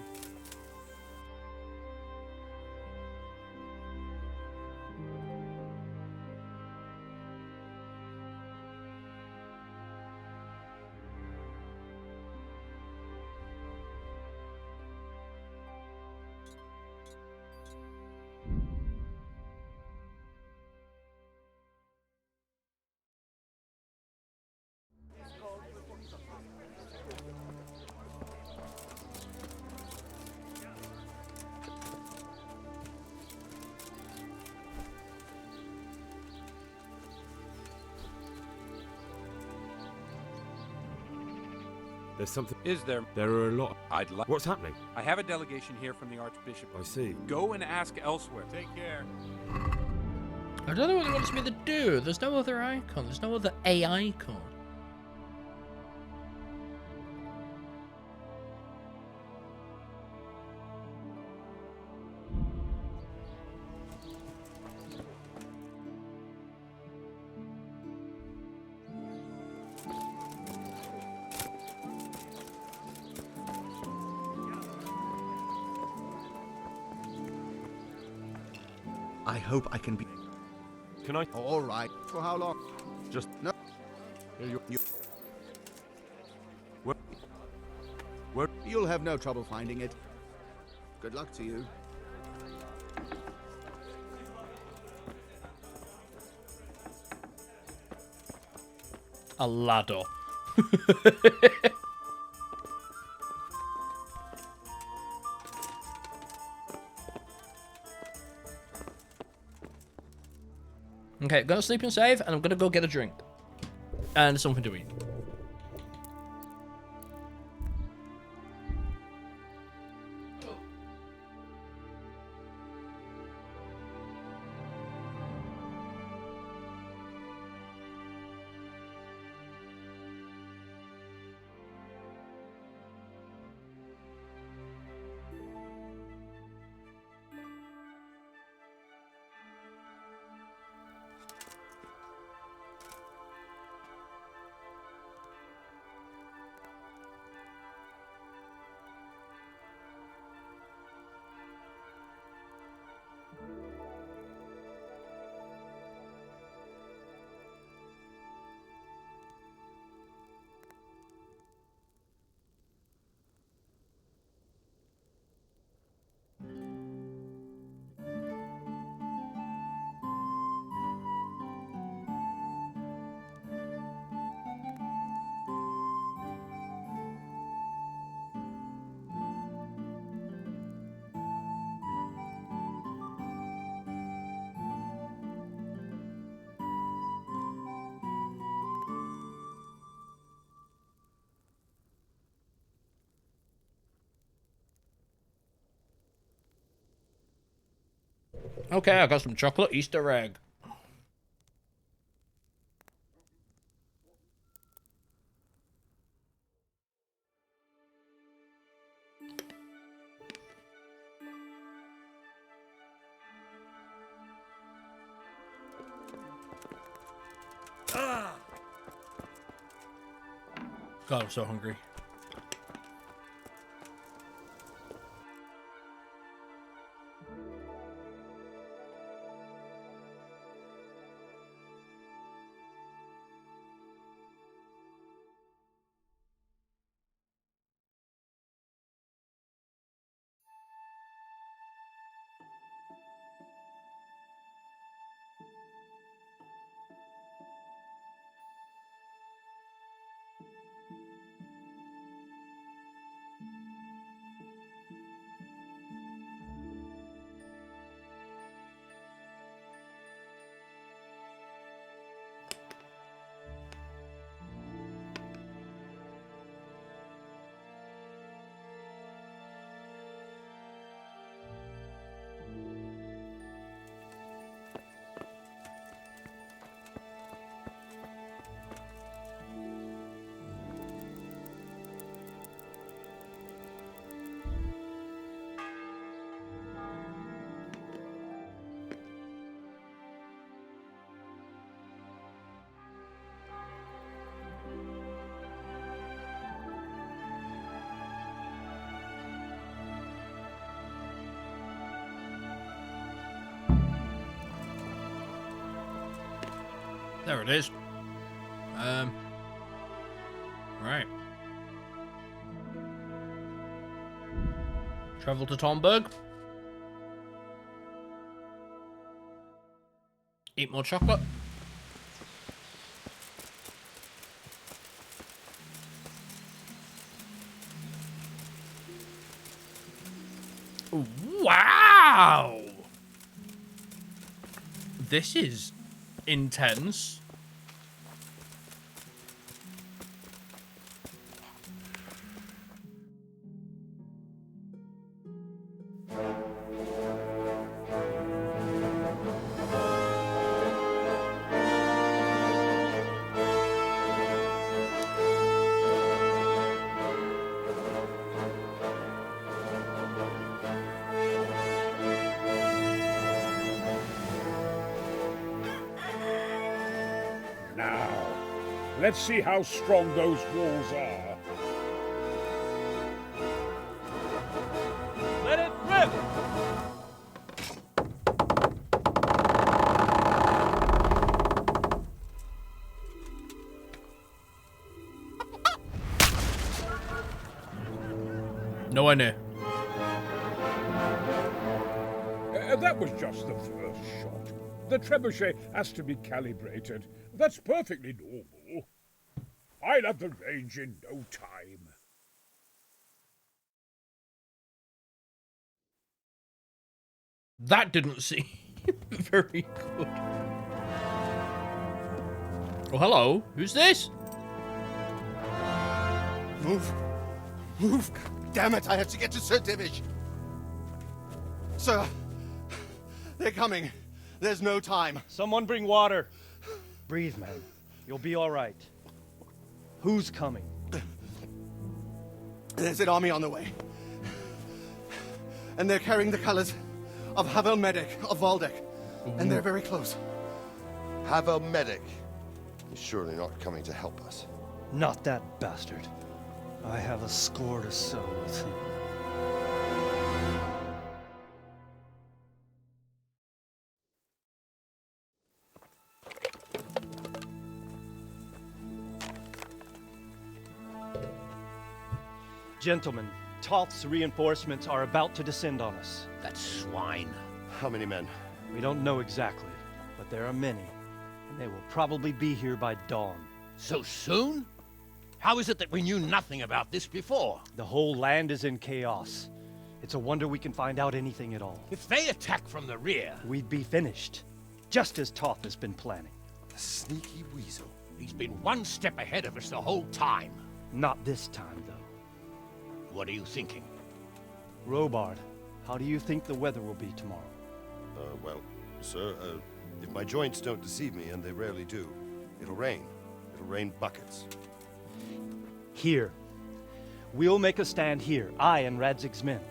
There's something... Is there? There are a lot... I'd like... What's happening? I have a delegation here from the Archbishop. I see. Go and ask elsewhere. Take care. I don't know what he wants me to do. There's no other icon. There's no other AI icon. I hope I can be... Can I? All right. For how long? Just no. You. Where? You'll have no trouble finding it. Good luck to you. A ladder. Okay, gonna sleep and save, and I'm gonna go get a drink. And something to eat. Okay, I got some chocolate Easter egg. God, I'm so hungry. There it is. Right. Travel to Tomberg. Eat more chocolate. Wow! This is intense. Now, let's see how strong those walls are. Let it rip! No idea. That was just the first shot. The trebuchet has to be calibrated. That's perfectly normal. I'll have the range in no time. That didn't seem very good. Oh, hello. Who's this? Move. Move. Damn it, I have to get to Sir Divish. Sir, they're coming. There's no time. Someone bring water. Breathe, man. You'll be all right. Who's coming? There's an army on the way. And they're carrying the colors of Havel Medic of Valdek. And they're very close. Havel Medic is surely not coming to help us. Not that bastard. I have a score to settle with him. Gentlemen, Toth's reinforcements are about to descend on us. That swine. How many men? We don't know exactly, but there are many, and they will probably be here by dawn. So soon? How is it that we knew nothing about this before? The whole land is in chaos. It's a wonder we can find out anything at all. If they attack from the rear... We'd be finished, just as Toth has been planning. The sneaky weasel. He's been one step ahead of us the whole time. Not this time, though. What are you thinking? Robard, how do you think the weather will be tomorrow? Well, sir, if my joints don't deceive me, and they rarely do, it'll rain. It'll rain buckets. Here. We'll make a stand here, I and Radzig's men.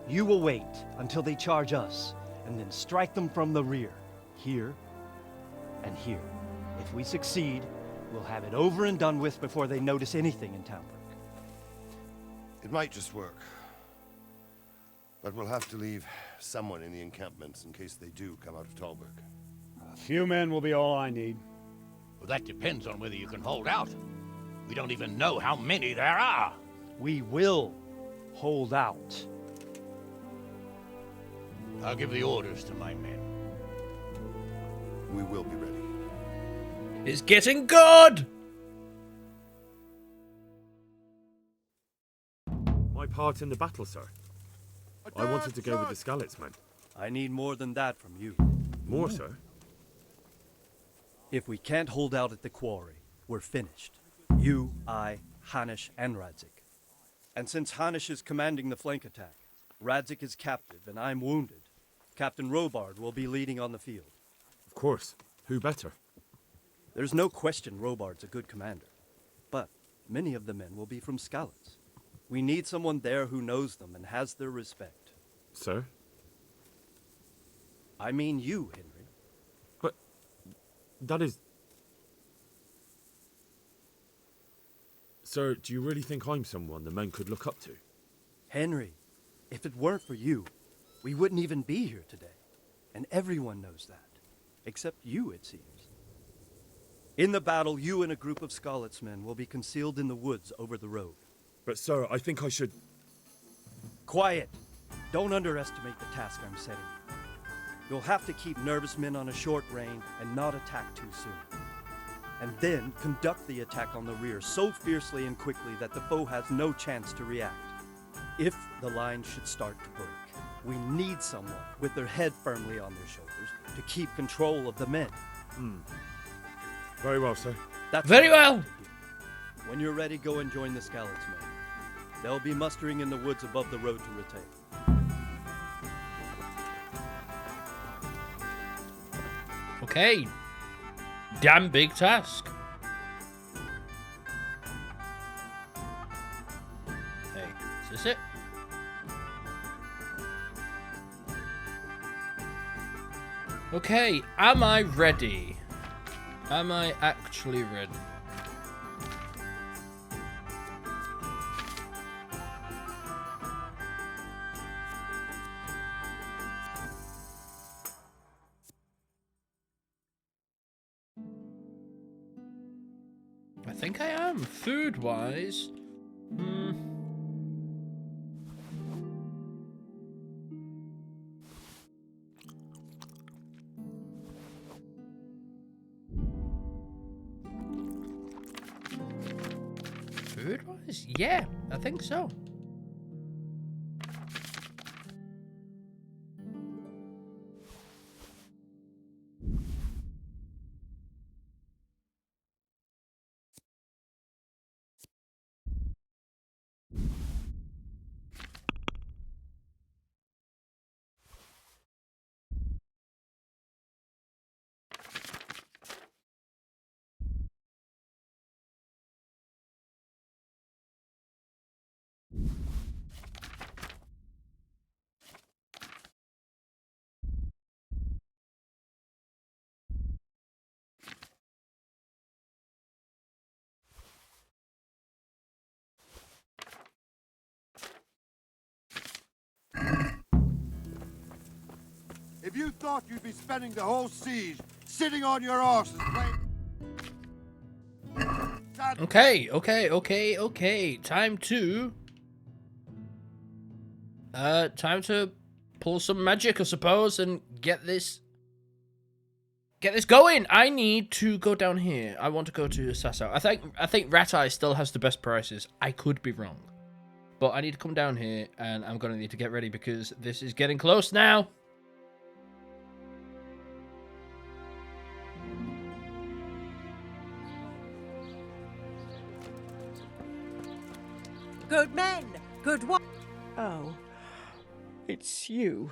You will wait until they charge us, and then strike them from the rear. Here and here. If we succeed, we'll have it over and done with before they notice anything in Townburg. It might just work. But we'll have to leave someone in the encampments in case they do come out of Talberg. A few men will be all I need. Well, that depends on whether you can hold out. We don't even know how many there are. We will hold out. I'll give the orders to my men. We will be ready. It's getting good! My part in the battle, sir. I wanted to go with the Skalitz men. I need more than that from you. More, sir? If we can't hold out at the quarry, we're finished. You, I, Hanish, and Radzik. And since Hanish is commanding the flank attack, Radzik is captive and I'm wounded, Captain Robard will be leading on the field. Of course. Who better? There's no question Robard's a good commander. But many of the men will be from Skalitz. We need someone there who knows them and has their respect. Sir? I mean you, Henry. But that is... Sir, do you really think I'm someone the men could look up to? Henry, if it weren't for you, we wouldn't even be here today. And everyone knows that. Except you, it seems. In the battle, you and a group of Skalitz men will be concealed in the woods over the road. But sir, I think I should... Quiet! Don't underestimate the task I'm setting you. You'll have to keep nervous men on a short range and not attack too soon. And then conduct the attack on the rear so fiercely and quickly that the foe has no chance to react. If the line should start to break, we need someone with their head firmly on their shoulders to keep control of the men. Very well, sir. That's Very well! When you're ready, go and join the Skalitz men. They'll be mustering in the woods above the road to Rete. Okay. Damn big task. Hey, is this it? Okay, am I ready? Am I actually ready? I think I am, food-wise. Food-wise? Yeah, I think so. If you thought you'd be spending the whole siege sitting on your arses playing... Okay. Time to pull some magic, I suppose, and get this going. I need to go down here. I want to go to Sasso. I think Rhexah still has the best prices. I could be wrong. But I need to come down here, and I'm going to need to get ready because this is getting close now. Good men, good one. Oh, it's you.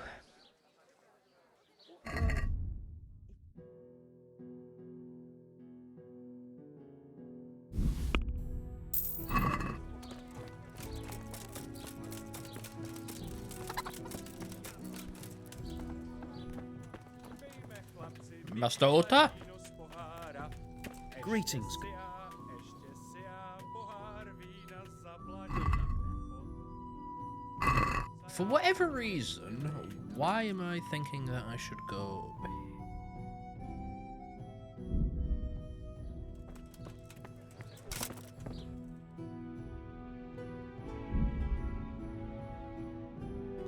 Master Ota? Greetings. For whatever reason, why am I thinking that I should go...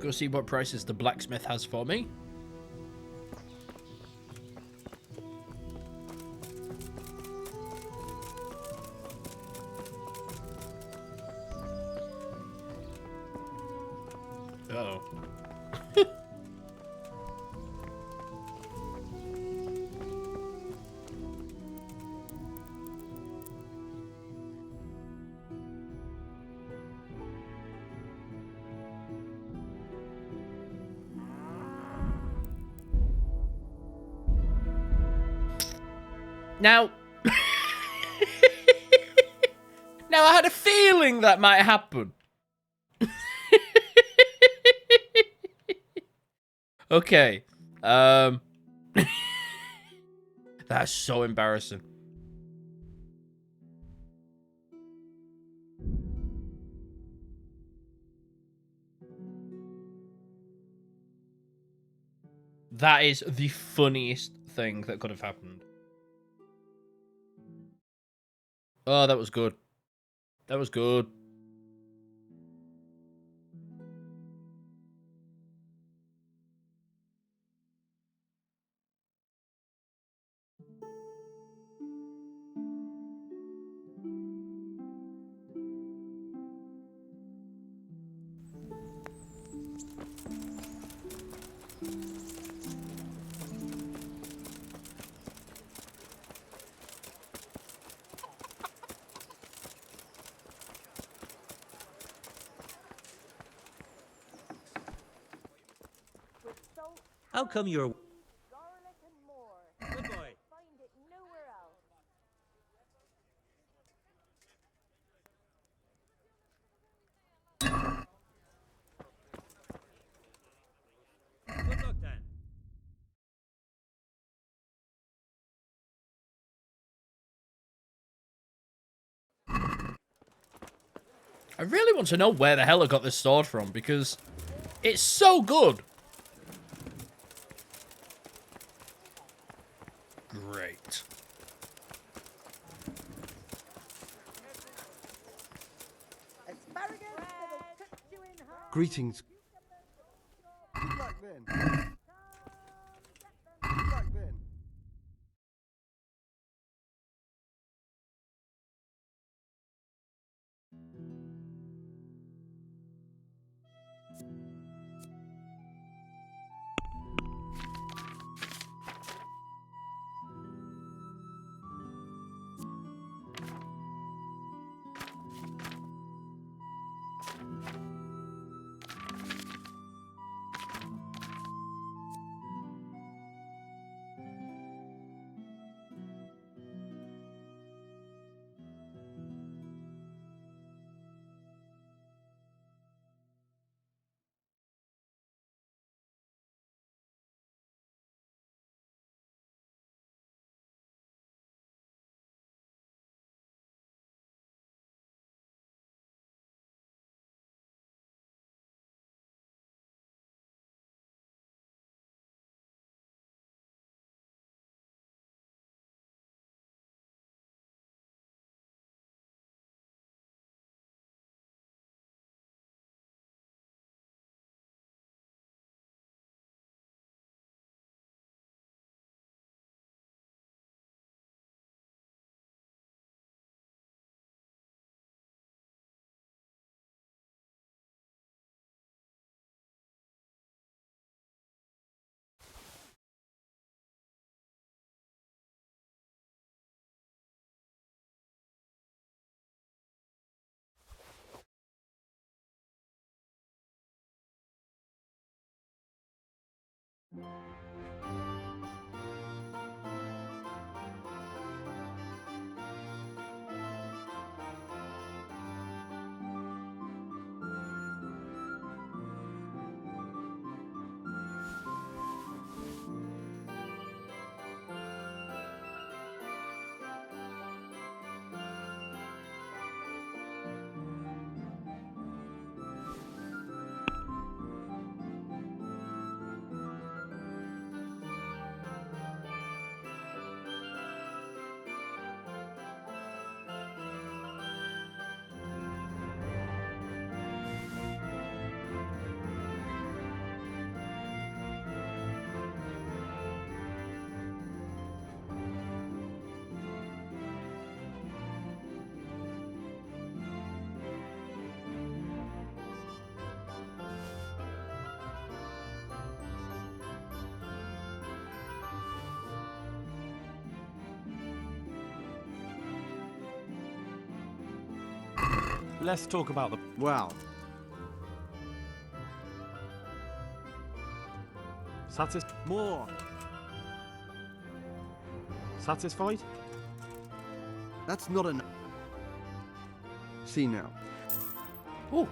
Go see what prices the blacksmith has for me. Uh-oh. Now... Now, I had a feeling that might happen. Okay. That's so embarrassing. That is the funniest thing that could have happened. Oh, that was good. That was good. How come you're... Good boy. Good luck, Dan. I really want to know where the hell I got this sword from, because it's so good. Great. Greetings. Good luck then. Good luck then. Let's talk about the... Wow. More. Satisfied? That's not enough. See now. Ooh.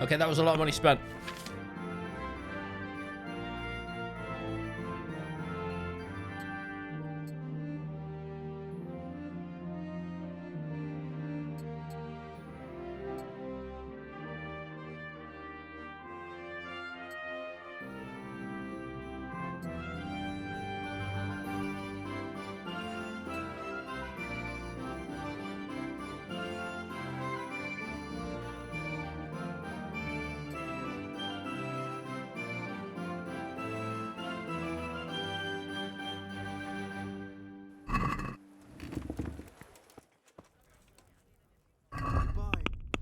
Okay, that was a lot of money spent.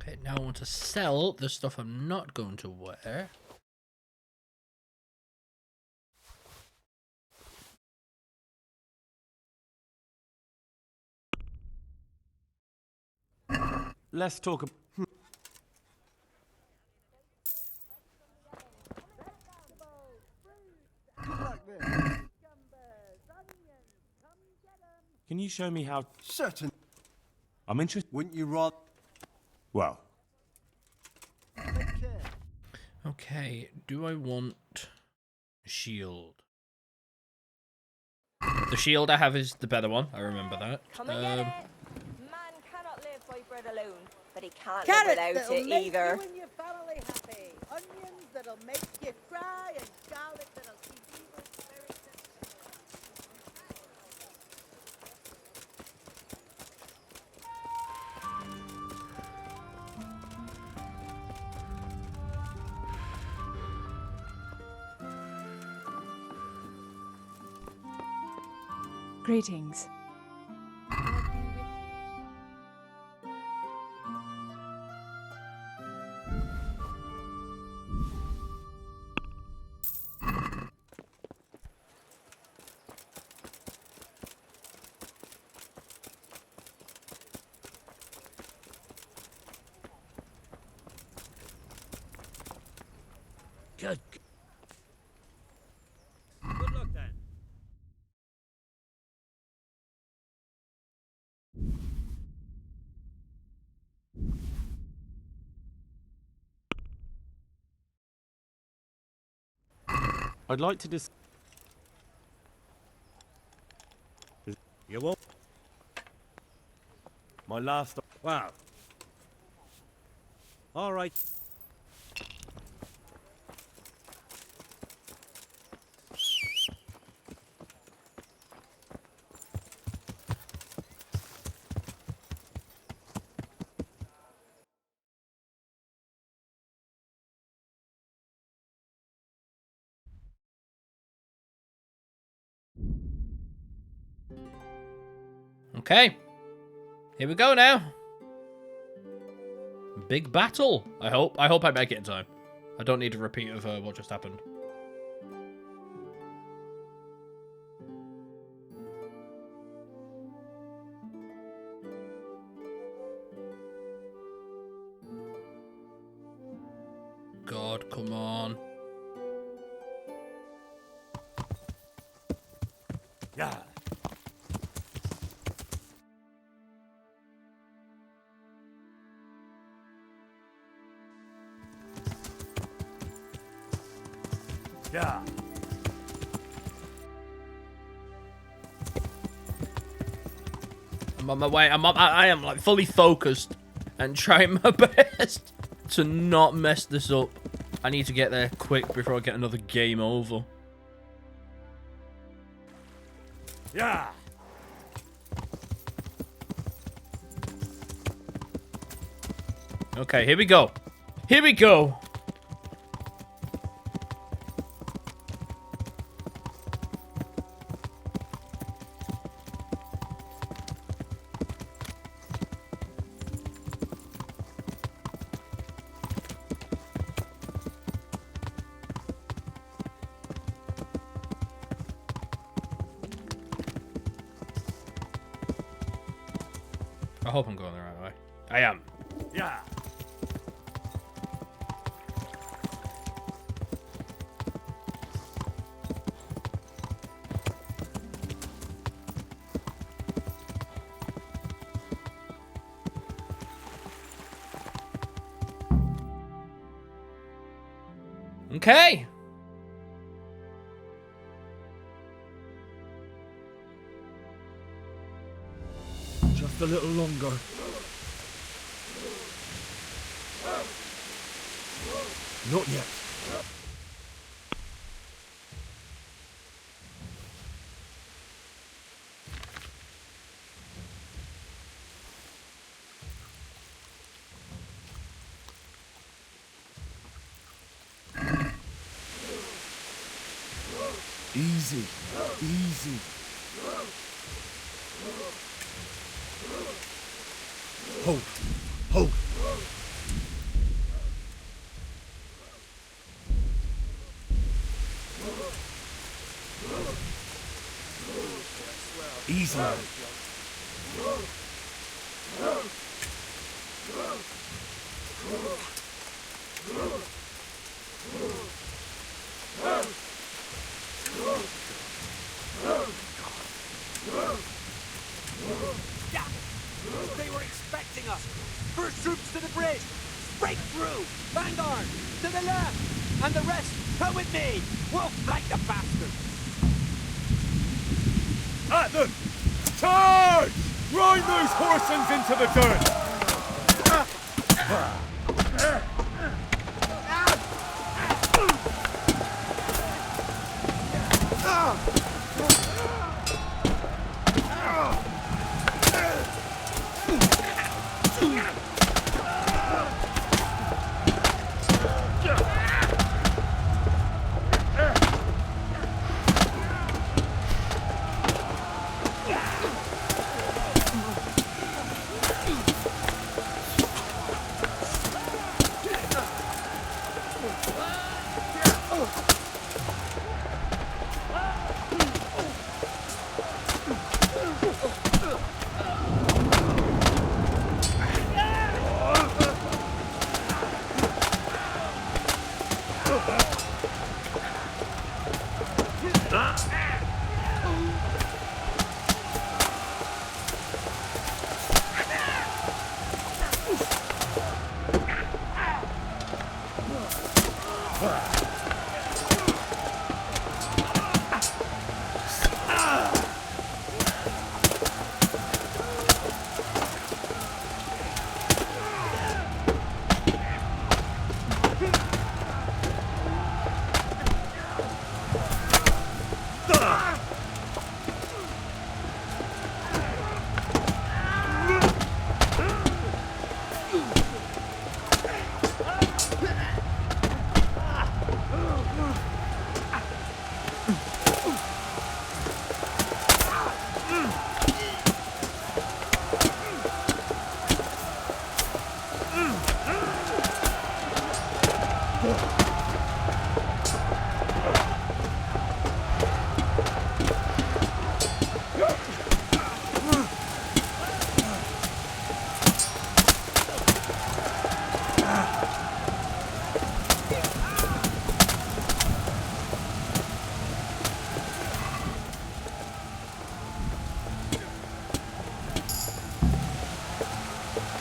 Okay, now I want to sell the stuff I'm not going to wear. Let's talk... Can you show me how... Certain. I'm interested... Wouldn't you rather... Well... Okay, do I want shield? The shield I have is the better one. I remember that. Come and get it. Man cannot live by bread alone, but he can't Carrots live without that'll it make either. you and your family happy. Onions that'll make you cry, and garlic that'll keep evil spirits Greetings. Good. Good luck then. I'd like to dis... You won't. My last... Wow. All right. Okay. Here we go now. Big battle. I hope I make it in time. I don't need a repeat of what just happened. God, come on. Yeah. I'm on my way. I am like fully focused and trying my best to not mess this up. I need to get there quick before I get another game over. Yeah. Okay, here we go. Here we go. I hope I'm going the right way. I am. Yeah. Okay. Just a little longer. Not yet. Easy, easy. Hold, hold. Easy. They were expecting us. First troops to the bridge. Break through. Vanguard. To the left. And the rest, come with me. We'll fight the bastards. At them! Charge! Grind those horsens into the dirt!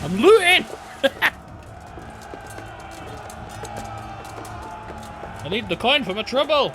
I'm looting! I need the coin for my trouble.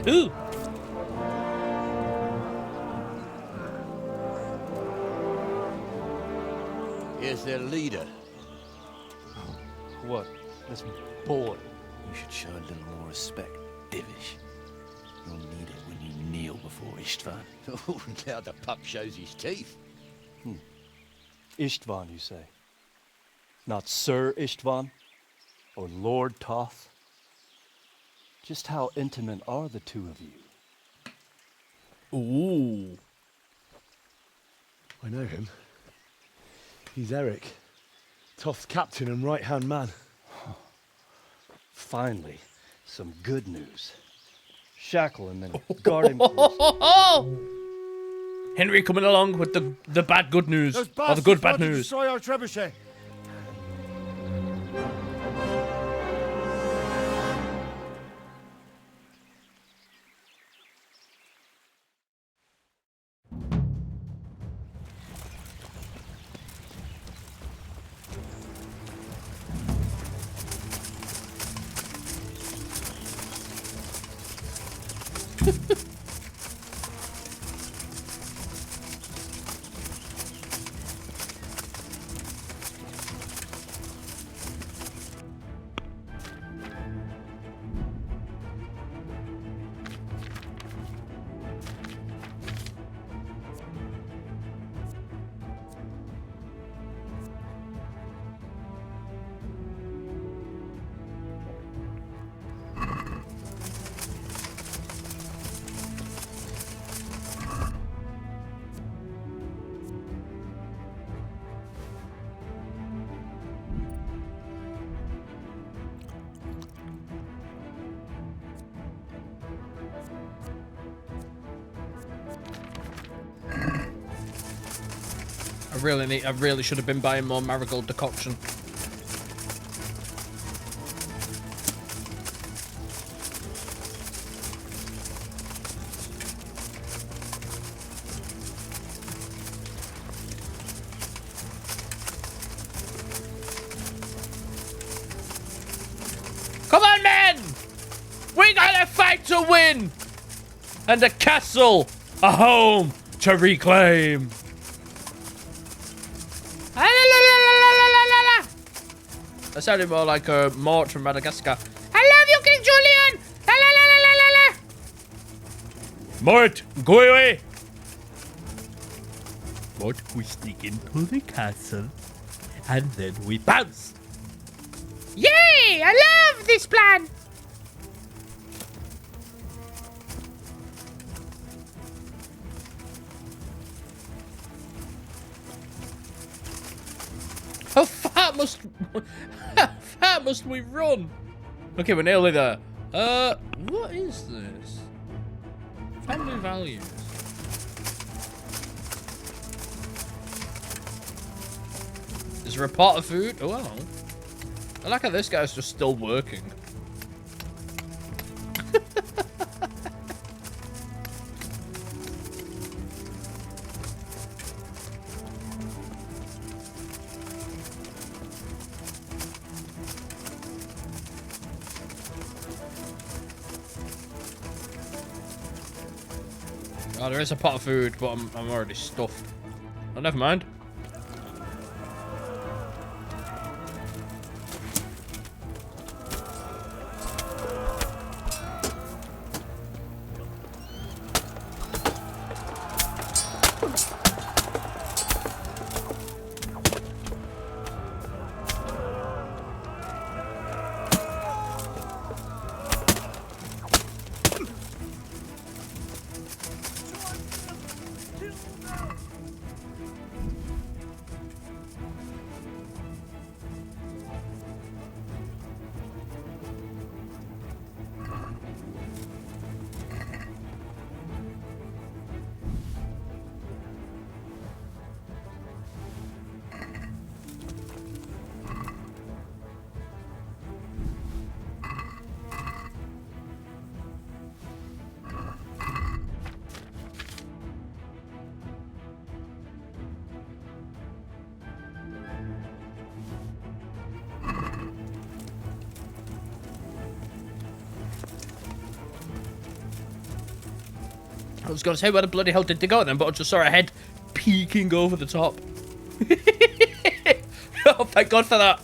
Ooh. Here's their leader. What? This boy. You should show a little more respect, Divish. You'll need it when you kneel before Istvan. Oh, now the pup shows his teeth. Istvan, you say? Not Sir Istvan? Or Lord Toth? Just how intimate are the two of you? Ooh. I know him. He's Eric, Toth's captain and right-hand man. Finally, some good news. Shackle him and guard him. Henry coming along with the bad good news. Those Or the good bastards bad want to news. destroy our trebuchet. I really should have been buying more marigold decoction. Come on, men! We got a fight to win! And a castle, a home to reclaim. That sounded more like a Mort from Madagascar. I love you, King Julian! La la la la la la la! Mort, go away! Mort, we sneak into the castle, and then we bounce. Yay! I love this plan! How far must we run? Okay, we're nearly there. What is this? Family values. Is there a pot of food? Oh, well. I like how this guy's just still working. Oh, there is a pot of food, but I'm already stuffed. Oh, never mind. I was going to say, where the bloody hell did they go then? But I just saw a head peeking over the top. Oh, thank God for that.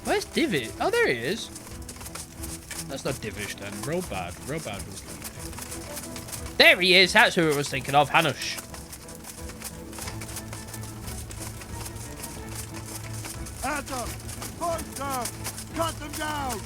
Where's Divish? Oh, there he is. That's not Divish then. Robad. Robad was leaving. There he is. That's who I was thinking of. Hanush. Adam! Fight them! Cut them down!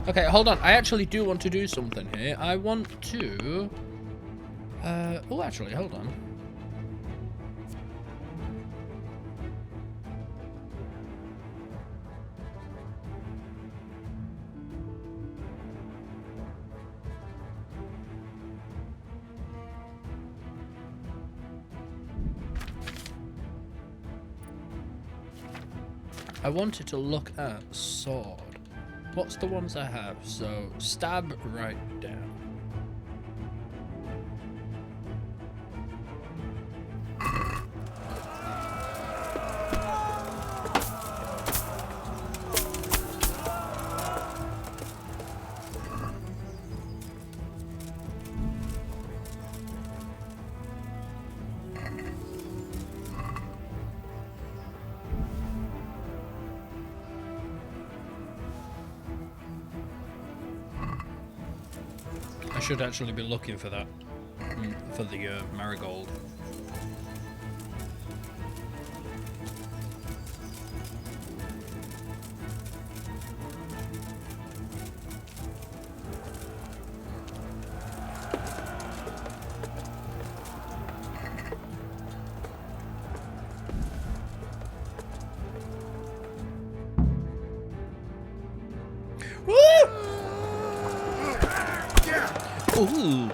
Okay, hold on. I actually do want to do something here. I want to... oh, actually, hold on. I wanted to look at sword. What's the ones I have? So, stab right down. I should actually be looking for that, for the marigold. Ooh.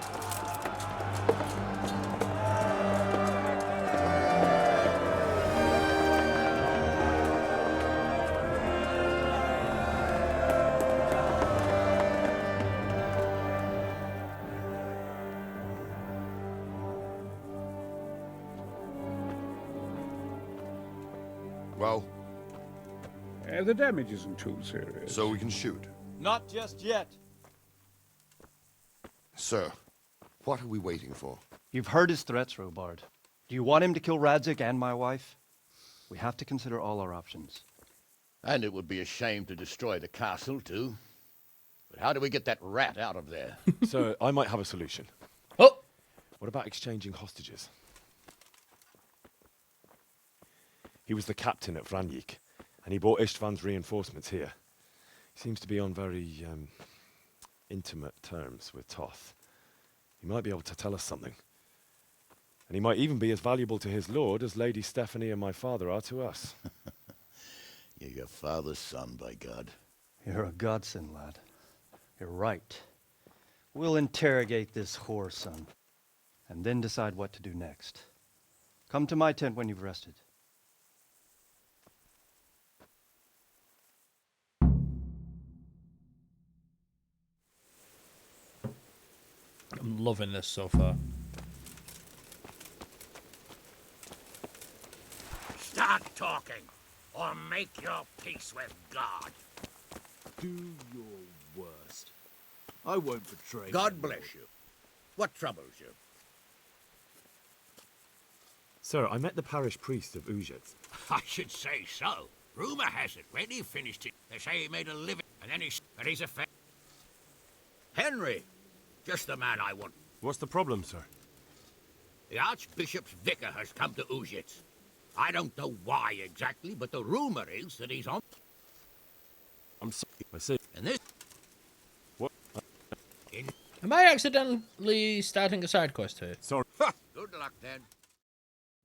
Well? The damage isn't too serious. So we can shoot. Not just yet. Sir, what are we waiting for? You've heard his threats, Robard. Do you want him to kill Radzig and my wife? We have to consider all our options. And it would be a shame to destroy the castle, too. But how do we get that rat out of there? So, I might have a solution. Oh! What about exchanging hostages? He was the captain at Vranjik, and he brought Istvan's reinforcements here. He seems to be on very, intimate terms with Toth. He might be able to tell us something. And he might even be as valuable to his lord as Lady Stephanie and my father are to us. You're your father's son, by God. You're a godsend, lad. You're right. We'll interrogate this whore, son, and then decide what to do next. Come to my tent when you've rested. I'm loving this so far. Start talking, or make your peace with God. Do your worst. I won't betray God you. bless you. What troubles you? Sir, I met the parish priest of Ujit. I should say so. Rumor has it, when he finished it, they say he made a living, and then but he's a Henry, just the man I want. What's the problem, sir? The Archbishop's vicar has come to Ujit. I don't know why exactly, but the rumor is that he's on. I'm sorry. I see. And this. What? Am I accidentally starting a side quest here? Sorry. Good luck then.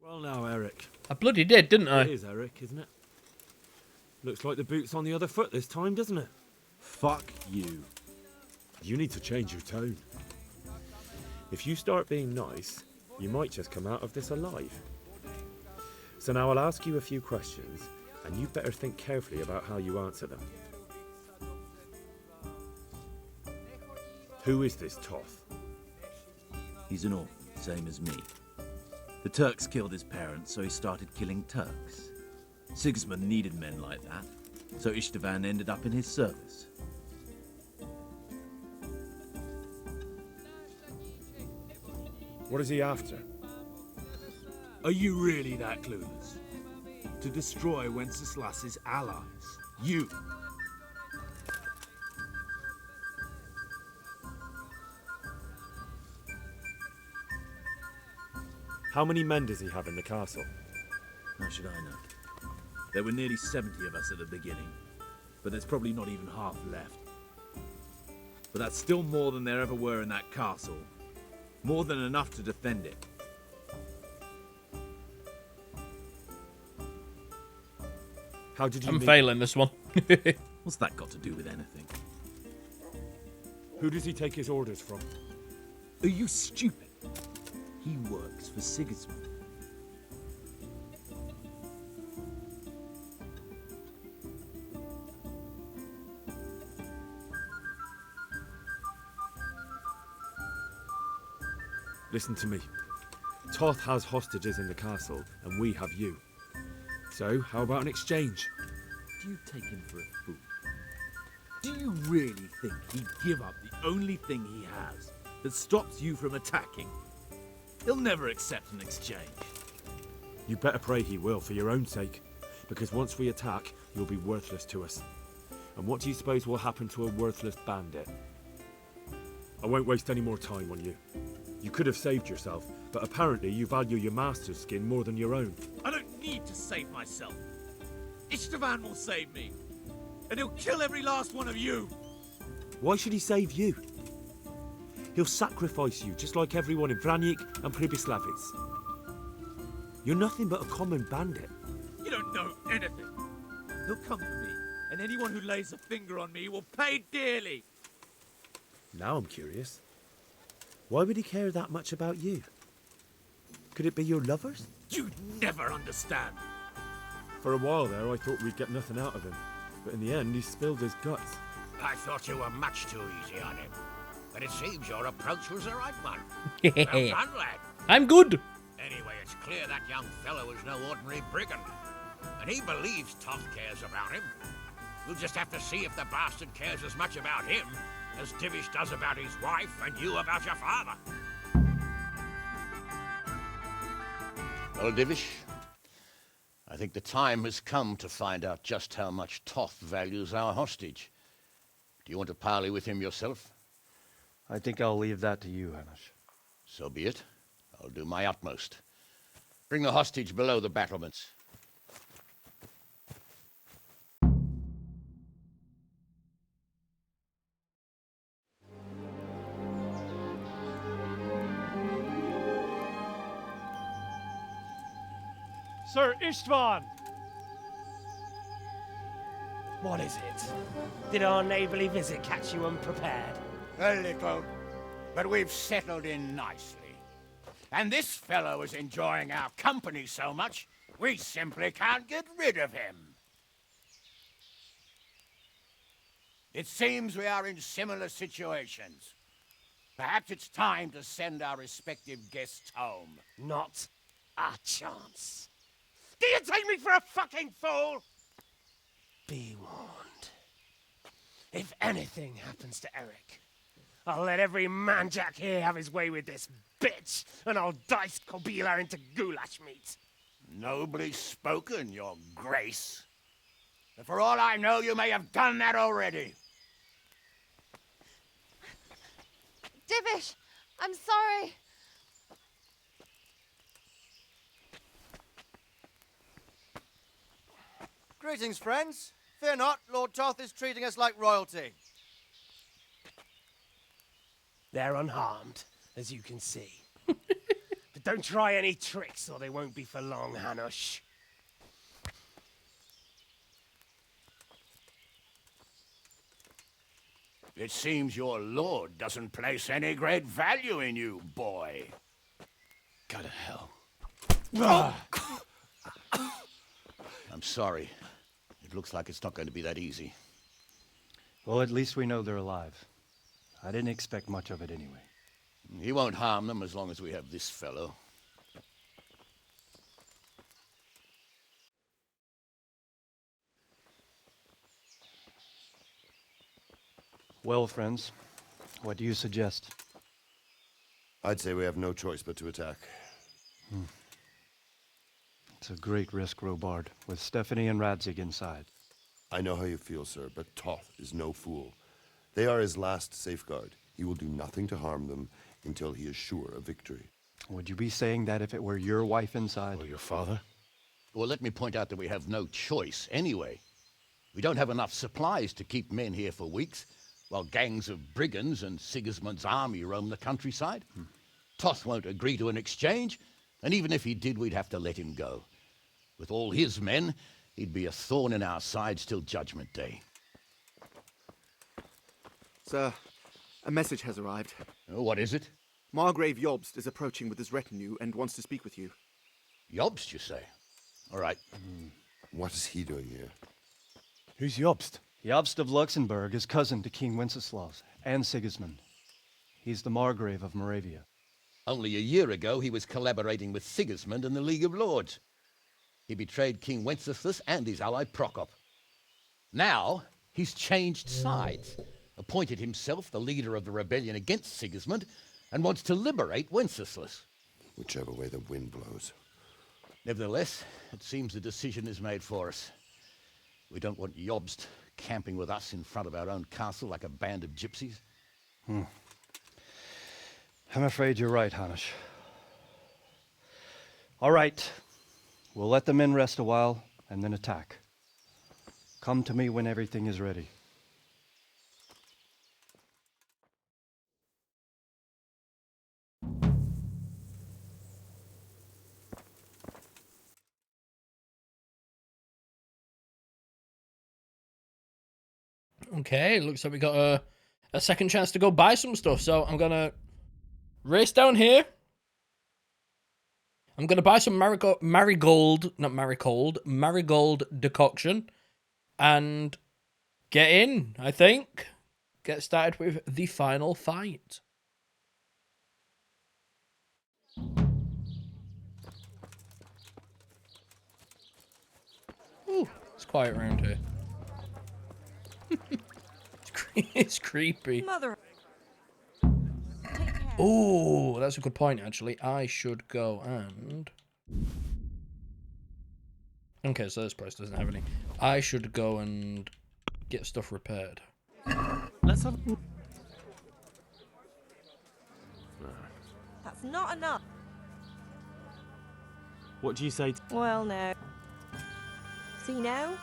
Well now, Eric. I bloody did, didn't I? It is Eric, isn't it? Looks like the boot's on the other foot this time, doesn't it? Fuck you. You need to change your tone. If you start being nice, you might just come out of this alive. So now I'll ask you a few questions, and you better think carefully about how you answer them. Who is this Toth? He's an orphan, same as me. The Turks killed his parents, so he started killing Turks. Sigismund needed men like that, so Istvan ended up in his service. What is he after? Are you really that clueless? To destroy Wenceslas's allies. You. How many men does he have in the castle? How should I know? There were nearly 70 of us at the beginning, but there's probably not even half left. But that's still more than there ever were in that castle. More than enough to defend it. How did you I'm meet? failing this one. What's that got to do with anything? Who does he take his orders from? Are you stupid? He works for Sigismund. Listen to me. Toth has hostages in the castle, and we have you. So, how about an exchange? Do you take him for a fool? Do you really think he'd give up the only thing he has that stops you from attacking? He'll never accept an exchange. You better pray he will, for your own sake. Because once we attack, you'll be worthless to us. And what do you suppose will happen to a worthless bandit? I won't waste any more time on you. You could have saved yourself, but apparently you value your master's skin more than your own. I don't need to save myself. Istvan will save me. And he'll kill every last one of you. Why should he save you? He'll sacrifice you, just like everyone in Vranic and Pribislavic. You're nothing but a common bandit. You don't know anything. He'll come for me, and anyone who lays a finger on me will pay dearly. Now I'm curious. Why would he care that much about you? Could it be your lovers? You'd never understand. For a while there, I thought we'd get nothing out of him. But in the end, he spilled his guts. I thought you were much too easy on him. But it seems your approach was the right one. Well done, lad. I'm good. Anyway, it's clear that young fellow is no ordinary brigand. And he believes Toth cares about him. We'll just have to see if the bastard cares as much about him as Divish does about his wife and you about your father. Well, Divish, I think the time has come to find out just how much Toth values our hostage. Do you want to parley with him yourself? I think I'll leave that to you, Hamish. So be it. I'll do my utmost. Bring the hostage below the battlements. Sir Istvan! What is it? Did our neighbourly visit catch you unprepared? A little, but we've settled in nicely. And this fellow is enjoying our company so much, we simply can't get rid of him. It seems we are in similar situations. Perhaps it's time to send our respective guests home. Not a chance. Do you take me for a fucking fool? Be warned. If anything happens to Eric, I'll let every manjack here have his way with this bitch, and I'll dice Kobila into goulash meat. Nobly spoken, your grace. But for all I know, you may have done that already. Divish, I'm sorry. Greetings, friends. Fear not, Lord Toth is treating us like royalty. They're unharmed, as you can see. But don't try any tricks, or they won't be for long, Hanush. It seems your lord doesn't place any great value in you, boy. Go to hell. I'm sorry. It looks like it's not going to be that easy. Well, at least we know they're alive. I didn't expect much of it anyway. He won't harm them as long as we have this fellow. Well, friends, what do you suggest? I'd say we have no choice but to attack. It's a great risk, Robard, with Stephanie and Radzig inside. I know how you feel, sir, but Toth is no fool. They are his last safeguard. He will do nothing to harm them until he is sure of victory. Would you be saying that if it were your wife inside? Or your father? Well, let me point out that we have no choice anyway. We don't have enough supplies to keep men here for weeks, while gangs of brigands and Sigismund's army roam the countryside. Toth won't agree to an exchange, and even if he did, we'd have to let him go. With all his men, he'd be a thorn in our sides till Judgment Day. Sir, a message has arrived. What is it? Margrave Jobst is approaching with his retinue and wants to speak with you. Jobst, you say? All right. What is he doing here? Who's Jobst? Jobst of Luxembourg is cousin to King Wenceslaus and Sigismund. He's the Margrave of Moravia. Only a year ago, he was collaborating with Sigismund and the League of Lords. He betrayed King Wenceslas and his ally Prokop. Now, he's changed sides, appointed himself the leader of the rebellion against Sigismund, and wants to liberate Wenceslas. Whichever way the wind blows. Nevertheless, it seems the decision is made for us. We don't want Jobst camping with us in front of our own castle like a band of gypsies. I'm afraid you're right, Hanush. All right. We'll let the men rest a while, and then attack. Come to me when everything is ready. Okay, looks like we got a second chance to go buy some stuff, so I'm gonna race down here. I'm gonna buy some marigold decoction, and get in, I think. Get started with the final fight. Ooh, it's quiet around here. It's creepy. Mother. Oh, that's a good point, actually. I should go and... Okay, so this place doesn't have any. I should go and get stuff repaired. Let's have... That's not enough. What do you say? Well, no. See now?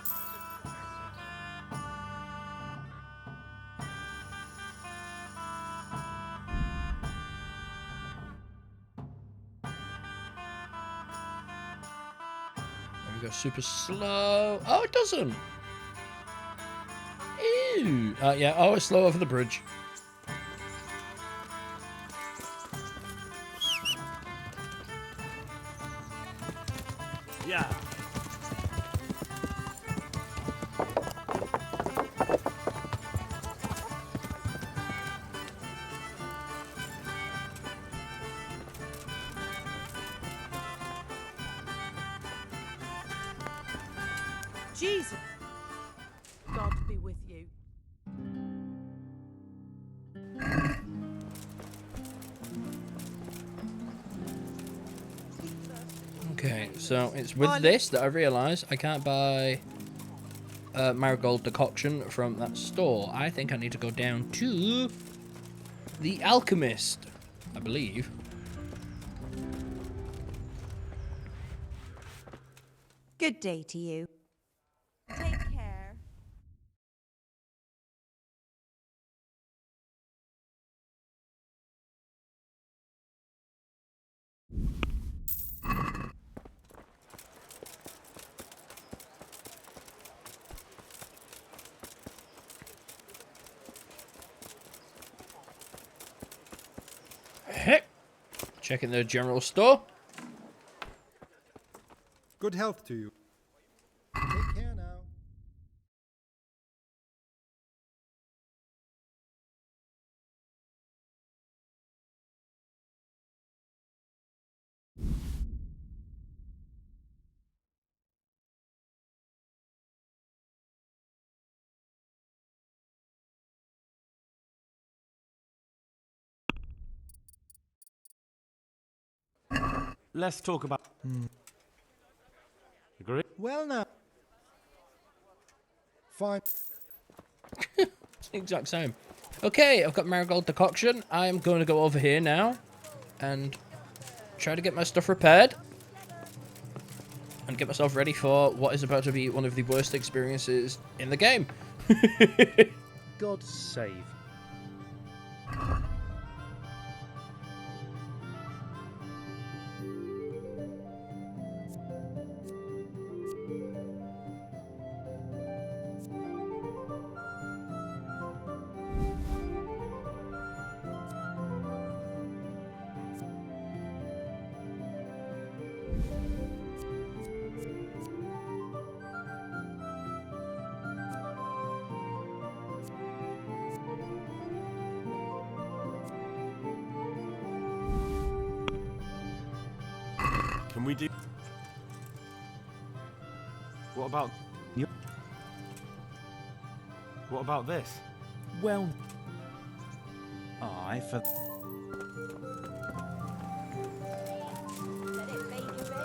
There we go, super slow. Oh, it doesn't. Woo! Yeah, oh, it's slow over the bridge. Yeah. Jesus! God be with you. Okay, so it's with this that I realise I can't buy marigold decoction from that store. I think I need to go down to the alchemist, I believe. Good day to you. Take care. Hey, checking the general store. Good health to you. Take care now. Let's talk about... Agree? Well now. Fine. It's the exact same. Okay, I've got marigold decoction. I'm going to go over here now and try to get my stuff repaired and get myself ready for what is about to be one of the worst experiences in the game. God save. Can we do... What about... You... What about this? Well... I for...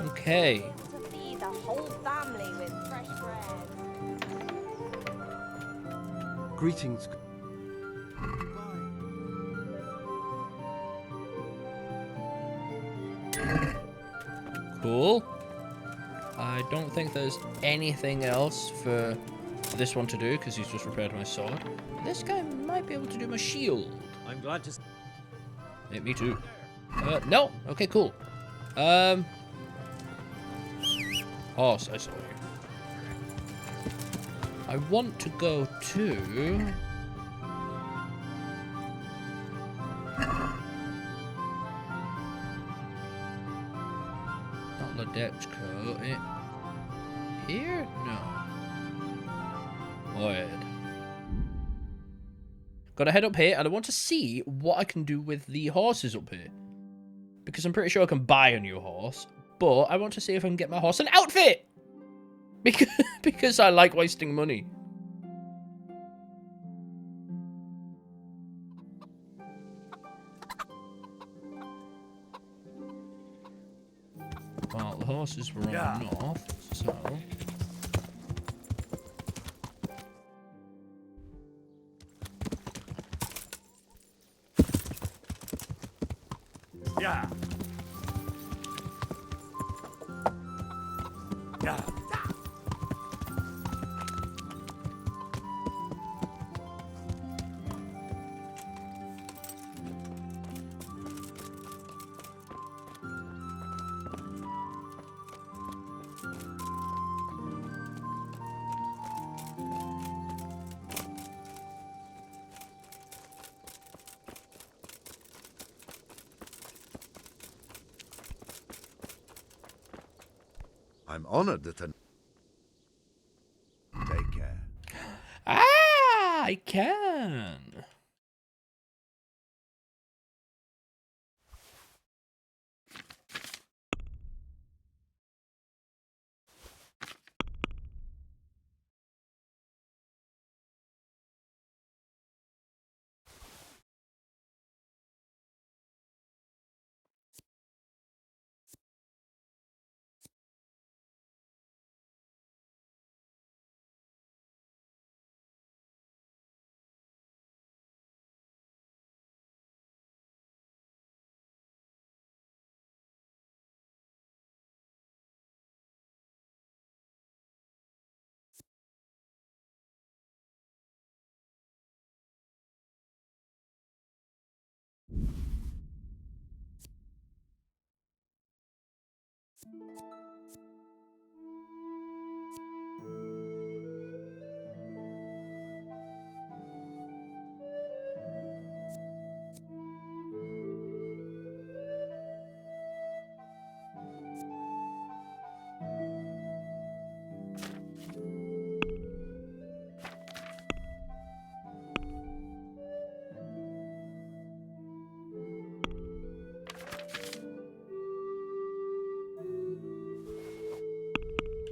Okay. To feed the whole family with fresh bread. Greetings. Cool. I don't think there's anything else for this one to do because he's just repaired my sword. This guy might be able to do my shield. I'm glad to... Yeah, me too. No. Okay, cool. Horse, I saw you. I want to go to... Not Ledechko. Here? No. Wait. Gotta head up here, and I want to see what I can do with the horses up here. Because I'm pretty sure I can buy a new horse, but I want to see if I can get my horse an outfit! Because I like wasting money. Well, the horses were on north, so... Yeah. Yeah. I'm honored that Take care. Ah, I can.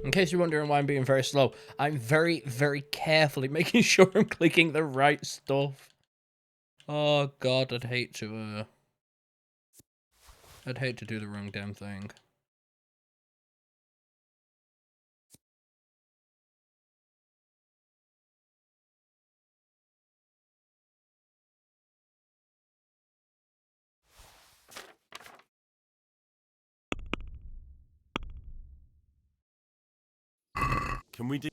In case you're wondering why I'm being very slow, I'm very, very carefully making sure I'm clicking the right stuff. Oh god, I'd hate to do the wrong damn thing. Can we do?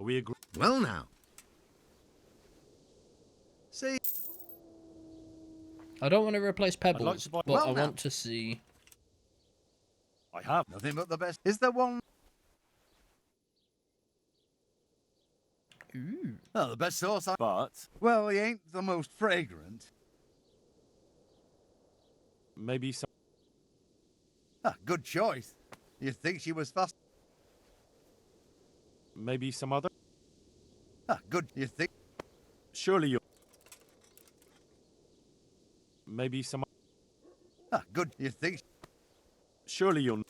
Are we agree? Well now. See. I don't want to replace Pebbles, like to buy- but Well I now. want to see. I have nothing but the best. Is there one? Ooh. Oh, the best sauce But well, he ain't the most fragrant. Maybe some. Ah, good choice. You'd think she was fast. Maybe some other. Ah, good. You think? Surely you're. Maybe some. Ah, good. You think? Surely you're.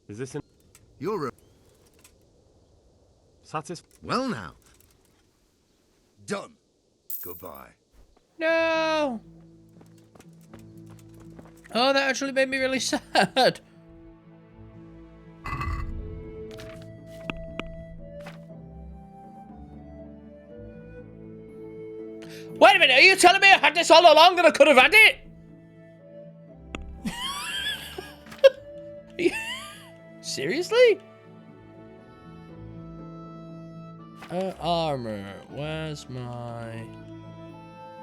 Is this an You're a well now. Done. Goodbye. No! Oh, that actually made me really sad. Wait a minute, are you telling me I had this all along and I could have had it? Seriously? Armor. Where's my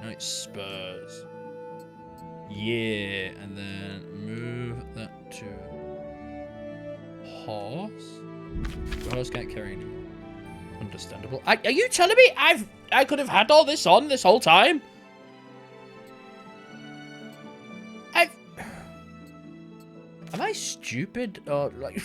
knight spurs? Yeah, and then move that to horse. The horse can't carry anymore. Understandable. Are you telling me I could have had all this on this whole time? Am I stupid or like?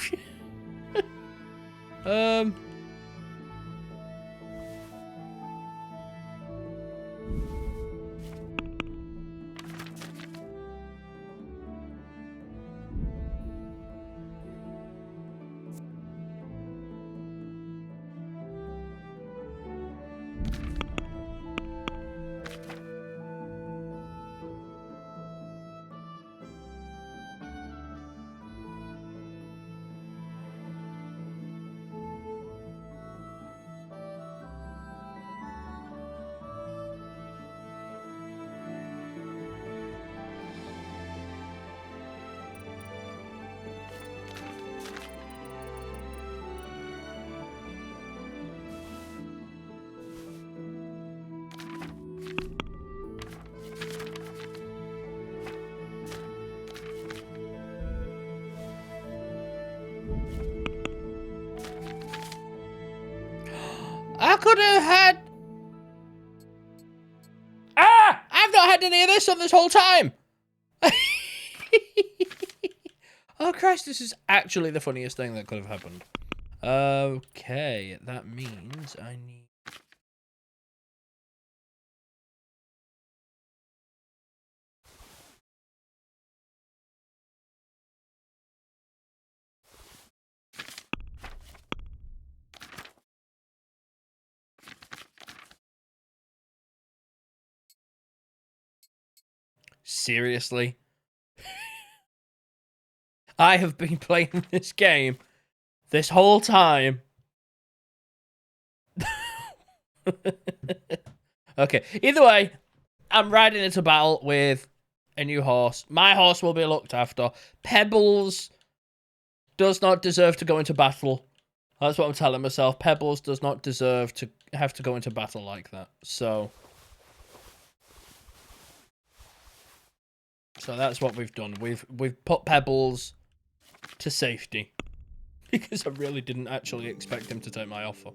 I could have had this on this whole time? Oh, Christ, this is actually the funniest thing that could have happened. Okay, that means I need... Seriously? I have been playing this game this whole time. Okay, either way, I'm riding into battle with a new horse. My horse will be looked after. Pebbles does not deserve to go into battle. That's what I'm telling myself. Pebbles does not deserve to have to go into battle like that. So that's what we've done. We've put Pebbles to safety. Because I really didn't actually expect him to take my offer.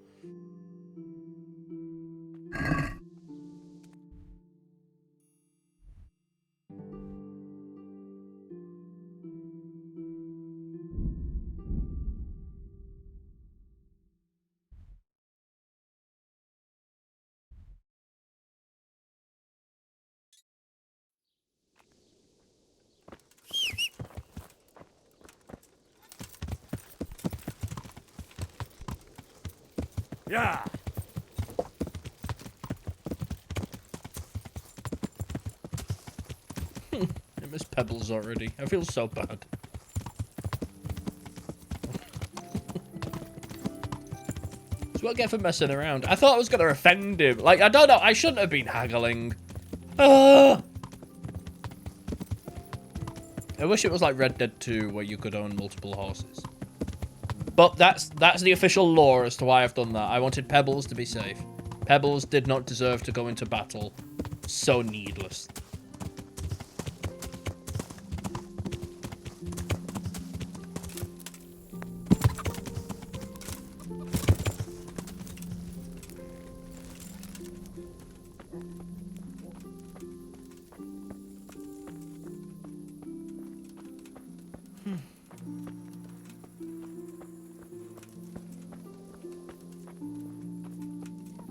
Yeah. I miss Pebbles already. I feel so bad. That's what I get for messing around. I thought I was going to offend him. Like, I don't know. I shouldn't have been haggling. I wish it was like Red Dead 2 where you could own multiple horses. But that's the official lore as to why I've done that. I wanted Pebbles to be safe. Pebbles did not deserve to go into battle. So needless.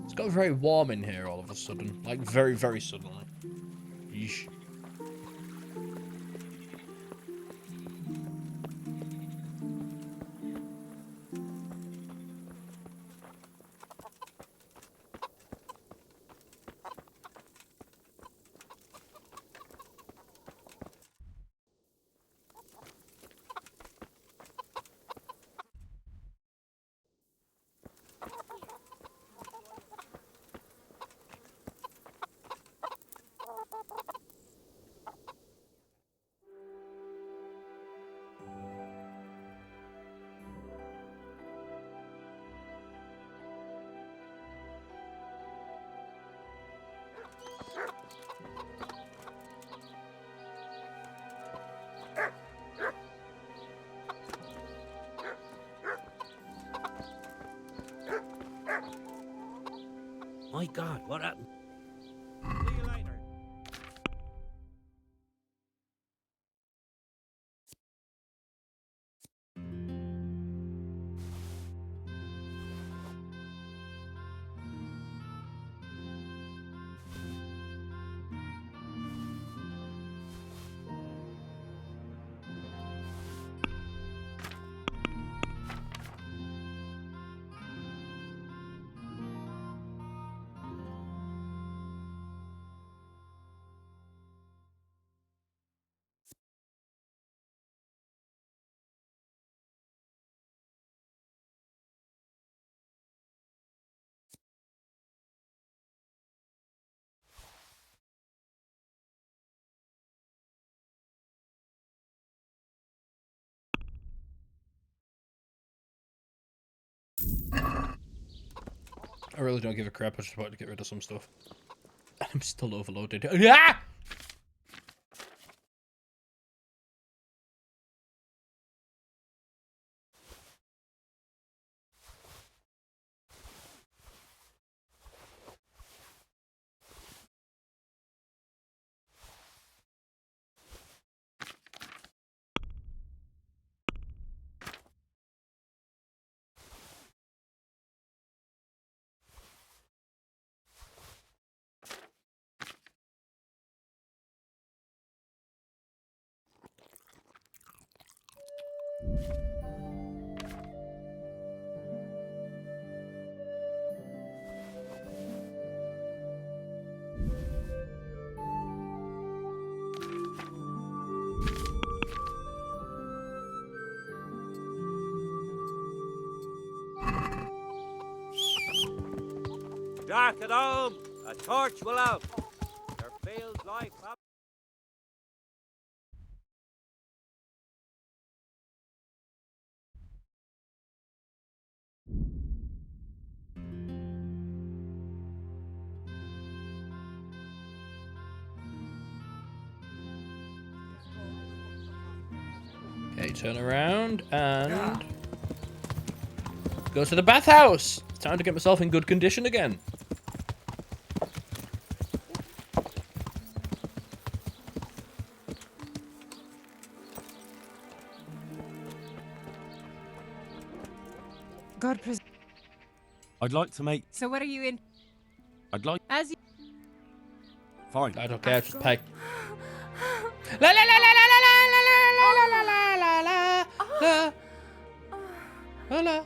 It's got very warm in here all of a sudden. Like, very, very suddenly. Yeesh. My God, what happened? See you later. I really don't give a crap. I just wanted to get rid of some stuff. And I'm still overloaded. Ah! Dark at home, a torch will out. There fails life. Okay, turn around and go to the bathhouse. It's time to get myself in good condition again. God pres- I'd like to make. So what are you in? I'd like. As you... Fine. I don't care, just pay. La la la la la la la la la la la la la la la.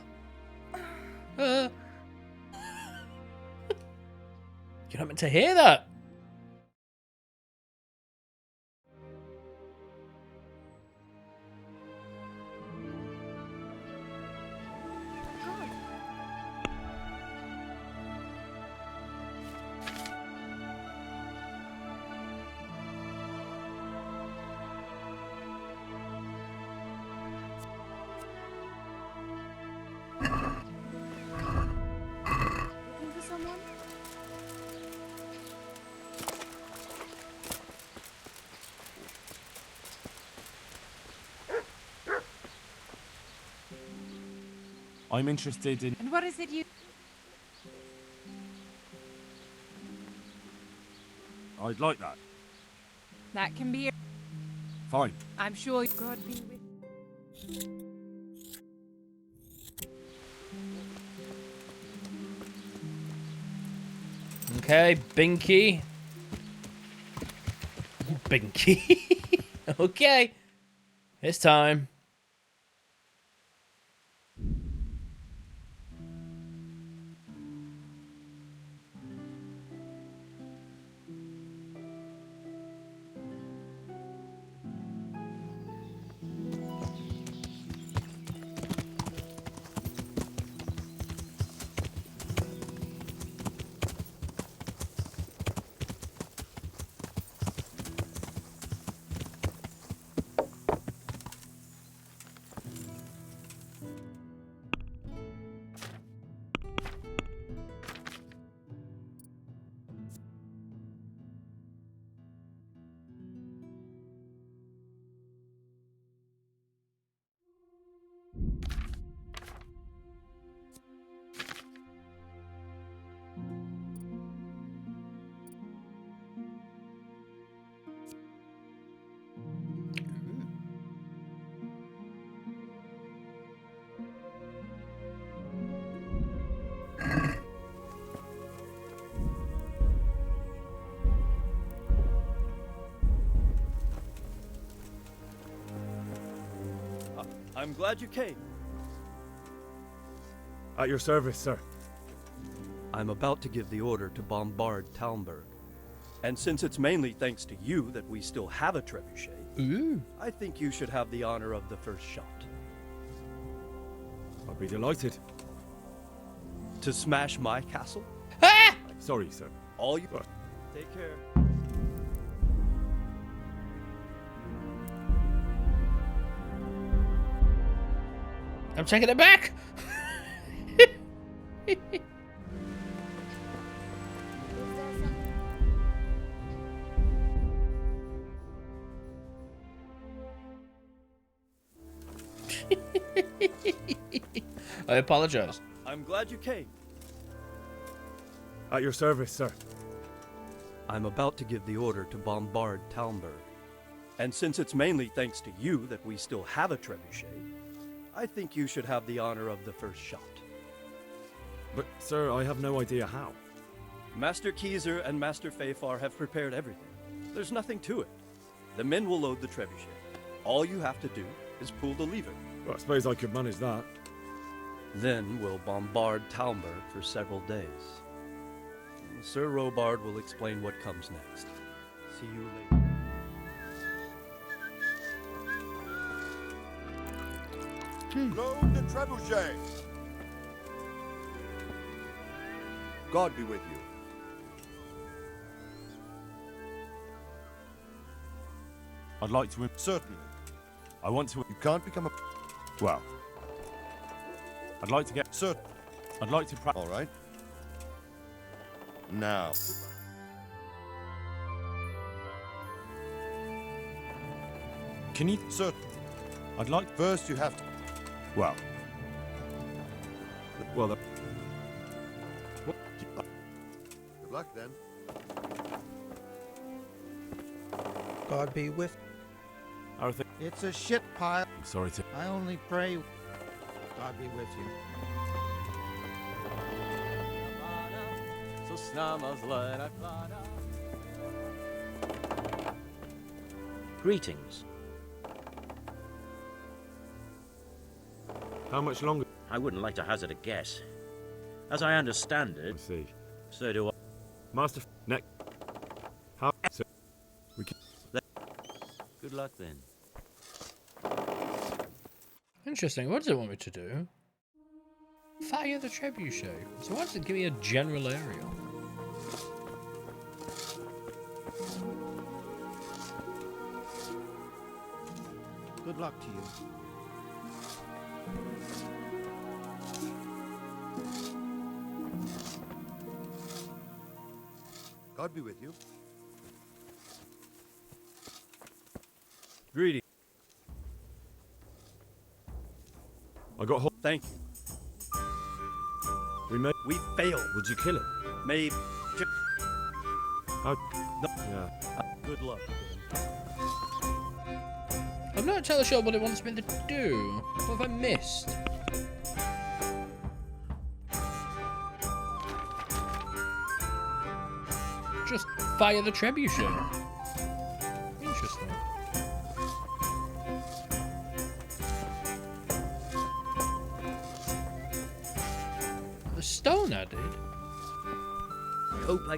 You're not meant to hear that. Looking for someone? I'm interested in. And what is it you... I'd like that. That can be... Fine. I'm sure God be with... Okay, Binky. Binky. Okay. It's time. I'm glad you came. At your service, sir. I'm about to give the order to bombard Talmberg. And since it's mainly thanks to you that we still have a trebuchet, I think you should have the honor of the first shot. I'll be delighted. To smash my castle? Sorry, sir. All you... Take care. I'm taking it back. I apologize. I'm glad you came. At your service, sir. I'm about to give the order to bombard Talmberg. And since it's mainly thanks to you that we still have a trebuchet, I think you should have the honor of the first shot. But, sir, I have no idea how. Master Keyser and Master Fafar have prepared everything. There's nothing to it. The men will load the trebuchet. All you have to do is pull the lever. Well, I suppose I could manage that. Then we'll bombard Talmberg for several days. Sir Robard will explain what comes next. See you later. Load the trebuchet. God be with you. I'd like to... Certainly. I want to... You can't become a... Well... I'd like to get... Certain. I'd like to... All right. Now. Can you... Certain. I'd like... First you have to... Well... Well, Good luck, then. God be with. It's a shit pile. I'm sorry to... I only pray. God be with you. Greetings. How much longer? I wouldn't like to hazard a guess. As I understand it... I see. So do I. Master... Neck... How... So... We can... Good luck then. Interesting. What does it want me to do? Fire the trebuchet. So why does it give me a general area? Good luck to you. God be with you. Greedy. I got hold. Thank you. We failed. Would you kill him? Maybe. How? No. Yeah. Good luck. I'm not entirely sure what it wants me to do. What have I missed? Just fire the trebuchet. Interesting. The stone added. I hope I...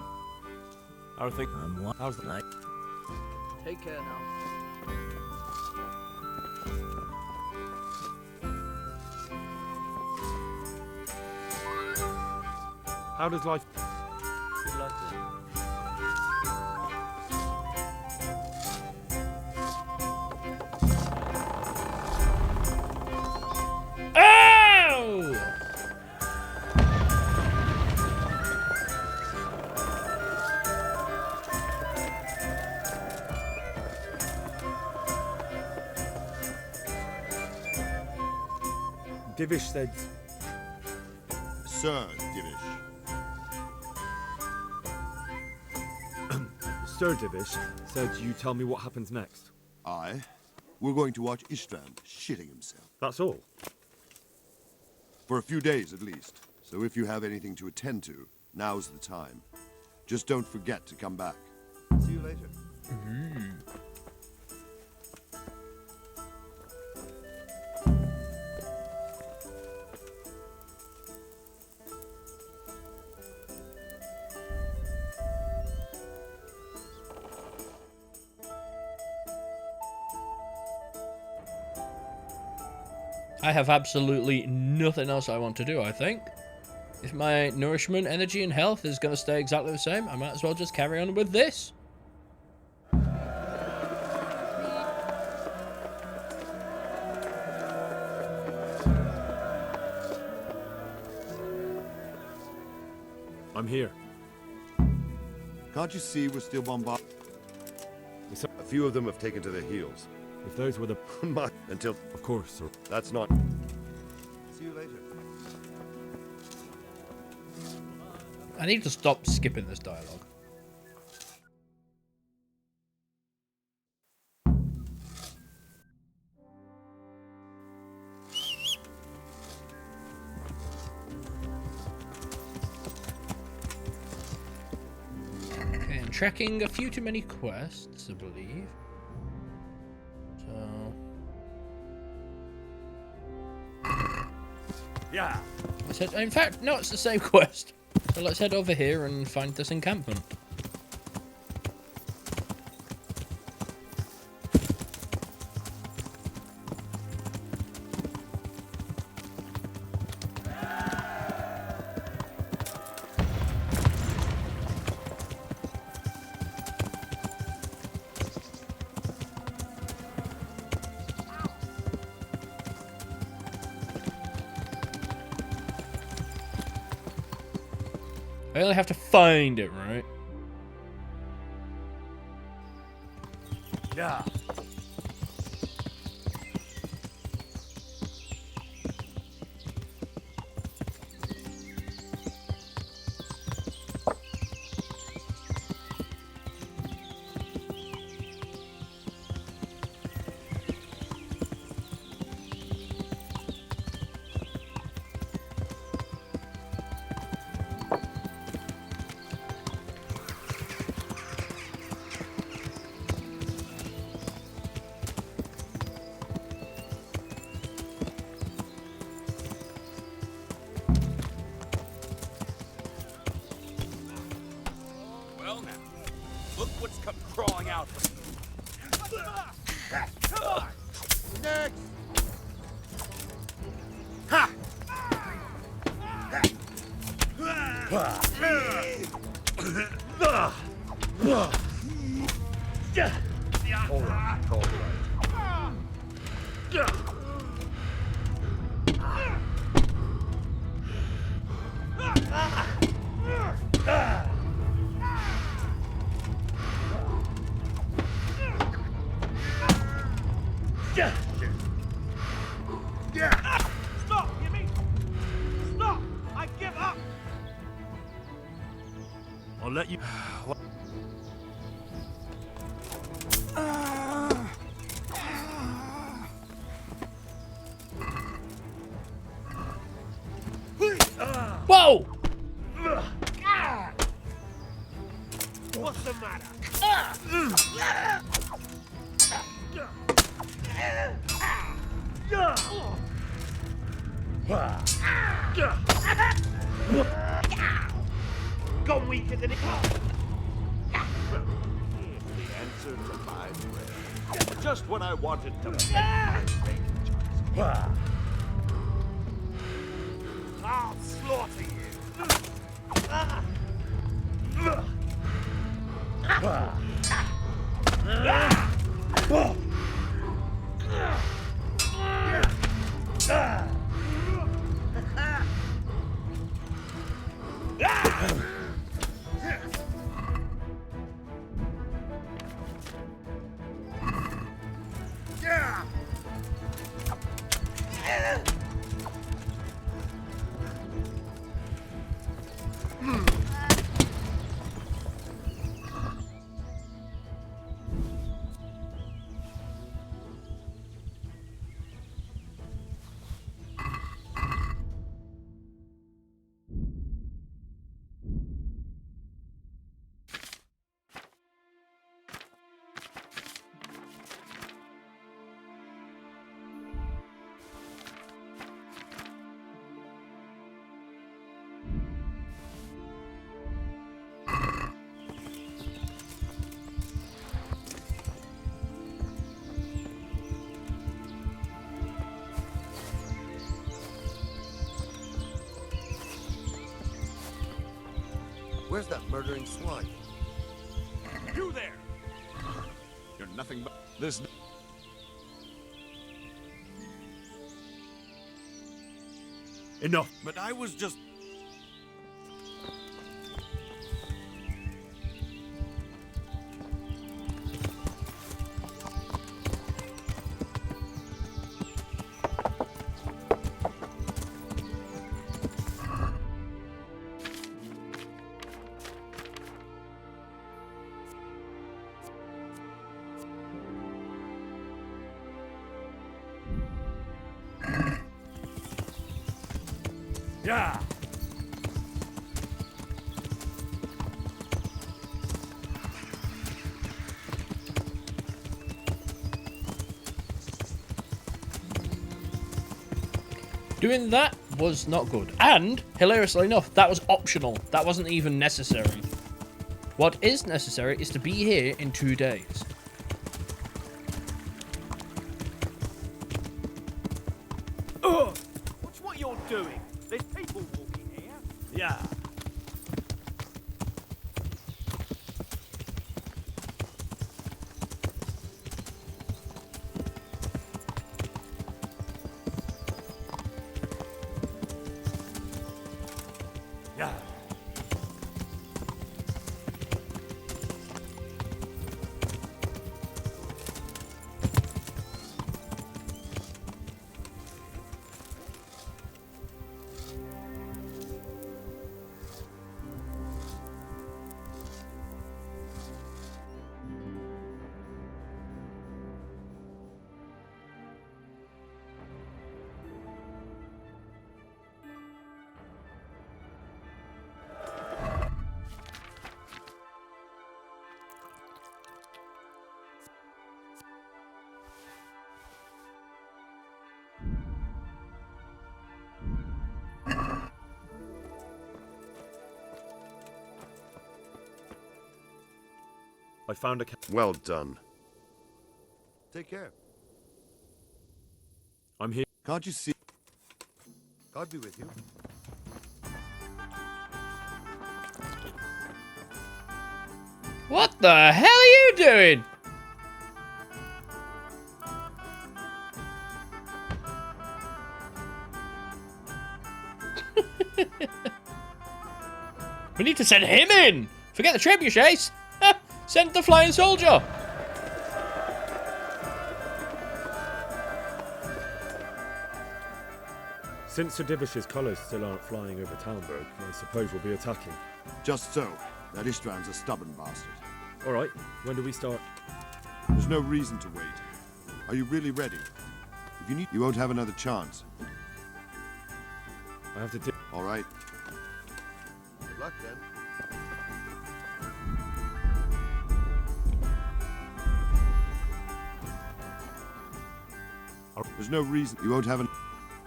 How's the... How's the night? Take care now. How does life... Good luck then. Oh! Divish said... Sir Divish. Sir Divish said you tell me what happens next. Aye. We're going to watch Istvan shitting himself. That's all? For a few days at least. So if you have anything to attend to, now's the time. Just don't forget to come back. See you later. I have absolutely nothing else I want to do, I think. If my nourishment, energy, and health is going to stay exactly the same, I might as well just carry on with this. I'm here. Can't you see we're still bombarded? A few of them have taken to their heels. If those were the... Until... Of course, sir. That's not... See you later. I need to stop skipping this dialogue. Okay, I'm tracking a few too many quests, I believe. So... Yeah. In fact, no, it's the same quest. So let's head over here and find this encampment. I only have to find it, right? Yeah. Well now, look what's come crawling out from Come on! Next! Ha! All right, all right. Stop, you mean? Stop! I give up! I'll let you. Whoa! What's the matter? Go weaker than it comes. The answer to my prayer. Just when I wanted to I'll slaughter you. Where's that murdering swine? You there! You're nothing but this. Enough. But I was just... Yeah. Doing that was not good. And, hilariously enough, that was optional. That wasn't even necessary. What is necessary is to be here in 2 days. Ugh! Watch what you're doing. There's people walking here. Yeah. Yeah. I found a... Well done. Take care. I'm here. Can't you see? God be with you. What the hell are you doing? We need to send him in. Forget the trebuchets. Send the flying soldier. Since Sir Divish's colours still aren't flying over Talmberg, I suppose we'll be attacking. Just so. That Istvran's a stubborn bastard. All right, when do we start? There's no reason to wait. Are you really ready? If you need, you won't have another chance. I have to do... All right. Good luck then. There's no reason you won't have an...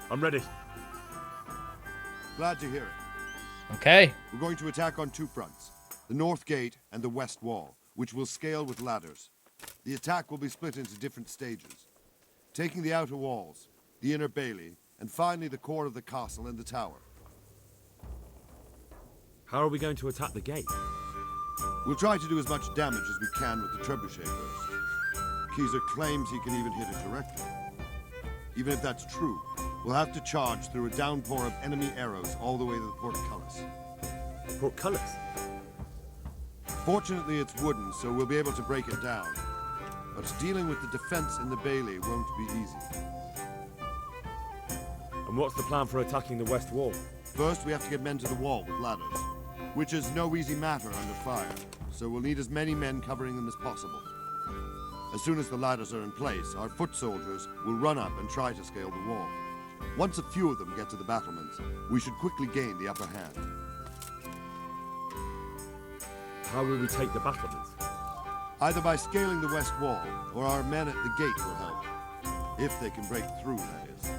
I'm ready. Glad to hear it. Okay. We're going to attack on 2 fronts. The north gate and the west wall, which will scale with ladders. The attack will be split into different stages. Taking the outer walls, the inner bailey, and finally the core of the castle and the tower. How are we going to attack the gate? We'll try to do as much damage as we can with the trebuchet first. Keezer claims he can even hit it directly. Even if that's true, we'll have to charge through a downpour of enemy arrows all the way to the portcullis. Portcullis? Fortunately, it's wooden, so we'll be able to break it down. But dealing with the defense in the bailey won't be easy. And what's the plan for attacking the west wall? First, we have to get men to the wall with ladders, which is no easy matter under fire, so we'll need as many men covering them as possible. As soon as the ladders are in place, our foot soldiers will run up and try to scale the wall. Once a few of them get to the battlements, we should quickly gain the upper hand. How will we take the battlements? Either by scaling the west wall, or our men at the gate will help. If they can break through, that is.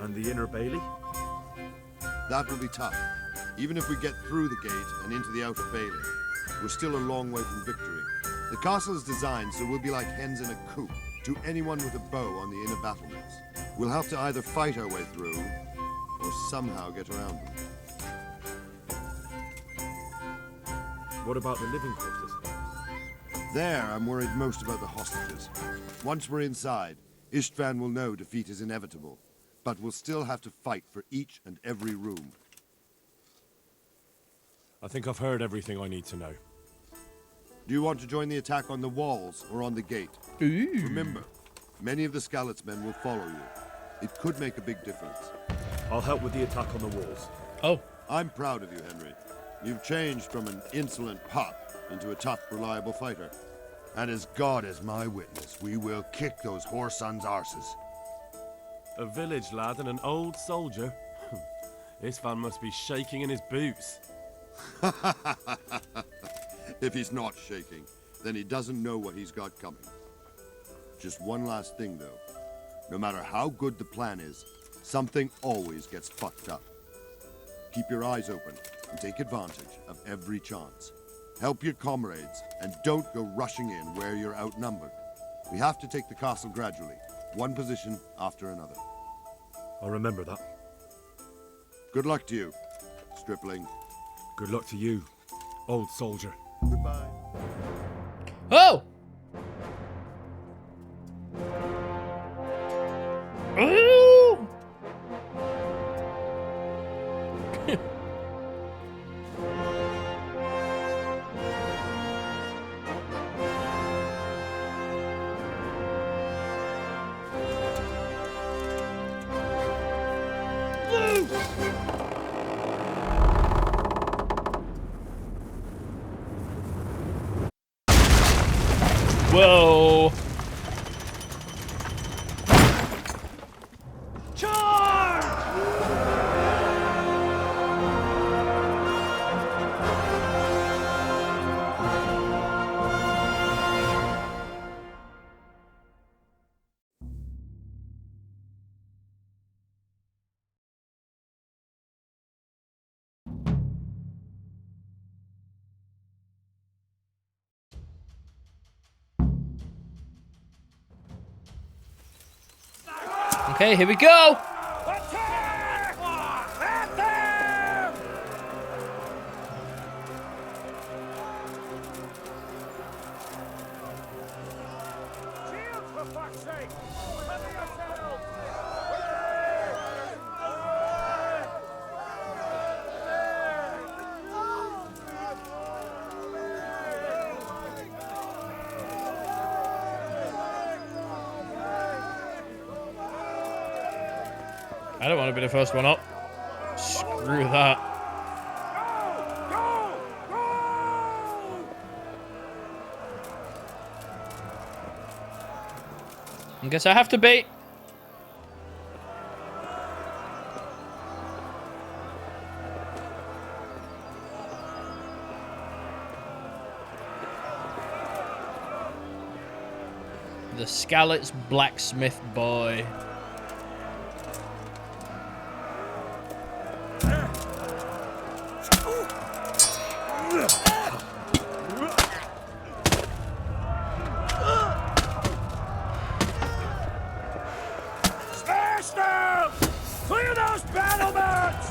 And the inner bailey? That will be tough. Even if we get through the gate and into the outer bailey, we're still a long way from victory. The castle is designed so we'll be like hens in a coop to anyone with a bow on the inner battlements. We'll have to either fight our way through, or somehow get around them. What about the living quarters? There, I'm worried most about the hostages. Once we're inside, Istvran will know defeat is inevitable, but we'll still have to fight for each and every room. I think I've heard everything I need to know. Do you want to join the attack on the walls or on the gate? Remember, many of the Skalitz men will follow you. It could make a big difference. I'll help with the attack on the walls. Oh. I'm proud of you, Henry. You've changed from an insolent pup into a tough, reliable fighter. And as God is my witness, we will kick those whoresons' arses. A village lad and an old soldier? This fan must be shaking in his boots. If he's not shaking, then he doesn't know what he's got coming. Just one last thing, though. No matter how good the plan is, something always gets fucked up. Keep your eyes open and take advantage of every chance. Help your comrades and don't go rushing in where you're outnumbered. We have to take the castle gradually, one position after another. I'll remember that. Good luck to you, stripling. Good luck to you, old soldier. Goodbye. Oh! Ooh! Whoa! Okay, here we go! For fuck's sake! Cover yourselves! I don't want to be the first one up. Screw that. I guess I have to be. The Scallots blacksmith boy. Smash them! Clear those battlements!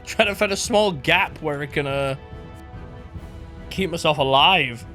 Trying to find a small gap where I can keep myself alive.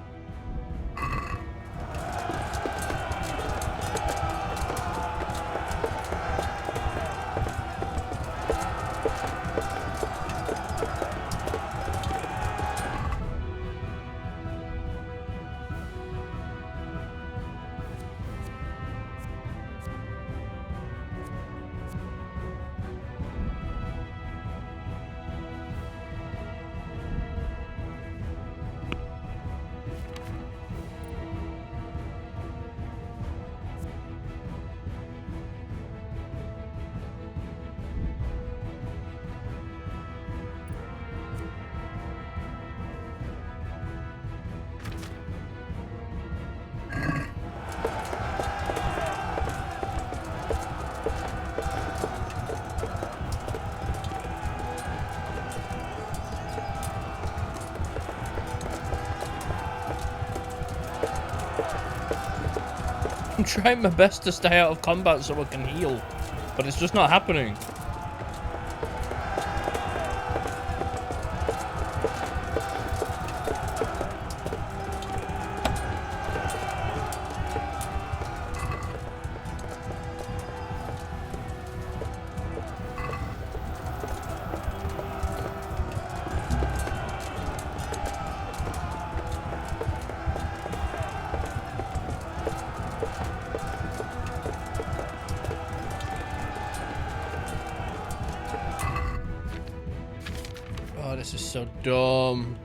I'm trying my best to stay out of combat so I can heal, but it's just not happening. Oh, this is so dumb.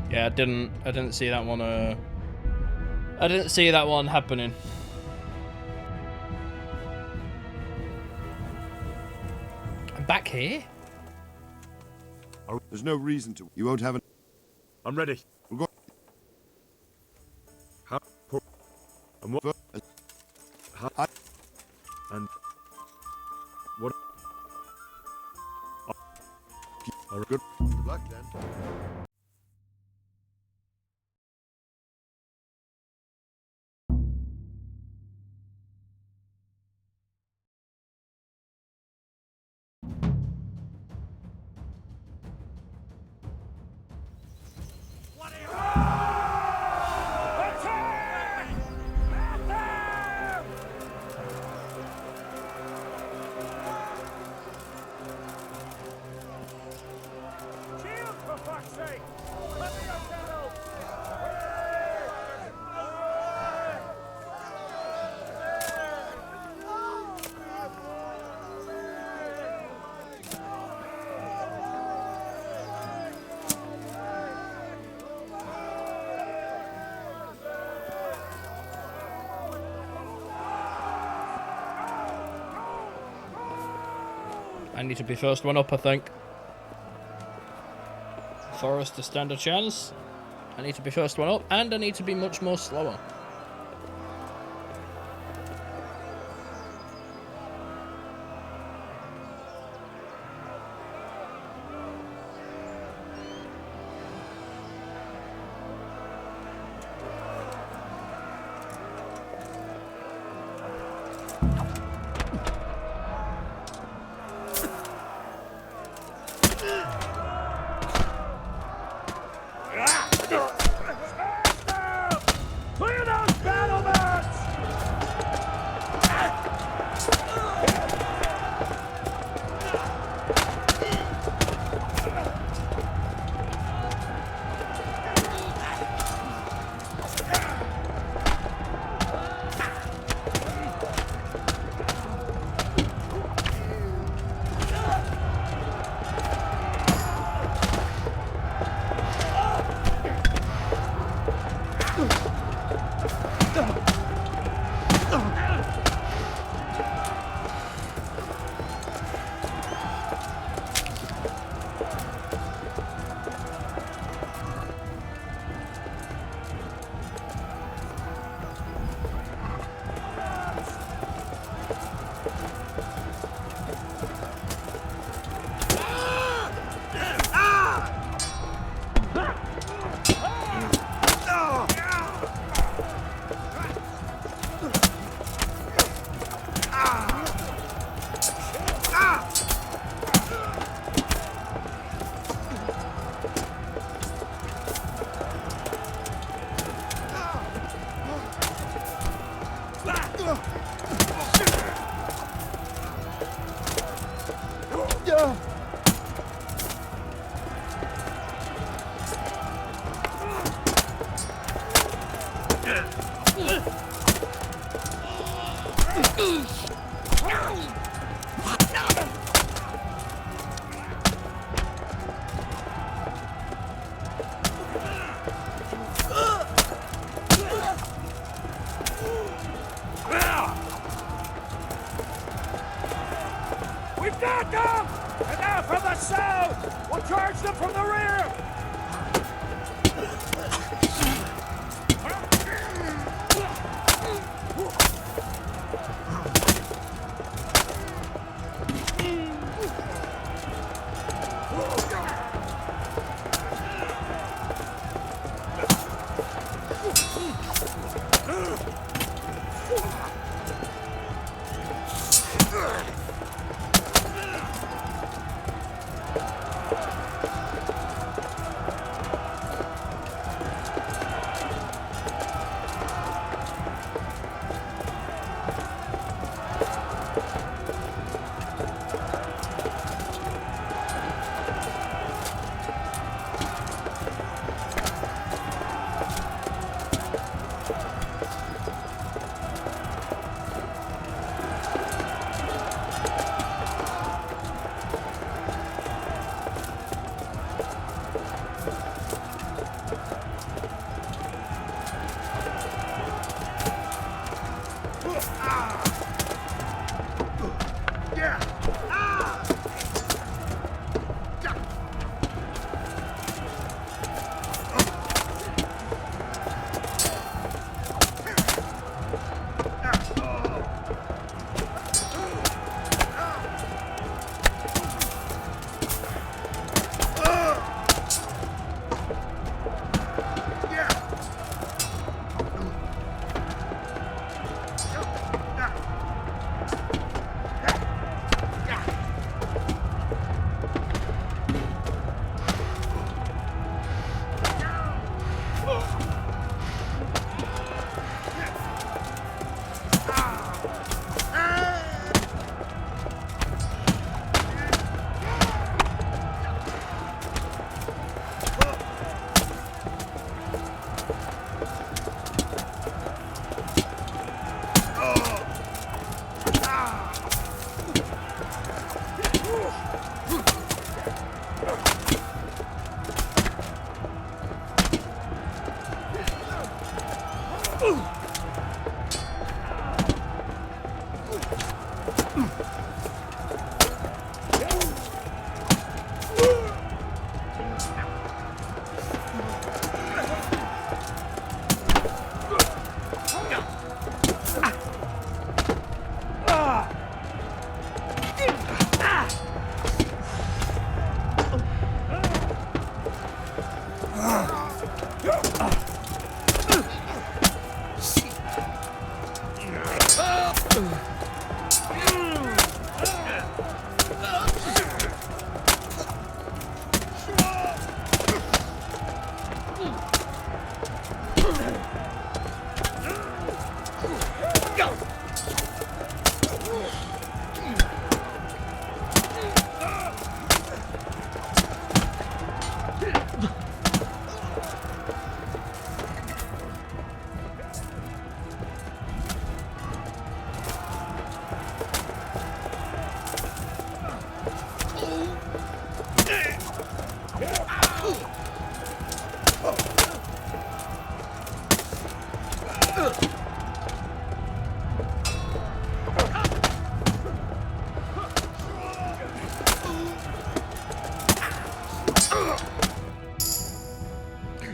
Yeah, I didn't see that one. I didn't see that one happening. back here? There's no reason to. You won't have an. I'm ready. We'll go. How? And what? How? And what? Good luck then. I need to be first one up, I think. For us to stand a chance, I need to be first one up, and I need to be much more slower. Clear those battlements! We've got them! And now from the south! We'll charge them from the rear!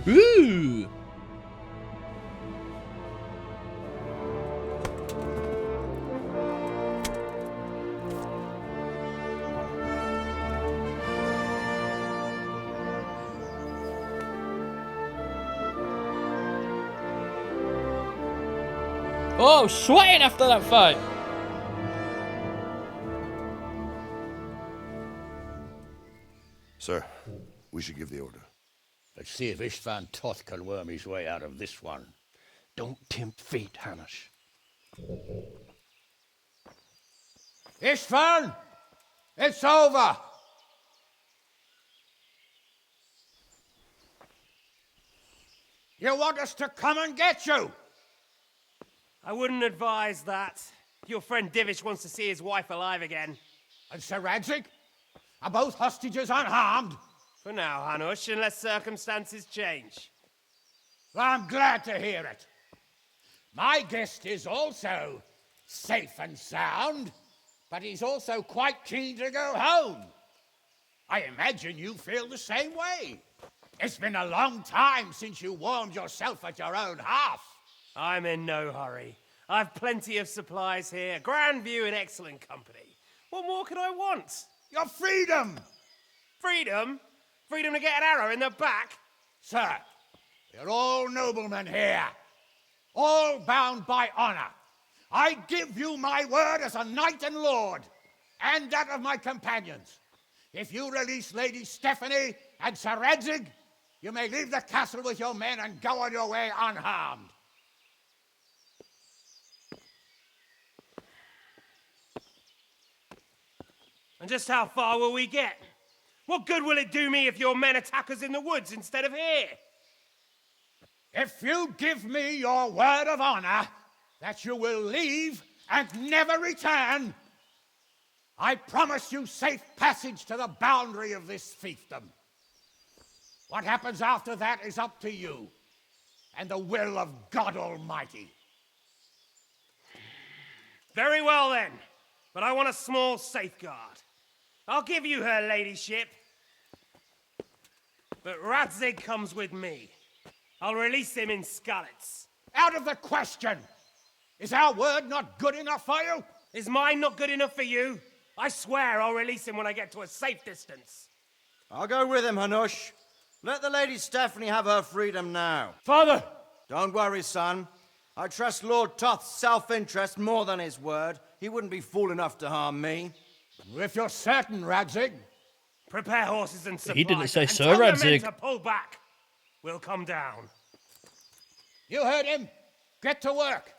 Ooh. Oh, sweating after that fight. Sir, we should give the order. Let's see if Istvan Toth can worm his way out of this one. Don't tempt fate, Hanish. Istvan! It's over! You want us to come and get you? I wouldn't advise that. Your friend Divish wants to see his wife alive again. And Sir Rhexah? Are both hostages unharmed? For now, Hanush, unless circumstances change. Well, I'm glad to hear it. My guest is also safe and sound, but he's also quite keen to go home. I imagine you feel the same way. It's been a long time since you warmed yourself at your own hearth. I'm in no hurry. I've plenty of supplies here, grand view and excellent company. What more could I want? Your freedom! Freedom? Freedom to get an arrow in the back? Sir, we're all noblemen here, all bound by honor. I give you my word as a knight and lord, and that of my companions. If you release Lady Stephanie and Sir Rhexah, you may leave the castle with your men and go on your way unharmed. And just how far will we get? What good will it do me if your men attack us in the woods instead of here? If you give me your word of honor that you will leave and never return, I promise you safe passage to the boundary of this fiefdom. What happens after that is up to you and the will of God Almighty. Very well then, but I want a small safeguard. I'll give you her ladyship, but Radzig comes with me. I'll release him in Skalitz. Out of the question! Is our word not good enough for you? Is mine not good enough for you? I swear I'll release him when I get to a safe distance. I'll go with him, Hanush. Let the Lady Stephanie have her freedom now. Father! Don't worry, son. I trust Lord Toth's self-interest more than his word. He wouldn't be fool enough to harm me. If you're certain, Radzig. Prepare horses and supplies. He didn't say and so, tell the men Radzig. to pull back. We'll come down. You heard him. Get to work.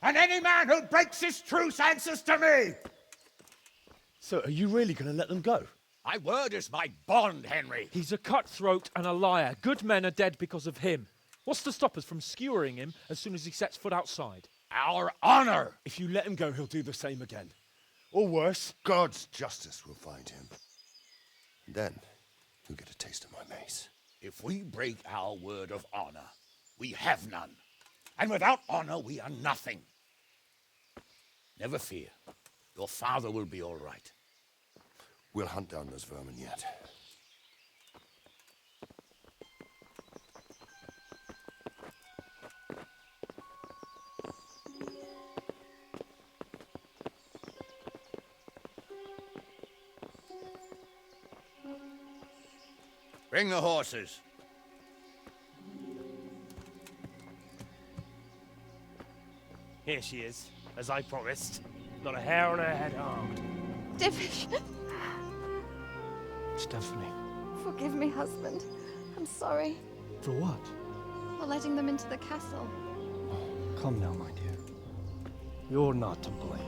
And any man who breaks his truce answers to me. So, are you really going to let them go? My word is my bond, Henry. He's a cutthroat and a liar. Good men are dead because of him. What's to stop us from skewering him as soon as he sets foot outside? Our honor. If you let him go, he'll do the same again. Or worse. God's justice will find him. Then, you'll get a taste of my mace. If we break our word of honor, we have none. And without honor, we are nothing. Never fear. Your father will be all right. We'll hunt down those vermin yet. Bring the horses. Here she is, as I promised. Not a hair on her head harmed. Divish! Stephanie. Forgive me, husband. I'm sorry For what? for letting them into the castle. Come now, my dear. You're not to blame.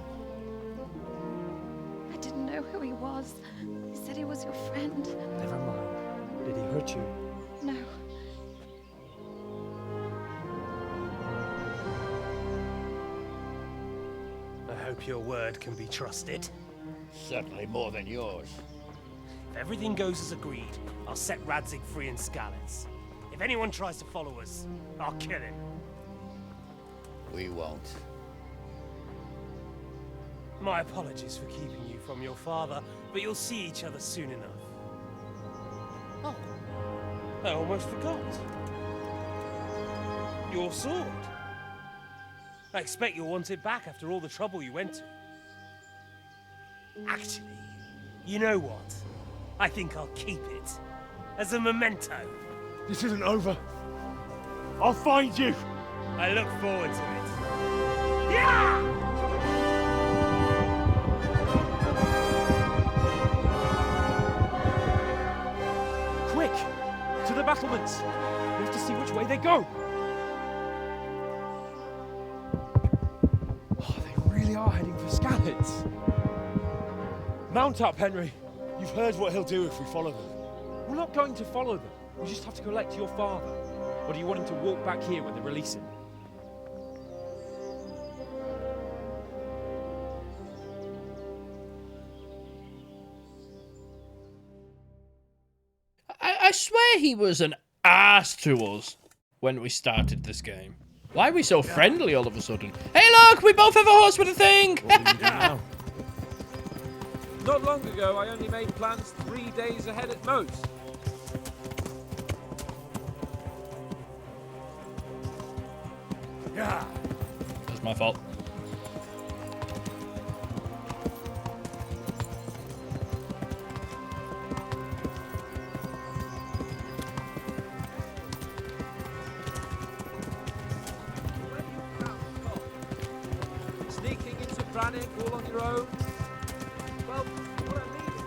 I didn't know who he was. He said he was your friend. Never mind. Did he hurt you? No. I hope your word can be trusted. Certainly more than yours. If everything goes as agreed, I'll set Radzig free in Skalitz. If anyone tries to follow us, I'll kill him. We won't. My apologies for keeping you from your father, but you'll see each other soon enough. Oh, I almost forgot. Your sword. I expect you'll want it back after all the trouble you went to. Actually, you know what? I think I'll keep it. As a memento. This isn't over. I'll find you. I look forward to it. Yeah! Quick! To the battlements! We have to see which way they go! Oh, they really are heading for Skalitz. Mount up, Henry. You've heard what he'll do if we follow them. We're not going to follow them. We just have to collect your father. Or do you want him to walk back here when they release him? I swear he was an ass to us when we started this game. Why are we so friendly all of a sudden? Hey look, we both have a horse with a thing! Not long ago, I only made plans 3 days ahead at most. Yeah. That's my fault. Sneaking into Brannick all on your own? Well, what I mean is,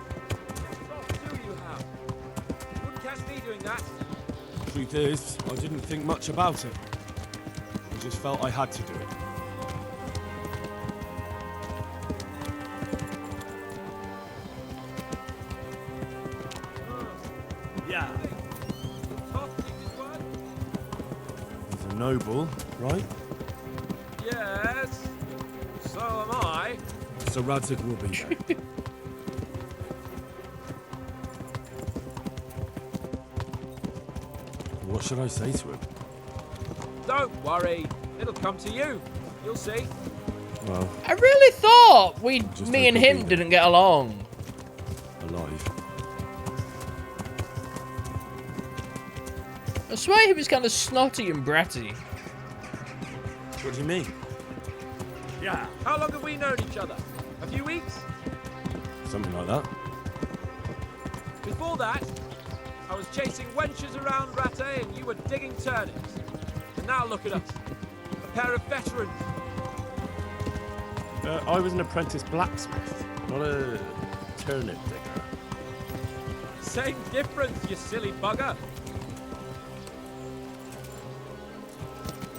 what do you have? You wouldn't catch me doing that. Truth is, I didn't think much about it. I just felt I had to do it. Yeah. He's a noble, right? Yes, so am I. So Radzig will be there. What should I say to him? Don't worry, it'll come to you. You'll see. Well, I really thought Just me and hope he'll him be there. didn't get along. alive. I swear he was kind of snotty and bratty. What do you mean? Yeah. How long have we known each other? A few weeks? Something like that. Before that, I was chasing wenches around Rattay and you were digging turnips. And now look at us. A pair of veterans. I was an apprentice blacksmith, not a turnip digger. Same difference, you silly bugger.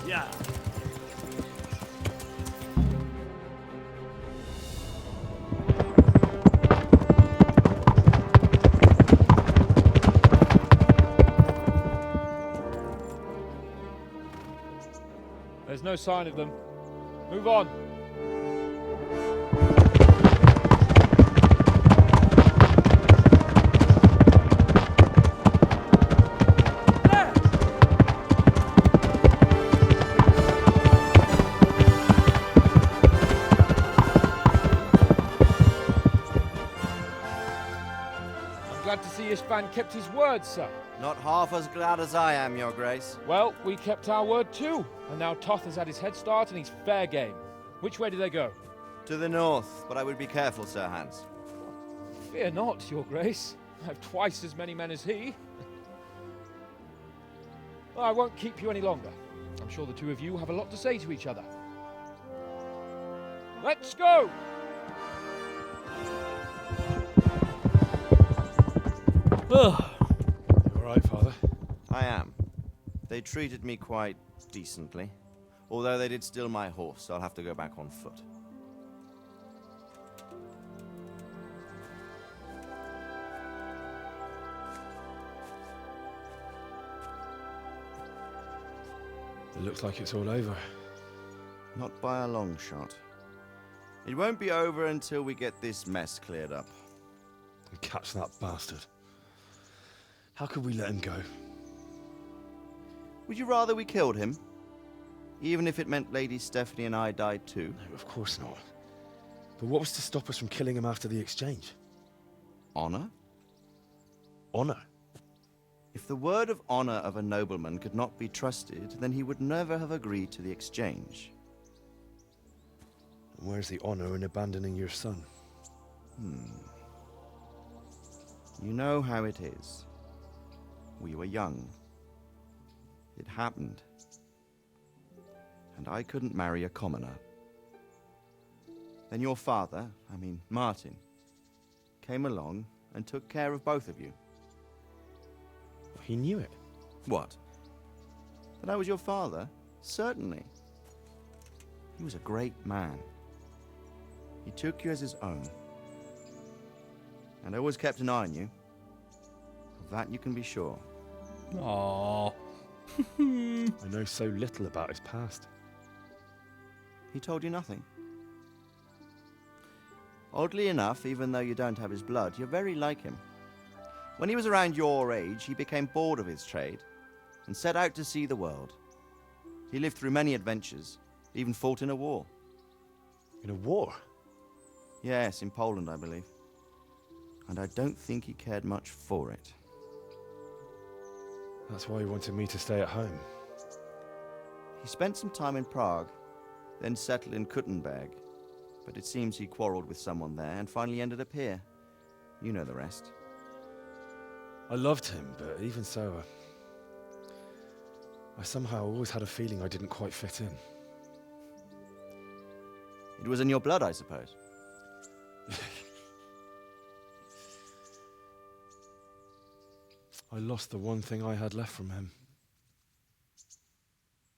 Yeah. There's no sign of them. Move on. Glad to see Ishvan kept his word, sir. Not half as glad as I am, Your Grace. Well, we kept our word too. And now Toth has had his head start and he's fair game. Which way do they go? To the north, but I would be careful, Sir Hans. Fear not, Your Grace. I have twice as many men as he. Well, I won't keep you any longer. I'm sure the two of you have a lot to say to each other. Let's go! You all right, Father? I am. They treated me quite decently. Although they did steal my horse, so I'll have to go back on foot. It looks like it's all over. Not by a long shot. It won't be over until we get this mess cleared up. And catch that bastard. How could we let him go? Would you rather we killed him? Even if it meant Lady Stephanie and I died too? No, of course not. But what was to stop us from killing him after the exchange? Honor? Honor? If the word of honor of a nobleman could not be trusted, then he would never have agreed to the exchange. And where's the honor in abandoning your son? You know how it is. We were young. It happened. And I couldn't marry a commoner. Then your father, Martin, came along and took care of both of you. He knew it. What? That I was your father? Certainly. He was a great man. He took you as his own. And always kept an eye on you. Of that you can be sure. Aww. I know so little about his past. He told you nothing? Oddly enough, even though you don't have his blood, you're very like him. When he was around your age, he became bored of his trade and set out to see the world. He lived through many adventures, even fought in a war. In a war? Yes, in Poland, I believe. And I don't think he cared much for it. That's why he wanted me to stay at home. He spent some time in Prague, then settled in Kuttenberg. But it seems he quarreled with someone there and finally ended up here. You know the rest. I loved him, but even so, I somehow always had a feeling I didn't quite fit in. It was in your blood, I suppose. I lost the one thing I had left from him.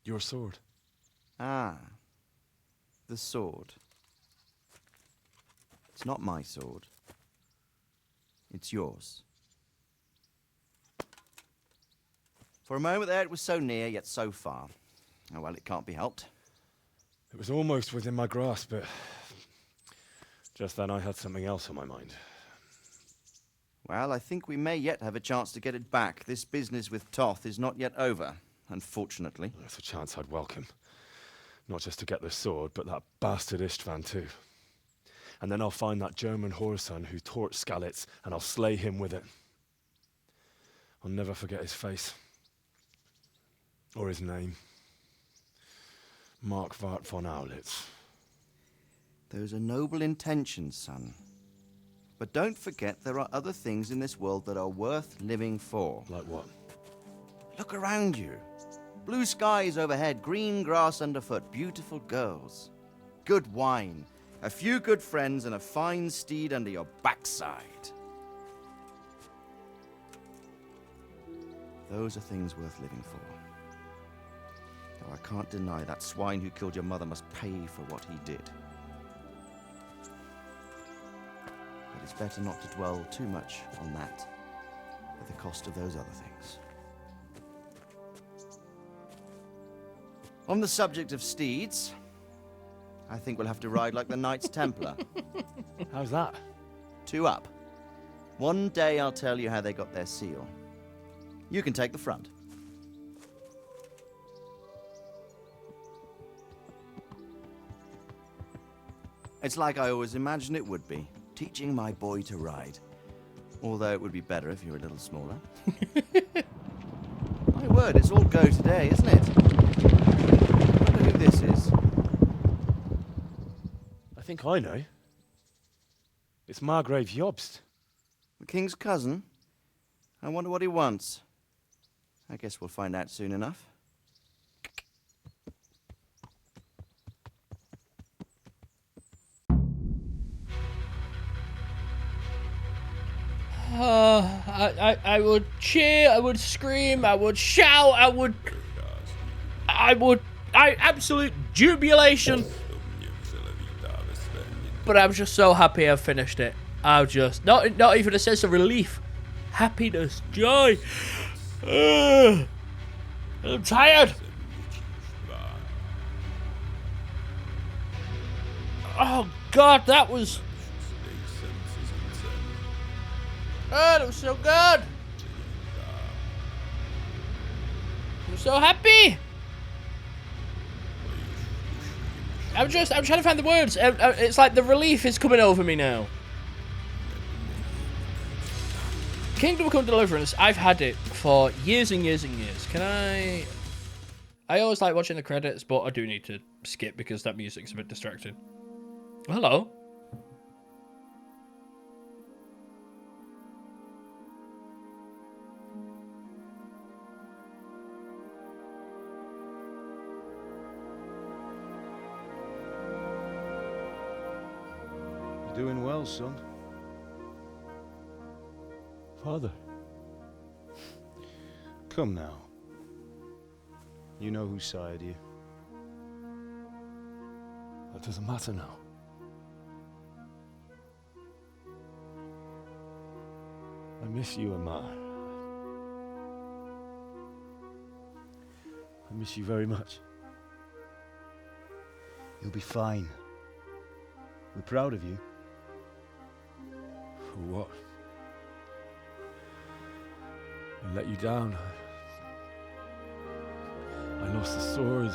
Your sword. Ah, the sword. It's not my sword. It's yours. For a moment there, it was so near, yet so far. Oh, well, it can't be helped. It was almost within my grasp, but just then I had something else on my mind. Well, I think we may yet have a chance to get it back. This business with Toth is not yet over, unfortunately. That's a chance I'd welcome. Not just to get the sword, but that bastard Istvan too. And then I'll find that German whoreson who torched Skalitz, and I'll slay him with it. I'll never forget his face. Or his name. Markwart von Aulitz. Those are noble intentions, son. But don't forget there are other things in this world that are worth living for. Like what? Look around you. Blue skies overhead, green grass underfoot, beautiful girls. Good wine, a few good friends, and a fine steed under your backside. Those are things worth living for. Though I can't deny that swine who killed your mother must pay for what he did. But it's better not to dwell too much on that at the cost of those other things. On the subject of steeds, I think we'll have to ride like the Knights Templar. How's that? 2 up. One day I'll tell you how they got their seal. You can take the front. It's like I always imagined it would be, teaching my boy to ride. Although it would be better if you were a little smaller. My word, it's all go today, isn't it? I wonder who this is. I think I know. It's Margrave Jobst. The king's cousin? I wonder what he wants. I guess we'll find out soon enough. I would cheer, I would scream, I would shout, I would absolute jubilation. But I'm just so happy I've finished it. I'm just not even a sense of relief, happiness, joy. I'm tired. Oh God, that was so good. I'm so happy. I'm trying to find the words. It's like the relief is coming over me now. Kingdom Come Deliverance, I've had it for years and years and years. I always like watching the credits, but I do need to skip because that music's a bit distracting. Hello. You're doing well, son. Father. Come now. You know who sired you. That doesn't matter now. I miss you, Amar. I miss you very much. You'll be fine. We're proud of you. For what? I let you down. I lost the sword.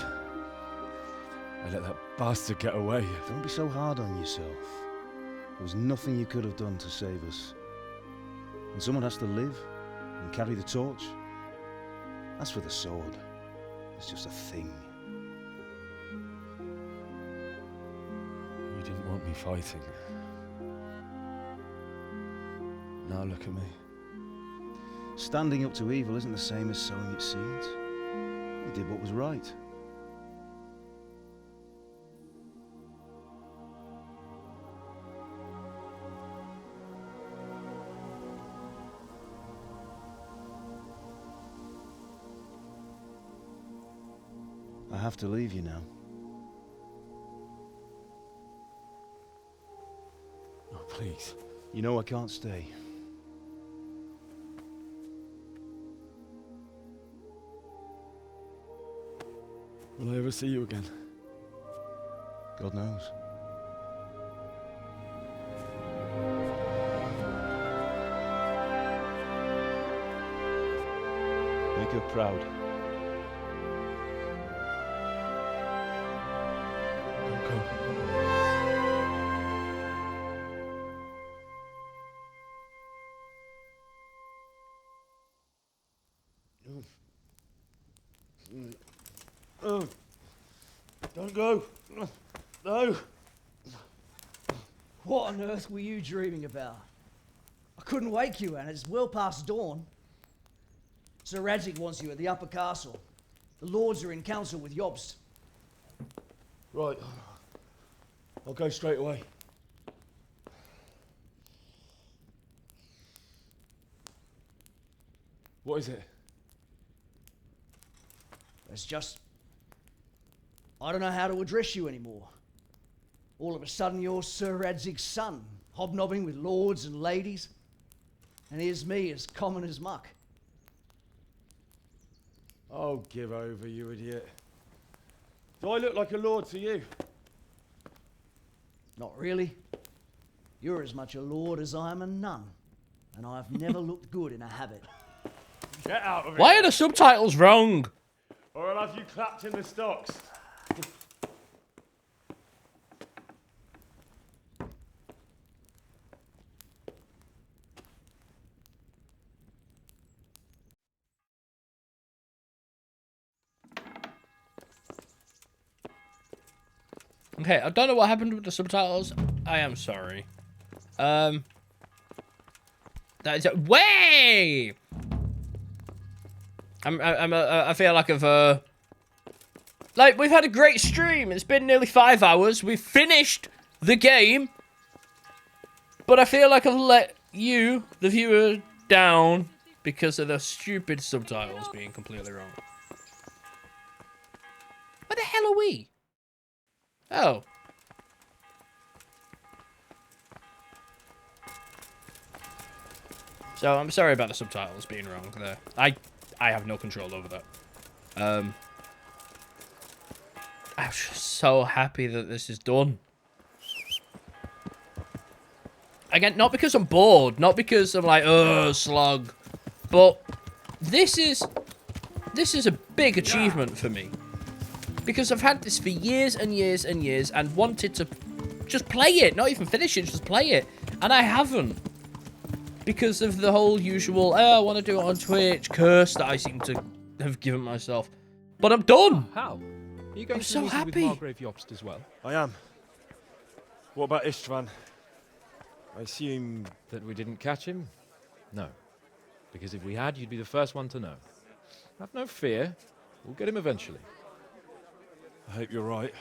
I let that bastard get away. Don't be so hard on yourself. There was nothing you could have done to save us. And someone has to live and carry the torch. As for the sword, it's just a thing. You didn't want me fighting. Now look at me. Standing up to evil isn't the same as sowing its seeds. You did what was right. I have to leave you now. Oh, please. You know I can't stay. Will I ever see you again? God knows. Make her proud. Don't go. Oh, don't go. No. What on earth were you dreaming about? I couldn't wake you, and it's well past dawn. Sir Rhexah wants you at the upper castle. The lords are in council with Jobst. Right. I'll go straight away. What is it? It's just... I don't know how to address you anymore. All of a sudden you're Sir Rhexah's son, hobnobbing with lords and ladies. And here's me, as common as muck. Oh, give over, you idiot. Do I look like a lord to you? Not really. You're as much a lord as I am a nun. And I've never looked good in a habit. Get out of here. Why are the subtitles wrong? Or I'll have you clapped in the stocks. Okay, I don't know what happened with the subtitles. I am sorry. That is way. I feel like I've like we've had a great stream. It's been nearly 5 hours. We've finished the game, but I feel like I've let you, the viewer, down because of the stupid subtitles being completely wrong. Where the hell are we? Oh. So, I'm sorry about the subtitles being wrong there. I have no control over that. I'm just so happy that this is done. Again, not because I'm bored, not because I'm like, oh, slog, but this is a big achievement for me. Because I've had this for years and years and years and wanted to just play it, not even finish it, just play it. And I haven't. Because of the whole usual, oh, I want to do it on Twitch curse that I seem to have given myself. But I'm done. How? Are you going I'm to so the meeting happy. with Margrave Jobst as well? I am. What about Istvan? I assume... That we didn't catch him? No. Because if we had, you'd be the first one to know. Have no fear. We'll get him eventually. I hope you're right.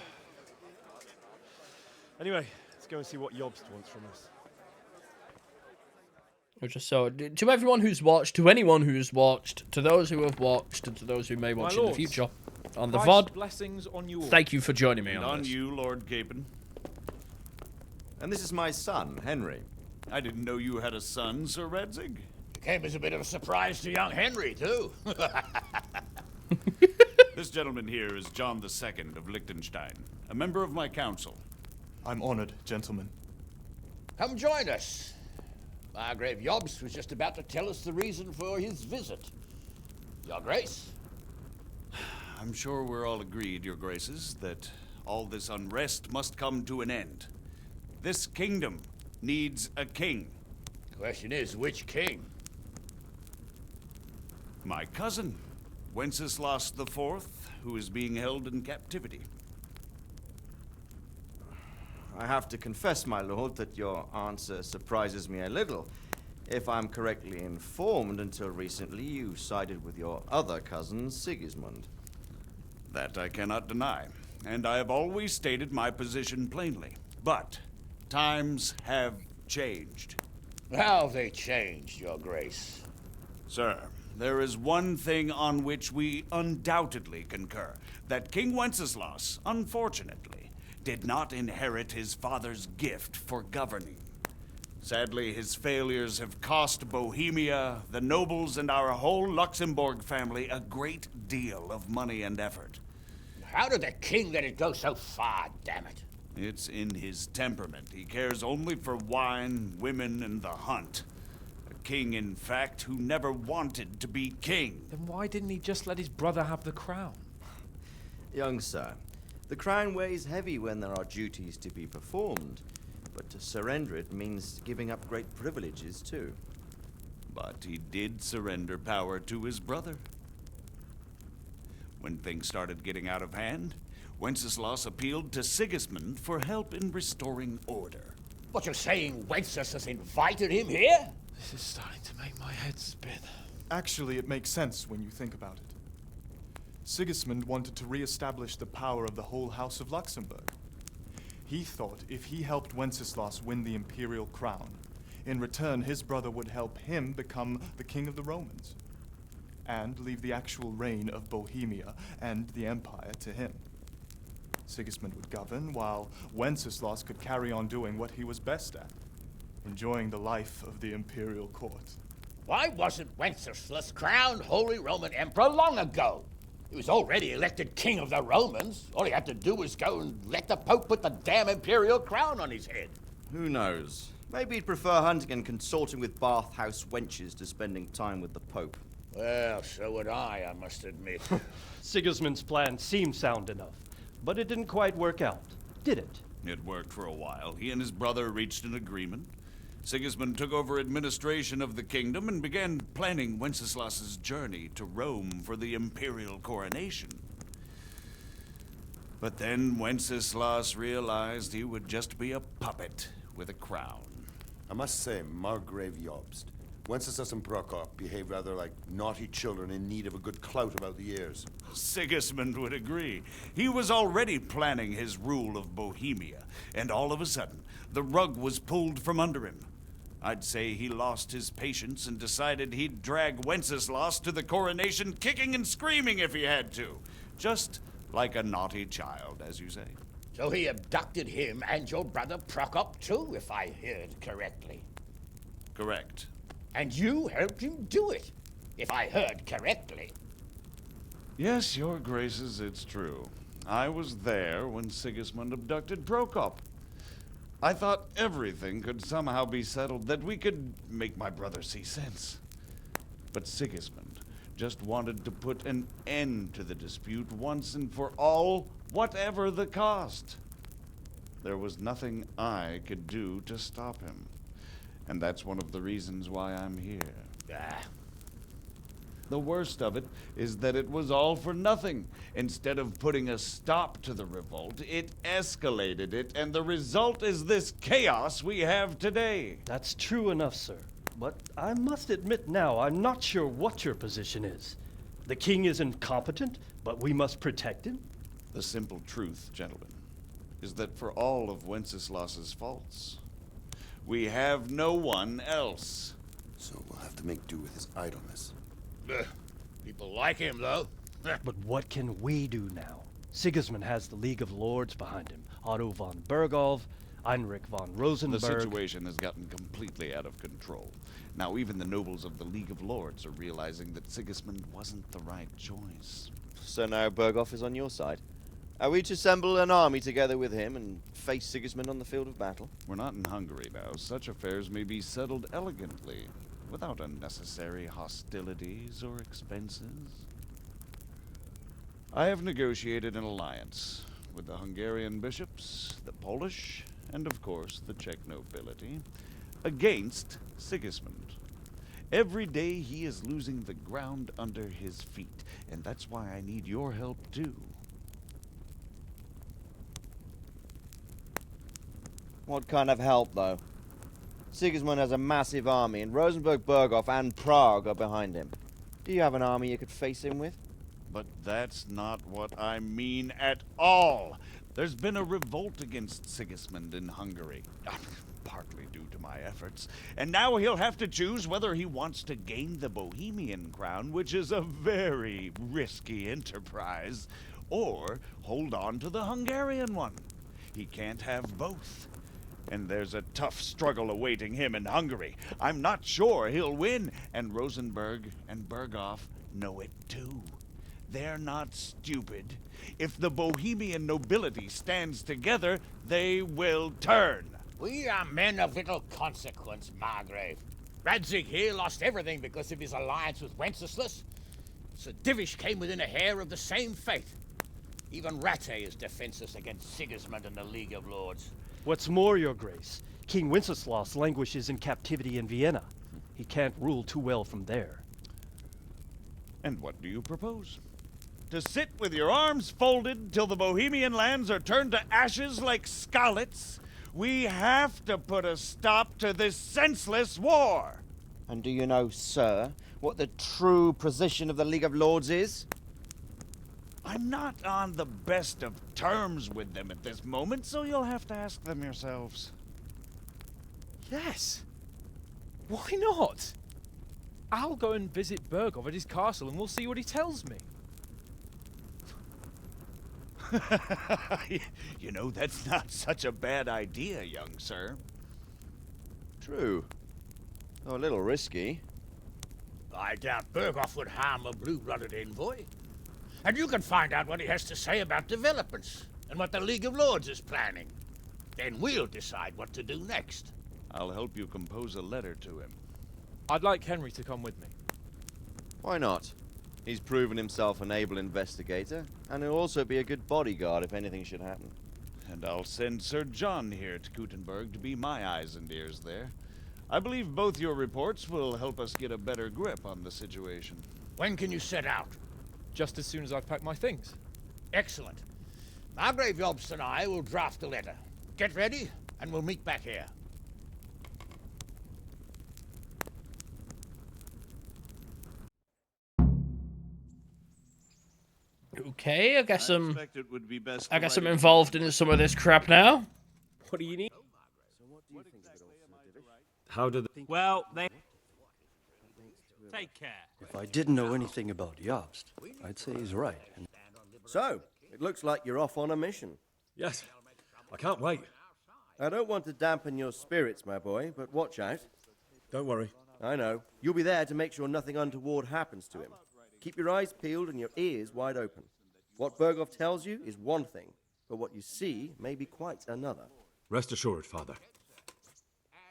Anyway, let's go and see what Jobst wants from us. Just so, to everyone who's watched, to anyone who's watched, to those who have watched, and to those who may watch in the lords, future on the Christ's VOD, blessings on you all. thank you for joining me And on on this. you, Lord Capon. And this is my son, Henry. I didn't know you had a son, Sir Redzig. Came as a bit of a surprise to young Henry, too. This gentleman here is John II of Liechtenstein, a member of my council. I'm honored, gentlemen. Come join us. Margrave Jobst was just about to tell us the reason for his visit. Your Grace? I'm sure we're all agreed, Your Graces, that all this unrest must come to an end. This kingdom needs a king. The question is, which king? My cousin, Wenceslas IV, who is being held in captivity. I have to confess, my lord, that your answer surprises me a little. If I'm correctly informed, until recently you sided with your other cousin, Sigismund. That I cannot deny, and I have always stated my position plainly. But times have changed. How have they changed, Your Grace? Sir, there is one thing on which we undoubtedly concur, that King Wenceslas, unfortunately, did not inherit his father's gift for governing. Sadly, his failures have cost Bohemia, the nobles, and our whole Luxembourg family a great deal of money and effort. How did the king let it go so far, damn it? It's in his temperament. He cares only for wine, women, and the hunt. A king, in fact, who never wanted to be king. Then why didn't he just let his brother have the crown? Young sir, the crown weighs heavy when there are duties to be performed, but to surrender it means giving up great privileges too. But he did surrender power to his brother. When things started getting out of hand, Wenceslas appealed to Sigismund for help in restoring order. What, you're saying Wenceslas has invited him here? This is starting to make my head spin. Actually, it makes sense when you think about it. Sigismund wanted to re-establish the power of the whole House of Luxembourg. He thought if he helped Wenceslas win the imperial crown, in return his brother would help him become the king of the Romans, and leave the actual reign of Bohemia and the empire to him. Sigismund would govern, while Wenceslas could carry on doing what he was best at, enjoying the life of the imperial court. Why wasn't Wenceslas crowned Holy Roman Emperor long ago? He was already elected king of the Romans. All he had to do was go and let the Pope put the damn imperial crown on his head. Who knows? Maybe he'd prefer hunting and consorting with bathhouse wenches to spending time with the Pope. Well, so would I must admit. Sigismund's plan seemed sound enough, but it didn't quite work out, did it? It worked for a while. He and his brother reached an agreement. Sigismund took over administration of the kingdom and began planning Wenceslas's journey to Rome for the imperial coronation. But then Wenceslas realized he would just be a puppet with a crown. I must say, Margrave Jobst, Wenceslas and Prokop behave rather like naughty children in need of a good clout about the ears. Sigismund would agree. He was already planning his rule of Bohemia, and all of a sudden, the rug was pulled from under him. I'd say he lost his patience and decided he'd drag Wenceslas to the coronation kicking and screaming if he had to. Just Like a naughty child, as you say. So he abducted him and your brother Prokop too, if I heard correctly. Correct. And you helped him do it, if I heard correctly. Yes, your graces, it's true. I was there when Sigismund abducted Prokop. I thought everything could somehow be settled, that we could make my brother see sense. But Sigismund just wanted to put an end to the dispute once and for all, whatever the cost. There was nothing I could do to stop him. And that's one of the reasons why I'm here. The worst of it is that it was all for nothing. Instead of putting a stop to the revolt, it escalated it, and the result is this chaos we have today. That's true enough, sir. But I must admit now, I'm not sure what your position is. The king is incompetent, but we must protect him? The simple truth, gentlemen, is that for all of Wenceslas's faults, we have no one else. So we'll have to make do with his idleness. People like him, though. But what can we do now? Sigismund has the League of Lords behind him. Otto von Bergholf, Heinrich von Rosenberg. The situation has gotten completely out of control. Now even the nobles of the League of Lords are realizing that Sigismund wasn't the right choice. So now Berghoff is on your side. Are we to assemble an army together with him and face Sigismund on the field of battle? We're not in Hungary now. Such affairs may be settled elegantly, without unnecessary hostilities or expenses. I have negotiated an alliance with the Hungarian bishops, the Polish, and of course the Czech nobility, against Sigismund. Every day he is losing the ground under his feet, and that's why I need your help too. What kind of help, though? Sigismund has a massive army, and Rosenberg, Berghoff, and Prague are behind him. Do you have an army you could face him with? But that's not what I mean at all. There's been a revolt against Sigismund in Hungary, partly due to my efforts, and now he'll have to choose whether he wants to gain the Bohemian crown, which is a very risky enterprise, or hold on to the Hungarian one. He can't have both. And there's a tough struggle awaiting him in Hungary. I'm not sure he'll win, and Rosenberg and Berghoff know it too. They're not stupid. If the Bohemian nobility stands together, they will turn. We are men of little consequence, Margrave. Radzig here lost everything because of his alliance with Wenceslas. Sir Divish came within a hair of the same fate. Even Rattay is defenseless against Sigismund and the League of Lords. What's more, your grace, King Wenceslas languishes in captivity in Vienna. He can't rule too well from there. And what do you propose? To sit with your arms folded till the Bohemian lands are turned to ashes like Skalitz? We have to put a stop to this senseless war! And do you know, sir, what the true position of the League of Lords is? I'm not on the best of terms with them at this moment, so you'll have to ask them yourselves. Yes. Why not? I'll go and visit Berghoff at his castle and we'll see what he tells me. You know, that's not such a bad idea, young sir. True. Though a little risky. I doubt Berghoff would harm a blue-blooded envoy. And you can find out what he has to say about developments and what the League of Lords is planning. Then we'll decide what to do next. I'll help you compose a letter to him. I'd like Henry to come with me. Why not? He's proven himself an able investigator, and he'll also be a good bodyguard if anything should happen. And I'll send Sir John here to Gutenberg to be my eyes and ears there. I believe both your reports will help us get a better grip on the situation. When can you set out? Just as soon as I've packed my things. Excellent. Margrave Jobst and I will draft the letter. Get ready, and we'll meet back here. Okay, I guess I'm I'm involved in some of this crap now. What do you need? How do they... Well, they... Take care. If I didn't know anything about Jobst, I'd say he's right. So, It looks like you're off on a mission. Yes, I can't wait. I don't want to dampen your spirits, my boy, but watch out. Don't worry. I know. You'll be there to make sure nothing untoward happens to him. Keep your eyes peeled and your ears wide open. What Berghoff tells you is one thing, but what you see may be quite another. Rest assured, Father.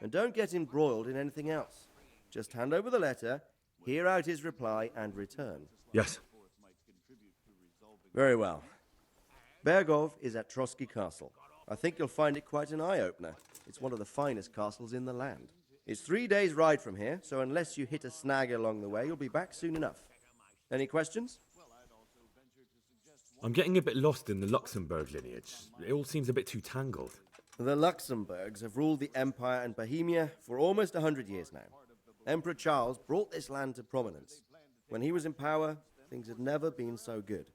And don't get embroiled in anything else. Just hand over the letter, hear out his reply, and return. Yes. Very well. Berghoff is at Trotsky Castle. I think you'll find it quite an eye-opener. It's one of the finest castles in the land. It's 3 days' ride from here, so unless you hit a snag along the way, you'll be back soon enough. Any questions? I'm getting a bit lost in the Luxembourg lineage. It all seems a bit too tangled. The Luxembourgs have ruled the Empire and Bohemia for almost 100 years now. Emperor Charles brought this land to prominence. When he was in power, things had never been so good.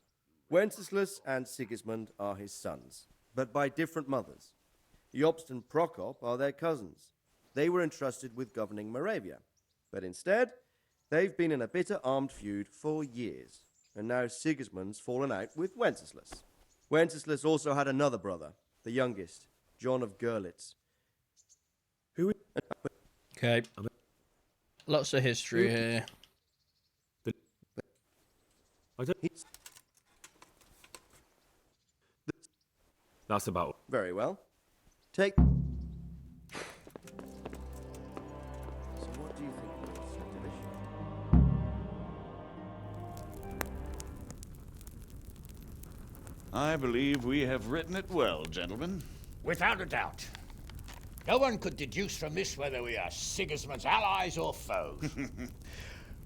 Wenceslas and Sigismund are his sons, but by different mothers. Jobst and Prokop are their cousins. They were entrusted with governing Moravia, but instead, they've been in a bitter armed feud for years, and now Sigismund's fallen out with Wenceslas. Wenceslas also had another brother, the youngest, John of Görlitz. Who? Okay. Lots of history here. I don't... That's about... Very well. Take... So what do you think of this division? I believe we have written it well, gentlemen. Without a doubt. No one could deduce from this whether we are Sigismund's allies or foes.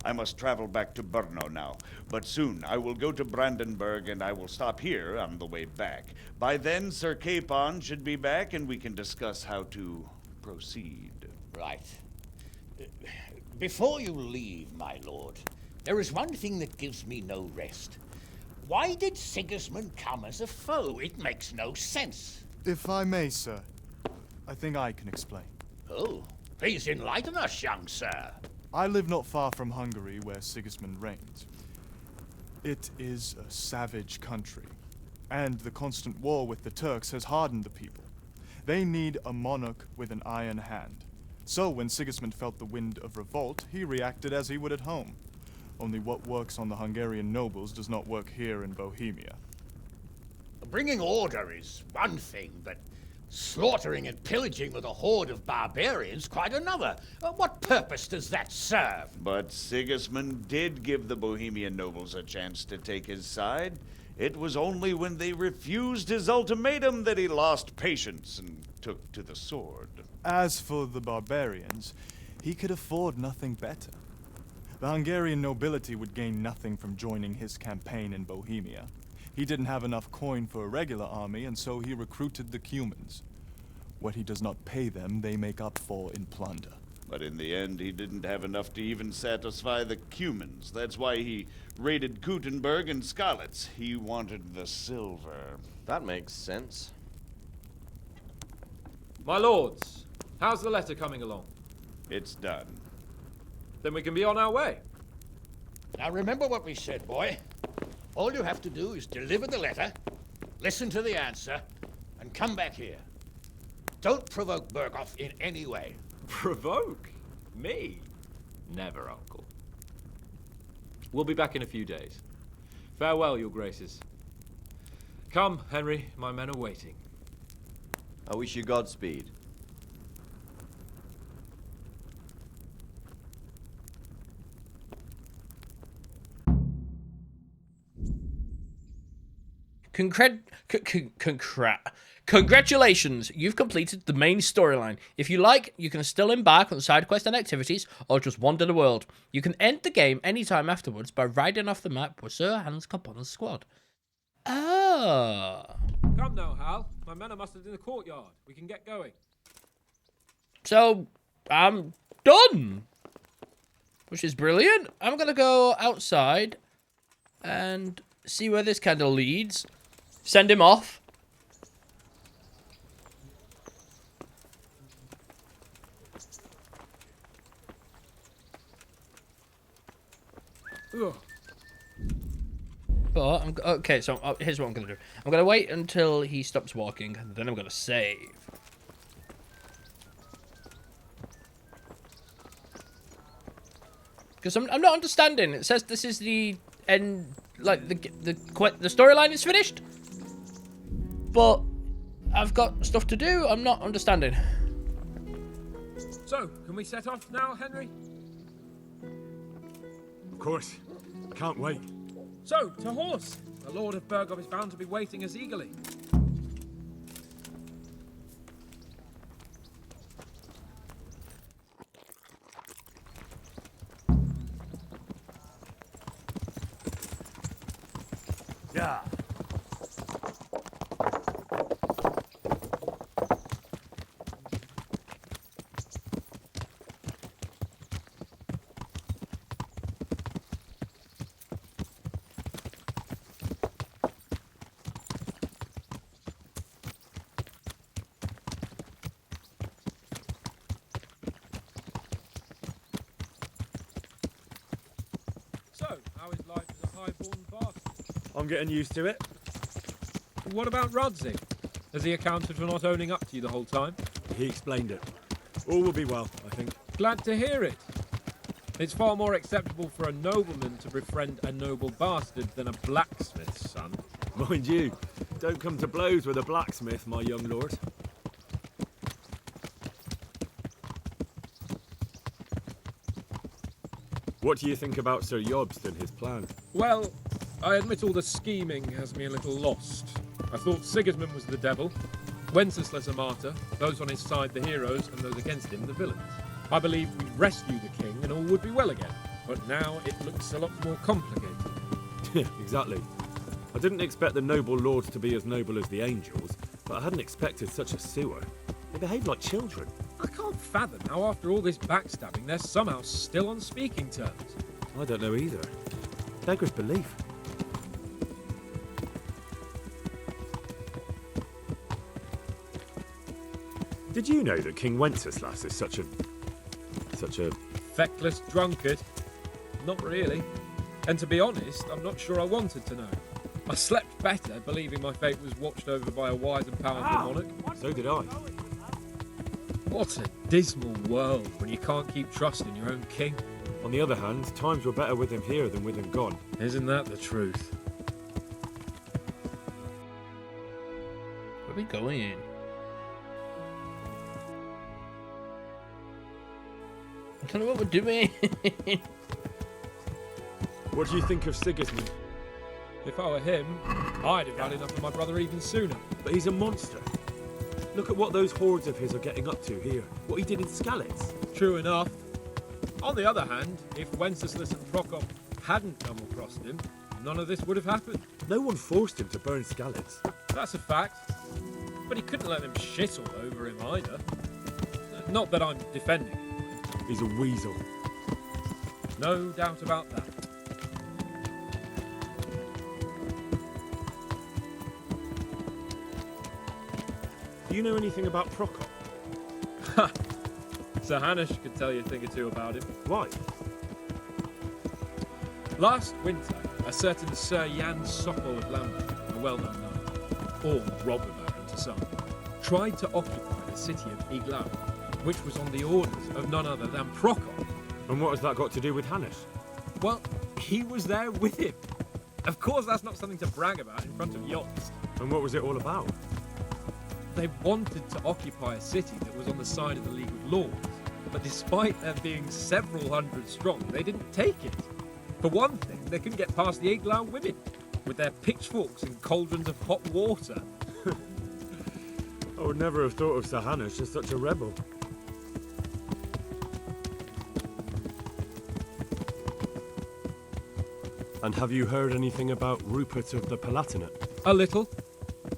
I must travel back to Brno now, but soon I will go to Brandenburg and I will stop here on the way back. By then, Sir Capon should be back and we can discuss how to proceed. Right. Before you leave, my lord, there is one thing that gives me no rest. Why did Sigismund come as a foe? It makes no sense. If I may, sir, I think I can explain. Oh, please enlighten us, young sir. I live not far from Hungary, where Sigismund reigns. It is a savage country, and the constant war with the Turks has hardened the people. They need a monarch with an iron hand. So when Sigismund felt the wind of revolt, he reacted as he would at home. Only what works on the Hungarian nobles does not work here in Bohemia. Bringing order is one thing, but slaughtering and pillaging with a horde of barbarians quite another. What purpose does that serve? But Sigismund did give the Bohemian nobles a chance to take his side. It was only when they refused his ultimatum that he lost patience and took to the sword. As for the barbarians, he could afford nothing better. The Hungarian nobility would gain nothing from joining his campaign in Bohemia. He didn't have enough coin for a regular army, and so he recruited the Cumans. What he does not pay them, they make up for in plunder. But in the end, he didn't have enough to even satisfy the Cumans. That's why he raided Gutenberg and Skalitz. He wanted the silver. That makes sense. My lords, how's the letter coming along? It's done. Then we can be on our way. Now remember what we said, boy. All you have to do is deliver the letter, listen to the answer, and come back here. Don't provoke Berghoff in any way. Provoke? Me? Never, Uncle. We'll be back in a few days. Farewell, your graces. Come, Henry, my men are waiting. I wish you Godspeed. Congratulations, you've completed the main storyline. If you like, you can still embark on side quests and activities, or just wander the world. You can end the game anytime afterwards by riding off the map with Sir Hans Capon's squad. Ah. Come now, Hal. My men are mustered in the courtyard. We can get going. So, I'm done. Which is brilliant. I'm going to go outside and see where this kind of leads. Send him off. Ugh. But okay, so here's what I'm gonna do. I'm gonna wait until he stops walking, and then I'm gonna save. Because I'm not understanding. It says this is the end, like the storyline is finished, but I've got stuff to do. I'm not understanding. So, can we set off now, Henry? Of course. I can't wait. So, to horse! The Lord of Burgov is bound to be waiting as eagerly. Yeah. So, how is life as a high-born bastard? I'm getting used to it. What about Rhexah? Has he accounted for not owning up to you the whole time? He explained it. All will be well, I think. Glad to hear it. It's far more acceptable for a nobleman to befriend a noble bastard than a blacksmith's son. Mind you, don't come to blows with a blacksmith, my young lord. What do you think about Sir Jobst and his plan? Well, I admit all the scheming has me a little lost. I thought Sigismund was the devil, Wenceslas a martyr, those on his side the heroes, and those against him the villains. I believe we'd rescue the king and all would be well again. But now it looks a lot more complicated. Yeah, exactly. I didn't expect the noble lords to be as noble as the angels, but I hadn't expected such a sewer. They behave like children. I can't fathom how after all this backstabbing they're somehow still on speaking terms. I don't know either. Beggars belief. Did you know that King Wenceslas is such a... Feckless drunkard? Not really. And to be honest, I'm not sure I wanted to know. I slept better believing my fate was watched over by a wise and powerful monarch. So did I. What a dismal world when you can't keep trusting your own king. On the other hand, times were better with him here than with him gone. Isn't that the truth? Where are we going? I don't know what we're doing. What do you think of Sigismund? If I were him, I'd have had enough of my brother even sooner. But he's a monster. Look at what those hordes of his are getting up to here. What he did in Skalitz. True enough. On the other hand, if Wenceslas and Prokop hadn't come across him, none of this would have happened. No one forced him to burn Skalitz. That's a fact. But he couldn't let them shit all over him either. Not that I'm defending him. He's a weasel. No doubt about that. Do you know anything about Prokop? Ha! Sir Hanush could tell you a thing or two about him. Why? Last winter, a certain Sir Jan Sokol of Lambert, a well-known knight, or robber baron to some, tried to occupy the city of Iglau, which was on the orders of none other than Prokop. And what has that got to do with Hanush? Well, he was there with him. Of course, that's not something to brag about in front of Jobst. And what was it all about? They wanted to occupy a city that was on the side of the League of Lords, but despite there being several hundred strong, they didn't take it. For one thing, they couldn't get past the Iglau women, with their pitchforks and cauldrons of hot water. I would never have thought of Sir Hanush as such a rebel. And have you heard anything about Rupert of the Palatinate? A little.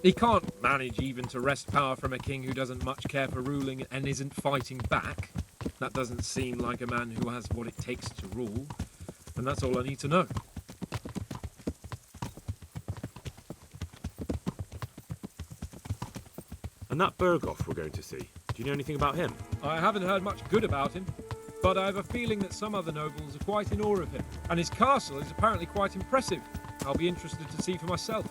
He can't manage even to wrest power from a king who doesn't much care for ruling and isn't fighting back. That doesn't seem like a man who has what it takes to rule. And that's all I need to know. And that Burgov we're going to see, do you know anything about him? I haven't heard much good about him, but I have a feeling that some other nobles are quite in awe of him. And his castle is apparently quite impressive. I'll be interested to see for myself.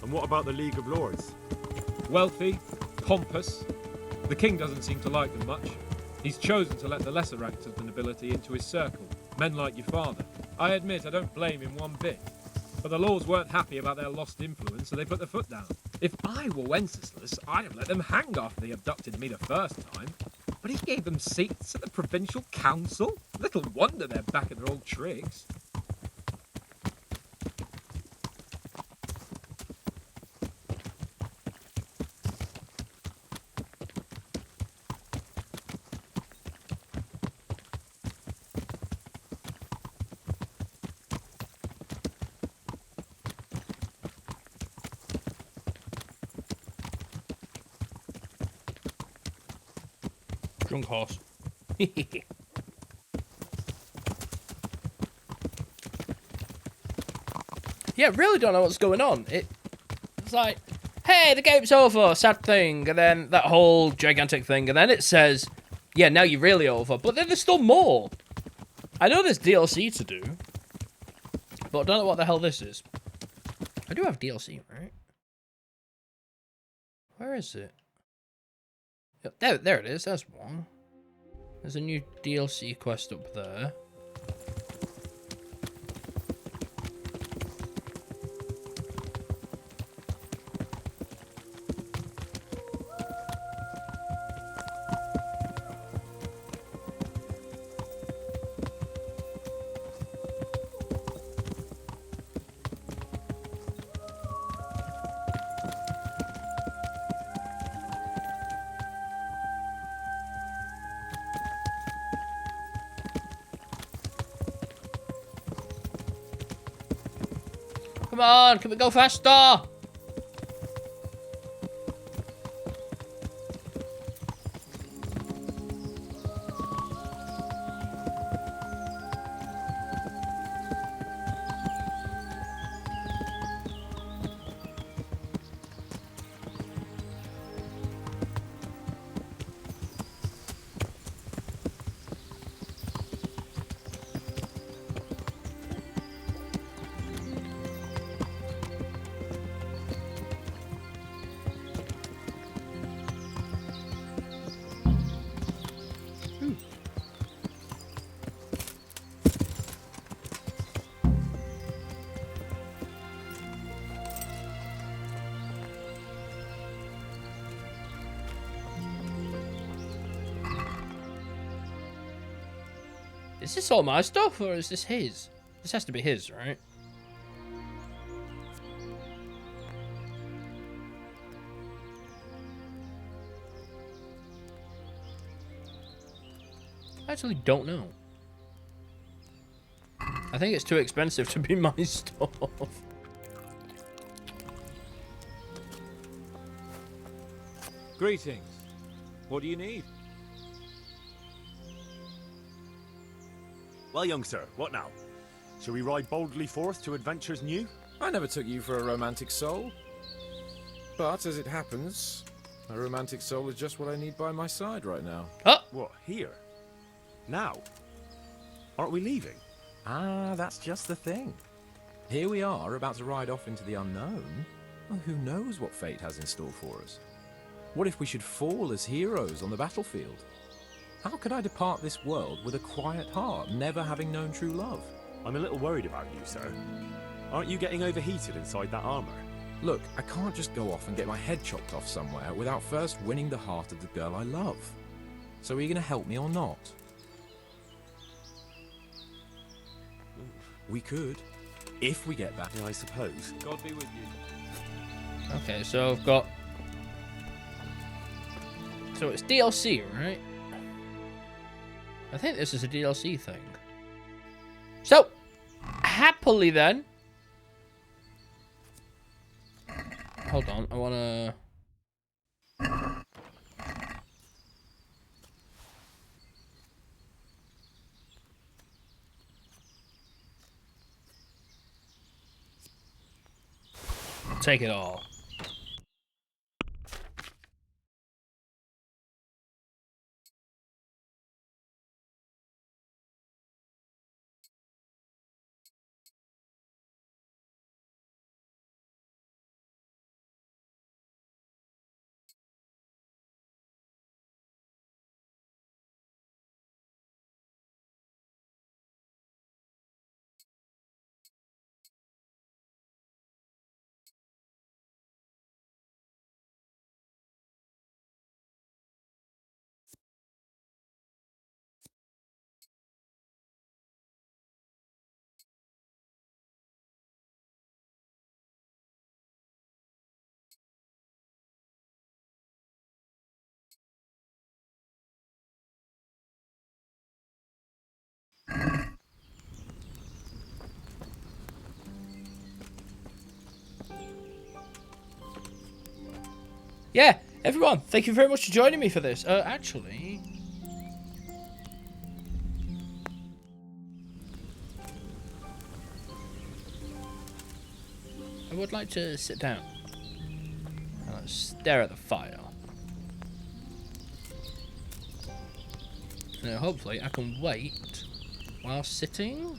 And what about the League of Lords? Wealthy, pompous. The king doesn't seem to like them much. He's chosen to let the lesser ranks of the nobility into his circle, men like your father. I admit I don't blame him one bit. But the lords weren't happy about their lost influence, so they put their foot down. If I were Wenceslas, I'd have let them hang after they abducted me the first time. But he gave them seats at the provincial council? Little wonder they're back at their old tricks. Drunk horse. Yeah, really don't know what's going on. It's like, hey, the game's over, sad thing, and then that whole gigantic thing, and then it says, yeah, now you're really over, but then there's still more. I know there's DLC to do, but I don't know what the hell this is. I do have DLC, right? Where is it? There it is, there's one. There's a new DLC quest up there. Come on, can we go faster? Is this all my stuff, or is this his? This has to be his, right? I actually don't know. I think it's too expensive to be my stuff. Greetings. What do you need? Well, young sir, what now? Shall we ride boldly forth to adventures new? I never took you for a romantic soul. But as it happens, a romantic soul is just what I need by my side right now. Oh! What, here? Now? Aren't we leaving? Ah, that's just the thing. Here we are, about to ride off into the unknown. Well, who knows what fate has in store for us? What if we should fall as heroes on the battlefield? How could I depart this world with a quiet heart, never having known true love? I'm a little worried about you, sir. Aren't you getting overheated inside that armor? Look, I can't just go off and get my head chopped off somewhere without first winning the heart of the girl I love. So are you going to help me or not? We could, if we get back. Yeah, I suppose. God be with you. Okay, so I've got... So it's DLC, right? I think this is a DLC thing. So, happily then. Hold on, I wanna... Take it all. yeah, everyone, thank you very much for joining me for this. Actually... I would like to sit down and stare at the fire. Now, hopefully, I can wait while sitting.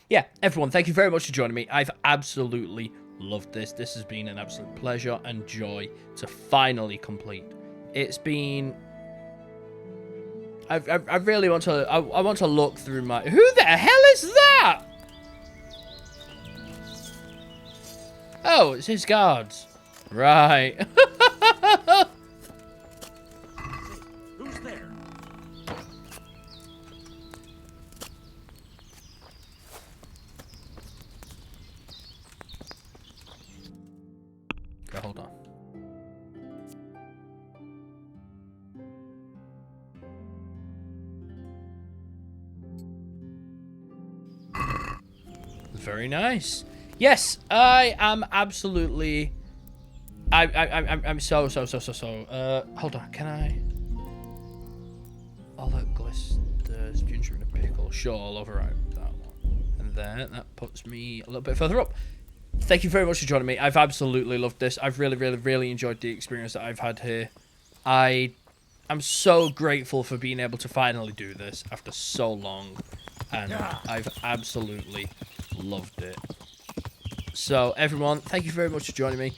Yeah, everyone, thank you very much for joining me. I've absolutely loved this. This has been an absolute pleasure and joy to finally complete. It's been... I really want to... I want to look through my... Who the hell is that? Oh, it's his guards. Right. Who's there? Okay, hold on. Very nice. Yes, I am absolutely... I'm so... Hold on, can I... Oh, look, glisters, ginger and a pickle. Sure, I'll override that one. And then that puts me a little bit further up. Thank you very much for joining me. I've absolutely loved this. I've really enjoyed the experience that I've had here. I'm so grateful for being able to finally do this after so long. And I've absolutely loved it. So, everyone, thank you very much for joining me.